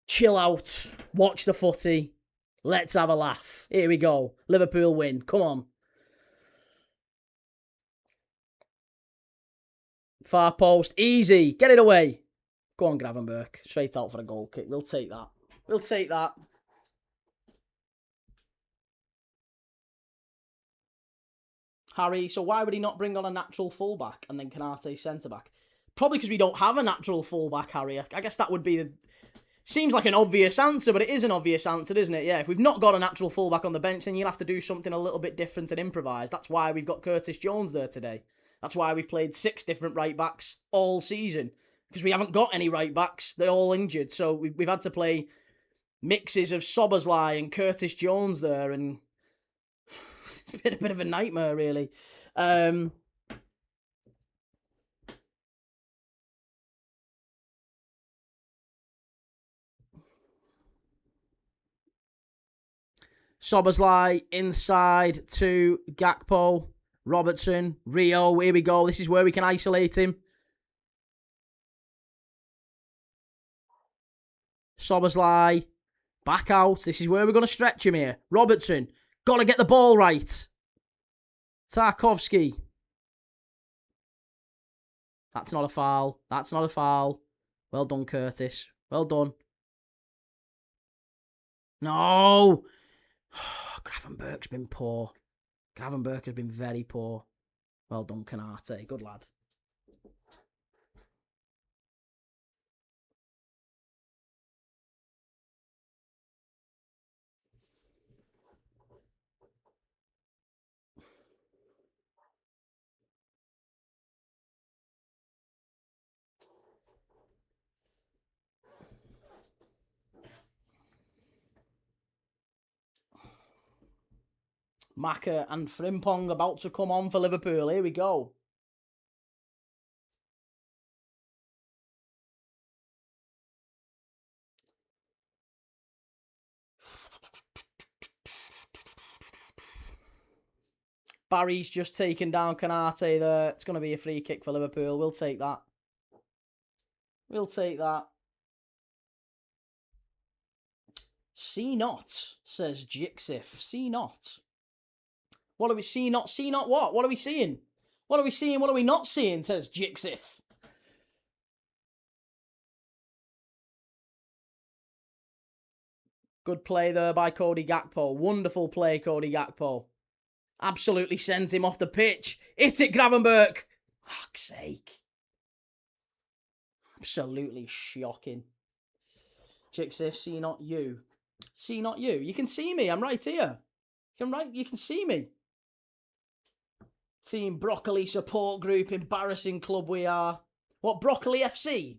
Chill out. Watch the footy. Let's have a laugh. Here we go. Liverpool win. Come on. Far post. Easy. Get it away. Go on, Gravenberch. Straight out for a goal kick. We'll take that. We'll take that. Harry, so why would he not bring on a natural fullback and then Canate centre-back? Probably because we don't have a natural fullback, Harry. I guess that would be the... Seems like an obvious answer, but it is an obvious answer, isn't it? Yeah, if we've not got a natural fullback on the bench, then you'll have to do something a little bit different and improvise. That's why we've got Curtis Jones there today. That's why we've played 6 different right-backs all season. Because we haven't got any right-backs. They're all injured. So we've had to play mixes of Szoboszlai and Curtis Jones there. And it's been a bit of a nightmare, really. Szoboszlai inside to Gakpo. Robertson. Rio. Here we go. This is where we can isolate him. Szoboszlai, back out. This is where we're going to stretch him here. Robertson, got to get the ball right. Tarkowski. That's not a foul. That's not a foul. Well done, Curtis. Well done. No! Gravenberch's been poor. Gravenberch has been very poor. Well done, Canate. Good lad. Maka and Frimpong about to come on for Liverpool. Here we go. Barry's just taken down Canate there. It's going to be a free kick for Liverpool. We'll take that. We'll take that. See not, says Jixif. See not. What are we seeing? Not see not what? What are we seeing? What are we seeing? What are we not seeing? Says Jixif. Good play there by Cody Gakpo. Wonderful play, Cody Gakpo. Absolutely sent him off the pitch. Hit it, Gravenberch. Fuck's sake. Absolutely shocking. Jixif, see not you. See not you. You can see me. I'm right here. You can see me. Team Broccoli support group. Embarrassing club we are. What, Broccoli FC?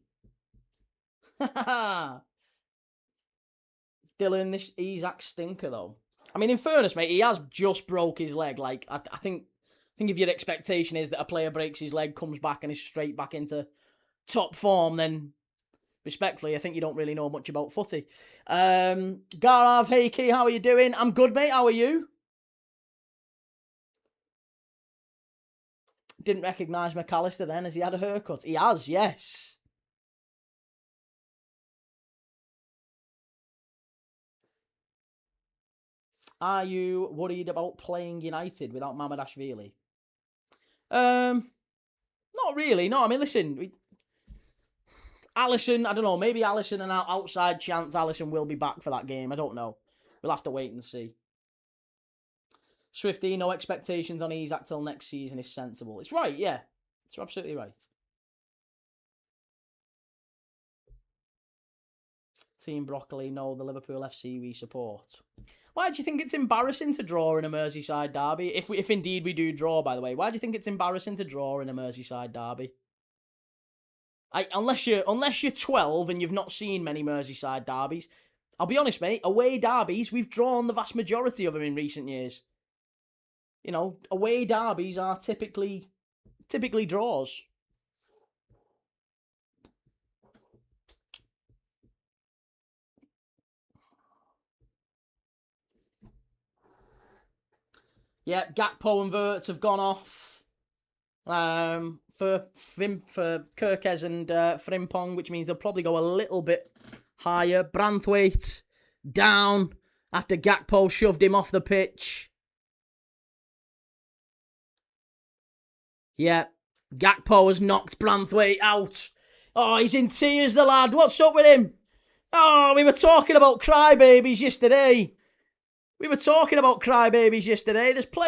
Dylan, this Isak stinker though. I mean, in fairness, mate, he has just broke his leg. Like, I think if your expectation is that a player breaks his leg, comes back and is straight back into top form, then respectfully, I think you don't really know much about footy. Garav, hey Key, how are you doing? I'm good, mate. How are you? Didn't recognise McAllister then. Has he had a haircut? He has, yes. Are you worried about playing United without Mamadashvili? Not really. No, I mean, listen. Alisson, I don't know. Maybe Alisson and outside chance Alisson will be back for that game. I don't know. We'll have to wait and see. Swifty, no expectations on Isak till next season is sensible. It's right, yeah. It's absolutely right. Team Broccoli, no, the Liverpool FC we support. Why do you think it's embarrassing to draw in a Merseyside derby? If indeed we do draw, by the way, why do you think it's embarrassing to draw in a Merseyside derby? Unless you're 12 and you've not seen many Merseyside derbies, I'll be honest, mate. Away derbies, we've drawn the vast majority of them in recent years. You know, away derbies are typically draws. Yeah, Gakpo and Wirtz have gone off for Kirkes and Frimpong, which means they'll probably go a little bit higher. Branthwaite down after Gakpo shoved him off the pitch. Yeah, Gakpo has knocked Branthwaite out. Oh, he's in tears, the lad. What's up with him? Oh, we were talking about crybabies yesterday.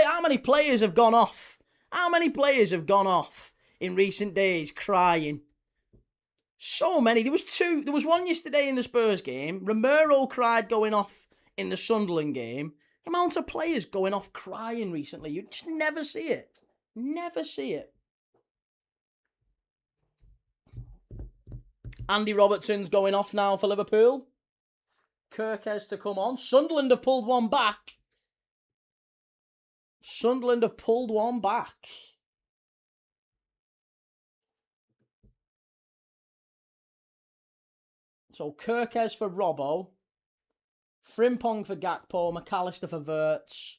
How many players have gone off? How many players have gone off in recent days crying? So many. There was two. There was one yesterday in the Spurs game. Romero cried going off in the Sunderland game. The amount of players going off crying recently, you just never see it. Never see it. Andy Robertson's going off now for Liverpool. Kirkes to come on. Sunderland have pulled one back. So Kirkes for Robbo. Frimpong for Gakpo. McAllister for Wirtz.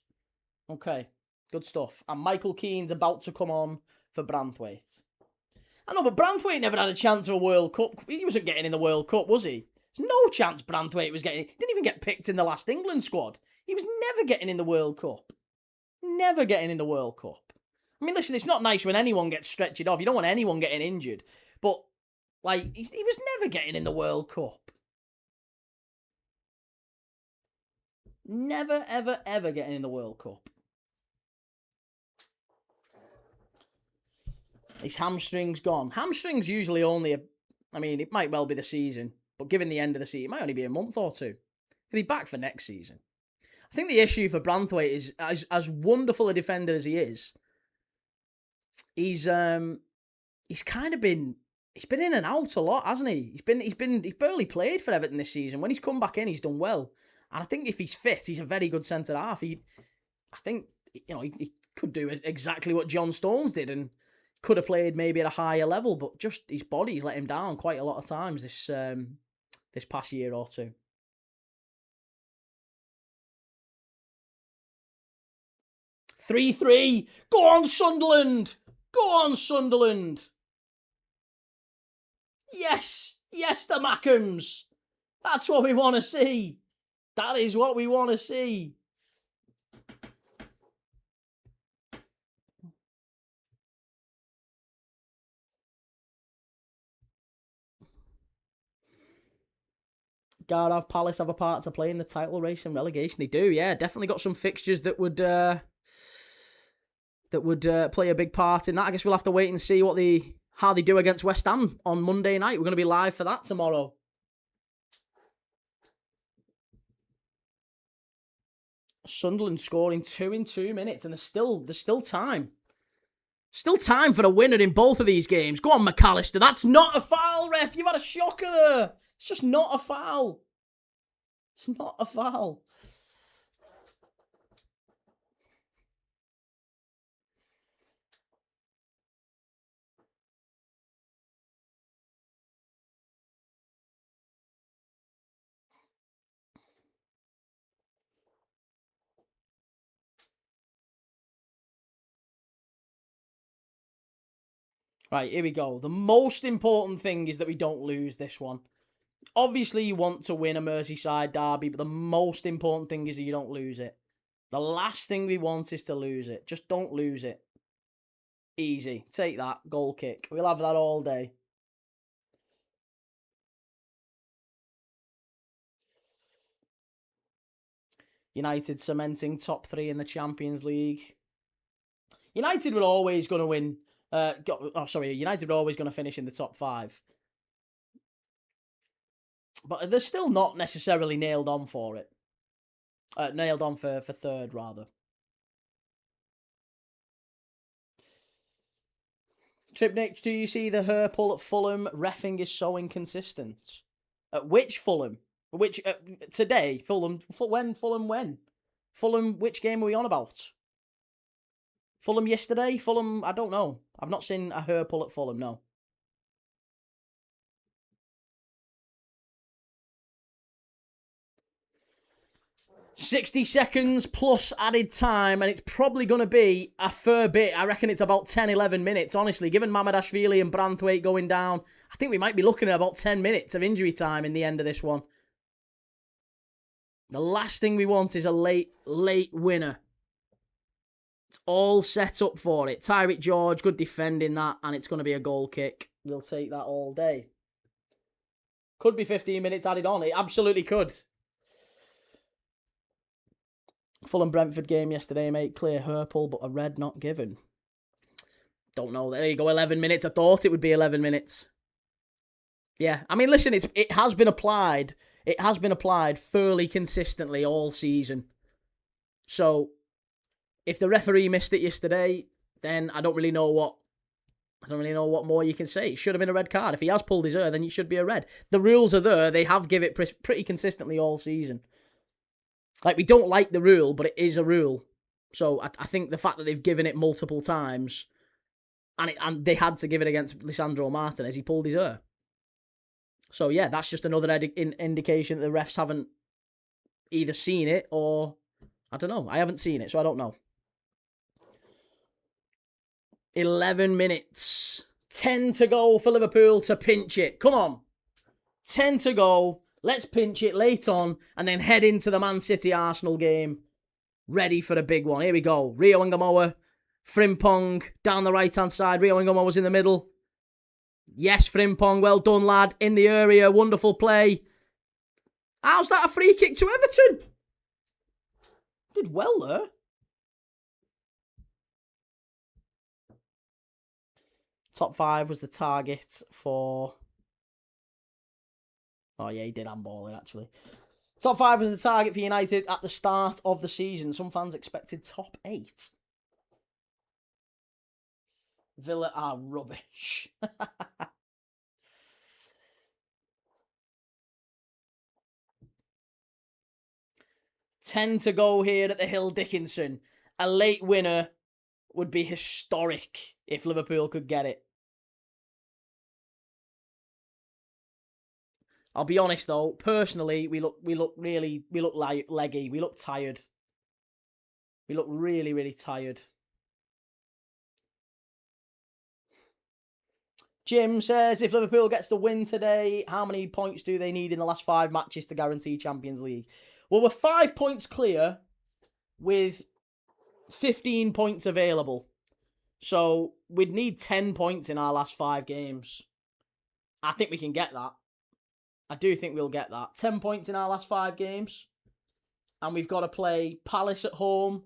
Okay, good stuff. And Michael Keane's about to come on for Branthwaite. I know, but Branthwaite never had a chance of a World Cup. He wasn't getting in the World Cup, was he? There's no chance Branthwaite was getting... He didn't even get picked in the last England squad. He was never getting in the World Cup. Never getting in the World Cup. I mean, listen, it's not nice when anyone gets stretched off. You don't want anyone getting injured. But, like, he was never getting in the World Cup. Never, ever, ever getting in the World Cup. His hamstring's gone. Hamstring's usually only it might well be the season, but given the end of the season, it might only be a month or two. He'll be back for next season. I think the issue for Branthwaite is, as wonderful a defender as he is, he's kind of been in and out a lot, hasn't he? He's barely played for Everton this season. When he's come back in, he's done well. And I think if he's fit, he's a very good centre half. I think he could do exactly what John Stones did and could have played maybe at a higher level, but just his body's let him down quite a lot of times this past year or two. "3-3. Go on, Sunderland! Go on, Sunderland!" Yes! Yes, the Mackhams! That's what we want to see. That is what we want to see. Gareth Palace have a part to play in the title race and relegation. They do, yeah. Definitely got some fixtures that would play a big part in that. I guess we'll have to wait and see how they do against West Ham on Monday night. We're going to be live for that tomorrow. Sunderland scoring 2 in 2 minutes, and there's still time. Still time for a winner in both of these games. Go on, McAllister. That's not a foul, ref. You've had a shocker there. It's just not a foul. It's not a foul. Right, here we go. The most important thing is that we don't lose this one. Obviously, you want to win a Merseyside derby, but the most important thing is that you don't lose it. The last thing we want is to lose it. Just don't lose it. Easy. Take that. Goal kick. We'll have that all day. United cementing top 3 in the Champions League. United were always going to win. United were always going to finish in the top 5. But they're still not necessarily nailed on for it. Nailed on for third, rather. Tripnick, do you see the Herpel at Fulham? Reffing is so inconsistent. At which Fulham? Today? Fulham? When? Fulham, which game are we on about? Fulham yesterday? Fulham, I don't know. I've not seen a Herpel at Fulham, no. "60 seconds plus added time, and it's probably going to be a fair bit. I reckon it's about 10, 11 minutes, honestly. Given Mamadashvili and Branthwaite going down, I think we might be looking at about 10 minutes of injury time in the end of this one. The last thing we want is a late winner. It's all set up for it. Tyreek George, good defending that, and it's going to be a goal kick. We'll take that all day. Could be 15 minutes added on. It absolutely could. Fulham-Brentford game yesterday, mate. Clear Herpel, but a red not given. Don't know. There you go, 11 minutes. I thought it would be 11 minutes. Yeah, I mean, listen, it has been applied. It has been applied fairly consistently all season. So, if the referee missed it yesterday, then I don't really know what more you can say. It should have been a red card. If he has pulled his ear, then it should be a red. The rules are there. They have given it pretty consistently all season. Like, we don't like the rule, but it is a rule. So I think the fact that they've given it multiple times, and they had to give it against Lisandro Martinez, he pulled his ear. So yeah, that's just another indication that the refs haven't either seen it or, I don't know. I haven't seen it, so I don't know. 11 minutes. 10 to go for Liverpool to pinch it. Come on. 10 to go. Let's pinch it late on and then head into the Man City-Arsenal game. Ready for a big one. Here we go. Rio Ngamoa. Frimpong down the right-hand side. Rio Ngamoa was in the middle. Yes, Frimpong. Well done, lad. In the area. Wonderful play. How's that a free kick to Everton? did well there. Top 5 was the target for... Oh, yeah, he did handball it, actually. Top 5 was the target for United at the start of the season. Some fans expected top 8. Villa are rubbish. 10 to go here at the Hill Dickinson. A late winner would be historic if Liverpool could get it. I'll be honest though, personally, we look leggy. We look tired. We look really, really tired. Jim says, if Liverpool gets the win today, how many points do they need in the last 5 matches to guarantee Champions League? Well, we're 5 points clear with 15 points available. So we'd need 10 points in our last 5 games. I think we can get that. I do think we'll get that. 10 points in our last 5 games. And we've got to play Palace at home,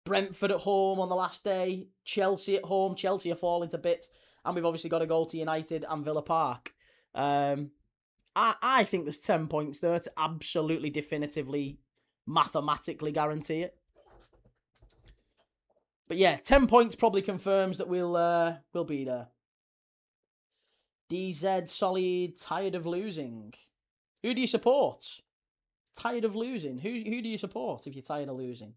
Brentford at home on the last day, Chelsea at home. Chelsea are falling to bits. And we've obviously got to go to United and Villa Park. I think there's 10 points there to absolutely, definitively, mathematically guarantee it. But yeah, 10 points probably confirms that we'll be there. DZ Solid, tired of losing. Who do you support? Tired of losing. Who do you support if you're tired of losing?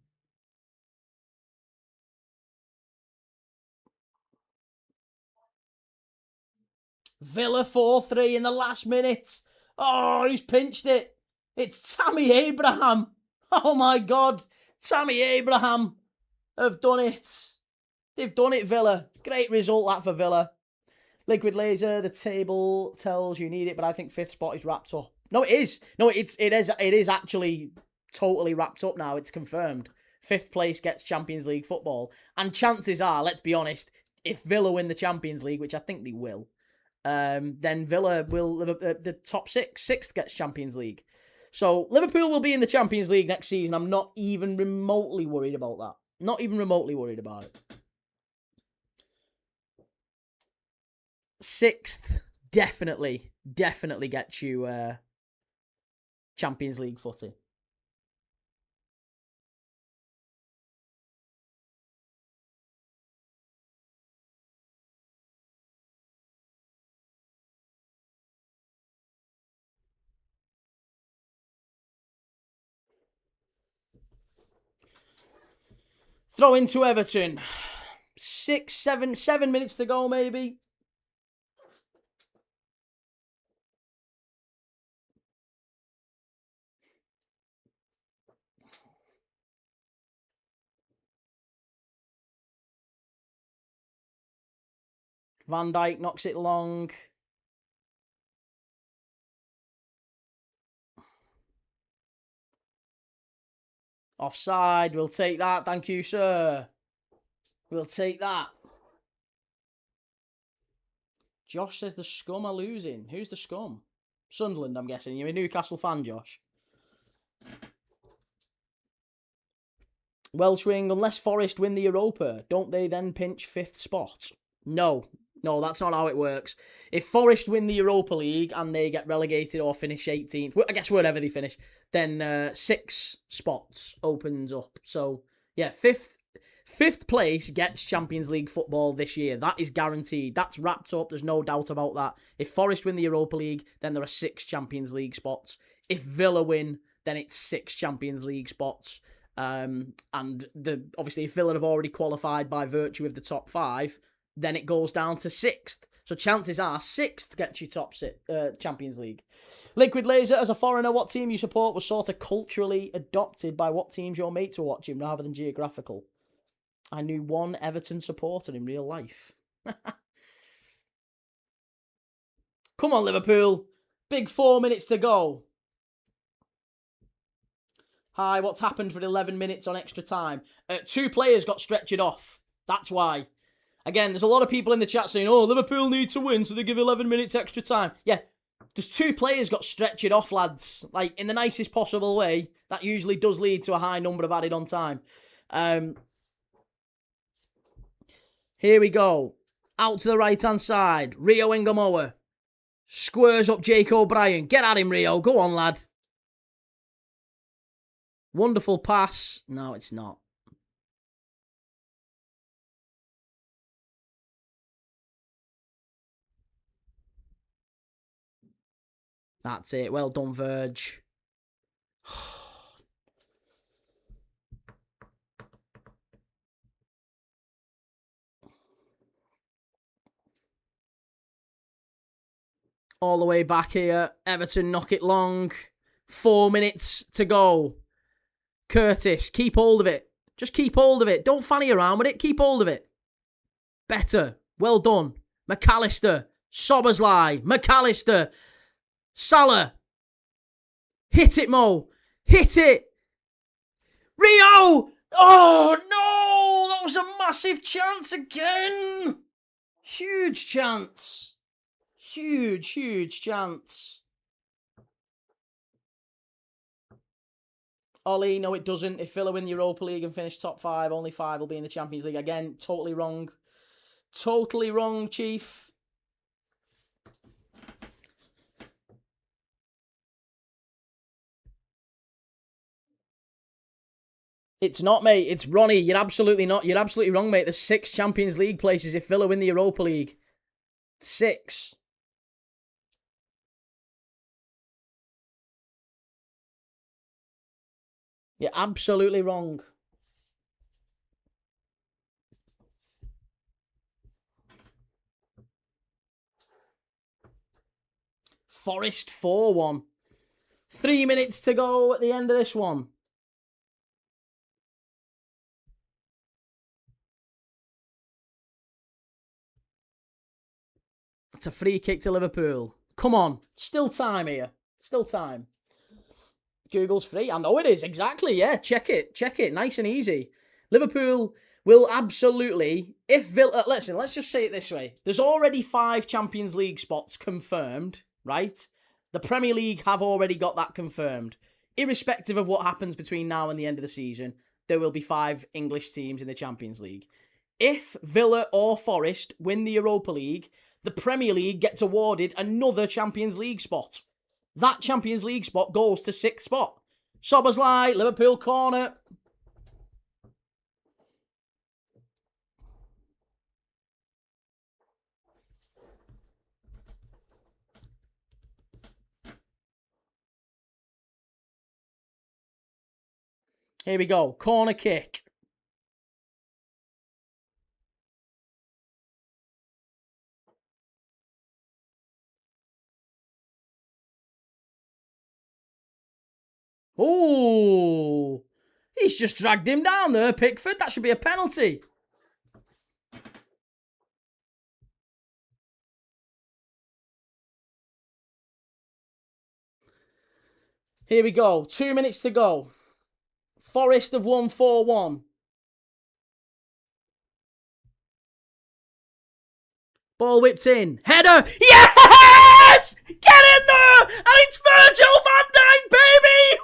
Villa 4-3 in the last minute. Oh, he's pinched it. It's Tammy Abraham. Oh my God. Tammy Abraham have done it. They've done it, Villa. Great result that for Villa. Liquid Laser, the table tells you need it, but I think 5th spot is wrapped up. No, it is. No, it is actually totally wrapped up now. It's confirmed. 5th place gets Champions League football. And chances are, let's be honest, if Villa win the Champions League, which I think they will, then Villa will, the top 6th gets Champions League. So Liverpool will be in the Champions League next season. I'm not even remotely worried about that. Not even remotely worried about it. 6th definitely gets you Champions League footy. Throw into Everton. 7 minutes to go, maybe. Van Dijk knocks it long. Offside. We'll take that. Thank you, sir. We'll take that. Josh says the scum are losing. Who's the scum? Sunderland, I'm guessing. You're a Newcastle fan, Josh. Welsh Wing, unless Forest win the Europa, don't they then pinch 5th spot? No, that's not how it works. If Forest win the Europa League and they get relegated or finish 18th, I guess wherever they finish, then 6 spots opens up. So, yeah, 5th place gets Champions League football this year. That is guaranteed. That's wrapped up. There's no doubt about that. If Forest win the Europa League, then there are 6 Champions League spots. If Villa win, then it's 6 Champions League spots. And obviously, if Villa have already qualified by virtue of the top 5, then it goes down to 6th. So chances are 6th gets you top Champions League. Liquid Laser, as a foreigner, what team you support was sort of culturally adopted by what teams your mates were watching rather than geographical. I knew one Everton supporter in real life. Come on, Liverpool. Big 4 minutes to go. Hi, what's happened for 11 minutes on extra time? 2 players got stretchered off. That's why. Again, there's a lot of people in the chat saying, oh, Liverpool need to win, so they give 11 minutes extra time. Yeah, Just 2 players got stretched off, lads. Like, in the nicest possible way. That usually does lead to a high number of added on time. Here we go. Out to the right-hand side. Rio Ngamoa. Squares up Jake O'Brien. Get at him, Rio. Go on, lad. Wonderful pass. No, it's not. That's it. Well done, Verge. All the way back here. Everton knock it long. 4 minutes to go. Curtis, keep hold of it. Just keep hold of it. Don't fanny around with it. Keep hold of it. Better. Well done. McAllister. Sobersley. McAllister. Salah. Hit it, Mo. Hit it. Rio. Oh, no. That was a massive chance again. Huge chance. Huge chance. Ollie, no it doesn't. If Villa win the Europa League and finish top 5, only 5 will be in the Champions League. Again, totally wrong. Totally wrong, Chief. It's not, mate. It's Ronnie. You're absolutely not. You're absolutely wrong, mate. There's 6 Champions League places if Villa win the Europa League. 6. You're absolutely wrong. Forest 4-1. 3 minutes to go at the end of this one. It's a free kick to Liverpool. Come on. Still time here. Still time. Google's free. I know it is. Exactly. Yeah. Check it. Check it. Nice and easy. Liverpool will absolutely... If Villa... Listen, let's just say it this way. There's already 5 Champions League spots confirmed, right? The Premier League have already got that confirmed. Irrespective of what happens between now and the end of the season, there will be 5 English teams in the Champions League. If Villa or Forest win the Europa League, the Premier League gets awarded another Champions League spot. That Champions League spot goes to 6th spot. Sobersley, Liverpool corner. Here we go. Corner kick. Oh, he's just dragged him down there, Pickford. That should be a penalty. Here we go. 2 minutes to go. Forest have won 4-1. Ball whipped in. Header. Yes! Get in there! And it's Virgil van Dijk, baby!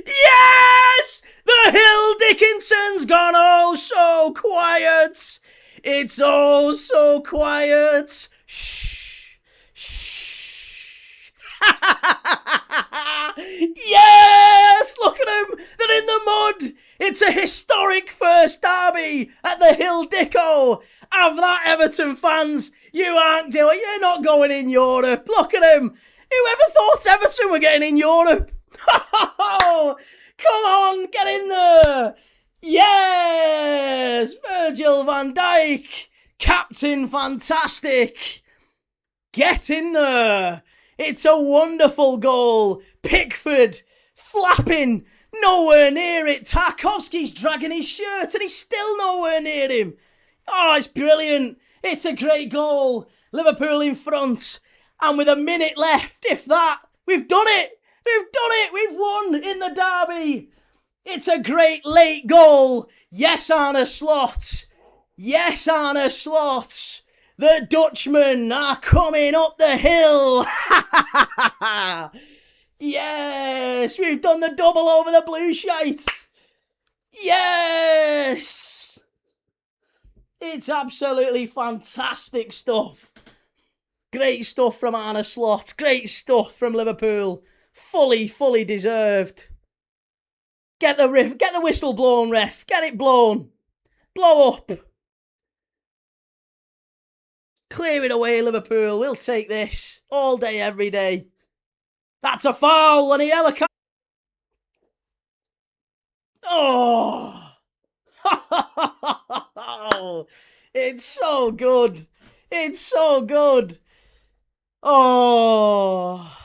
Yes! The Hill Dickinson's gone oh so quiet. It's oh so quiet. Shh. Shh. Yes! Look at them! They're in the mud! It's a historic first derby at the Hill Dicko. Have that, Everton fans. You aren't doing it. You're not going in Europe. Look at them. Whoever thought Everton were getting in Europe? Come on, get in there. Yes! Virgil van Dijk. Captain Fantastic. Get in there. It's a wonderful goal. Pickford flapping. Nowhere near it. Tarkowski's dragging his shirt and he's still nowhere near him. Oh, it's brilliant. It's a great goal. Liverpool in front. And with a minute left, if that, we've done it. We've done it. We've won in the derby. It's a great late goal. Yes, Arne Slot. Yes, Arne Slot. The Dutchmen are coming up the hill. Yes, we've done the double over the blue shite. Yes. It's absolutely fantastic stuff. Great stuff from Arne Slot. Great stuff from Liverpool. Fully deserved. Get the whistle blown, ref. Get it blown. Blow up. Clear it away, Liverpool. We'll take this all day, every day. That's a foul and a yellow card. Oh. It's so good. It's so good. Oh.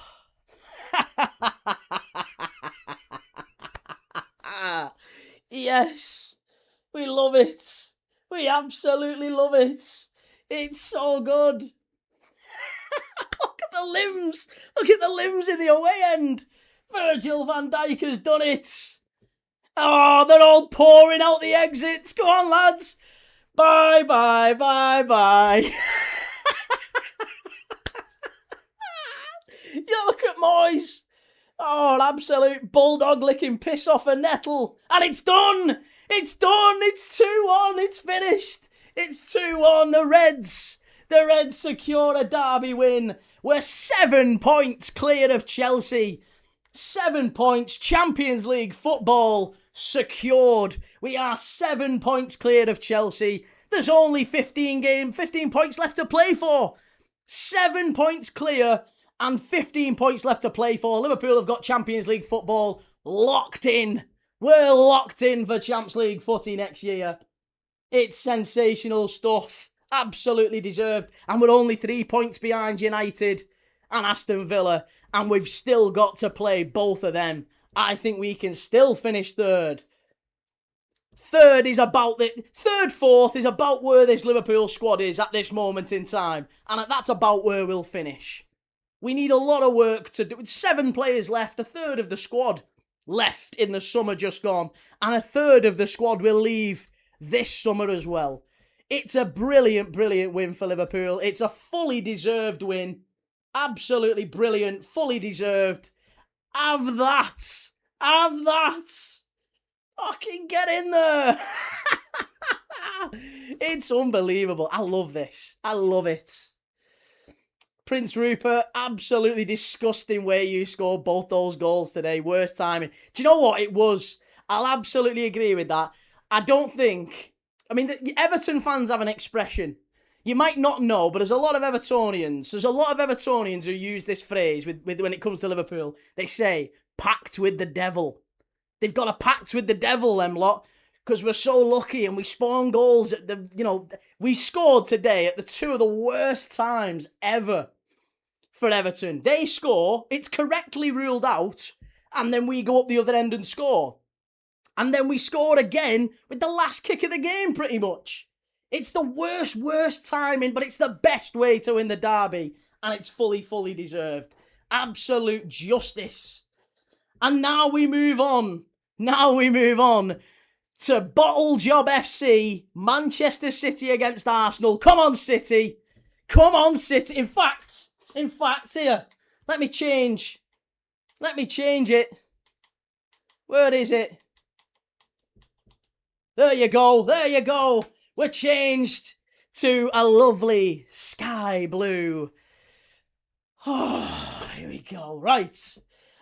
Yes. We love it. We absolutely love it. It's so good. Look at the limbs. Look at the limbs in the away end. Virgil van Dijk has done it. Oh, they're all pouring out the exits. Go on, lads. Bye. Yeah, look at Moyes. Oh, an absolute bulldog licking piss off a nettle. And it's done. It's done. It's 2-1. It's finished. It's 2-1. The Reds secure a derby win. We're 7 points clear of Chelsea. 7 points. Champions League football secured. We are 7 points clear of Chelsea. There's only 15 points left to play for. 7 points clear and 15 points left to play for. Liverpool have got Champions League football locked in. We're locked in for Champions League footy next year. It's sensational stuff. Absolutely deserved. And we're only 3 points behind United and Aston Villa. And we've still got to play both of them. I think we can still finish third. Fourth is about where this Liverpool squad is at this moment in time. And that's about where we'll finish. We need a lot of work to do. 7 players left, a third of the squad left in the summer just gone. And a third of the squad will leave this summer as well. It's a brilliant win for Liverpool. It's a fully deserved win. Absolutely brilliant, fully deserved. Have that. Fucking get in there. It's unbelievable. I love this. I love it. Prince Rupert, absolutely disgusting way you scored both those goals today. Worst timing. Do you know what it was? I'll absolutely agree with that. The Everton fans have an expression. You might not know, but there's a lot of Evertonians who use this phrase with when it comes to Liverpool. They say, pact with the devil. They've got a pact with the devil, them lot, because we're so lucky and we spawn goals at we scored today at the 2 of the worst times ever for Everton. They score, it's correctly ruled out, and then we go up the other end and score. And then we score again with the last kick of the game, pretty much. It's the worst timing, but it's the best way to win the derby. And it's fully deserved. Absolute justice. And now we move on. To Bottle Job FC, Manchester City against Arsenal. Come on, City. In fact, here, let me change it. Where is it? There you go. We're changed to a lovely sky blue. Oh, here we go. Right.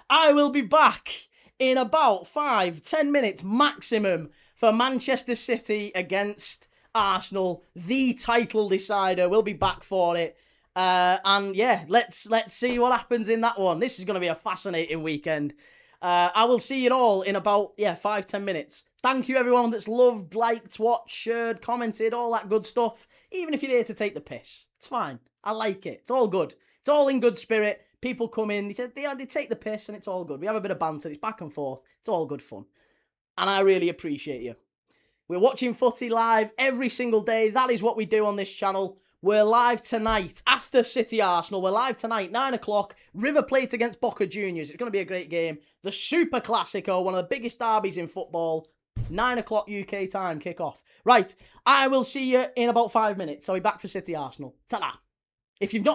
I will be back in about 5-10 minutes maximum for Manchester City against Arsenal, the title decider. We'll be back for it. And yeah, let's see what happens in that one. This is going to be a fascinating weekend. I will see you all in about 5-10 minutes. Thank you everyone that's loved, liked, watched, shared, commented, all that good stuff. Even if you're here to take the piss, it's fine. I like it. It's all good. It's all in good spirit. People come in, they take the piss, and it's all good. We have a bit of banter. It's back and forth. It's all good fun. And I really appreciate you. We're watching footy live every single day. That is what we do on this channel. We're live tonight after City Arsenal. We're live tonight, 9 o'clock. River Plate against Boca Juniors. It's going to be a great game. The Super Classico, one of the biggest derbies in football. 9 o'clock UK time, kick-off. Right, I will see you in about 5 minutes. I'll be back for City Arsenal. Ta-da! If you've not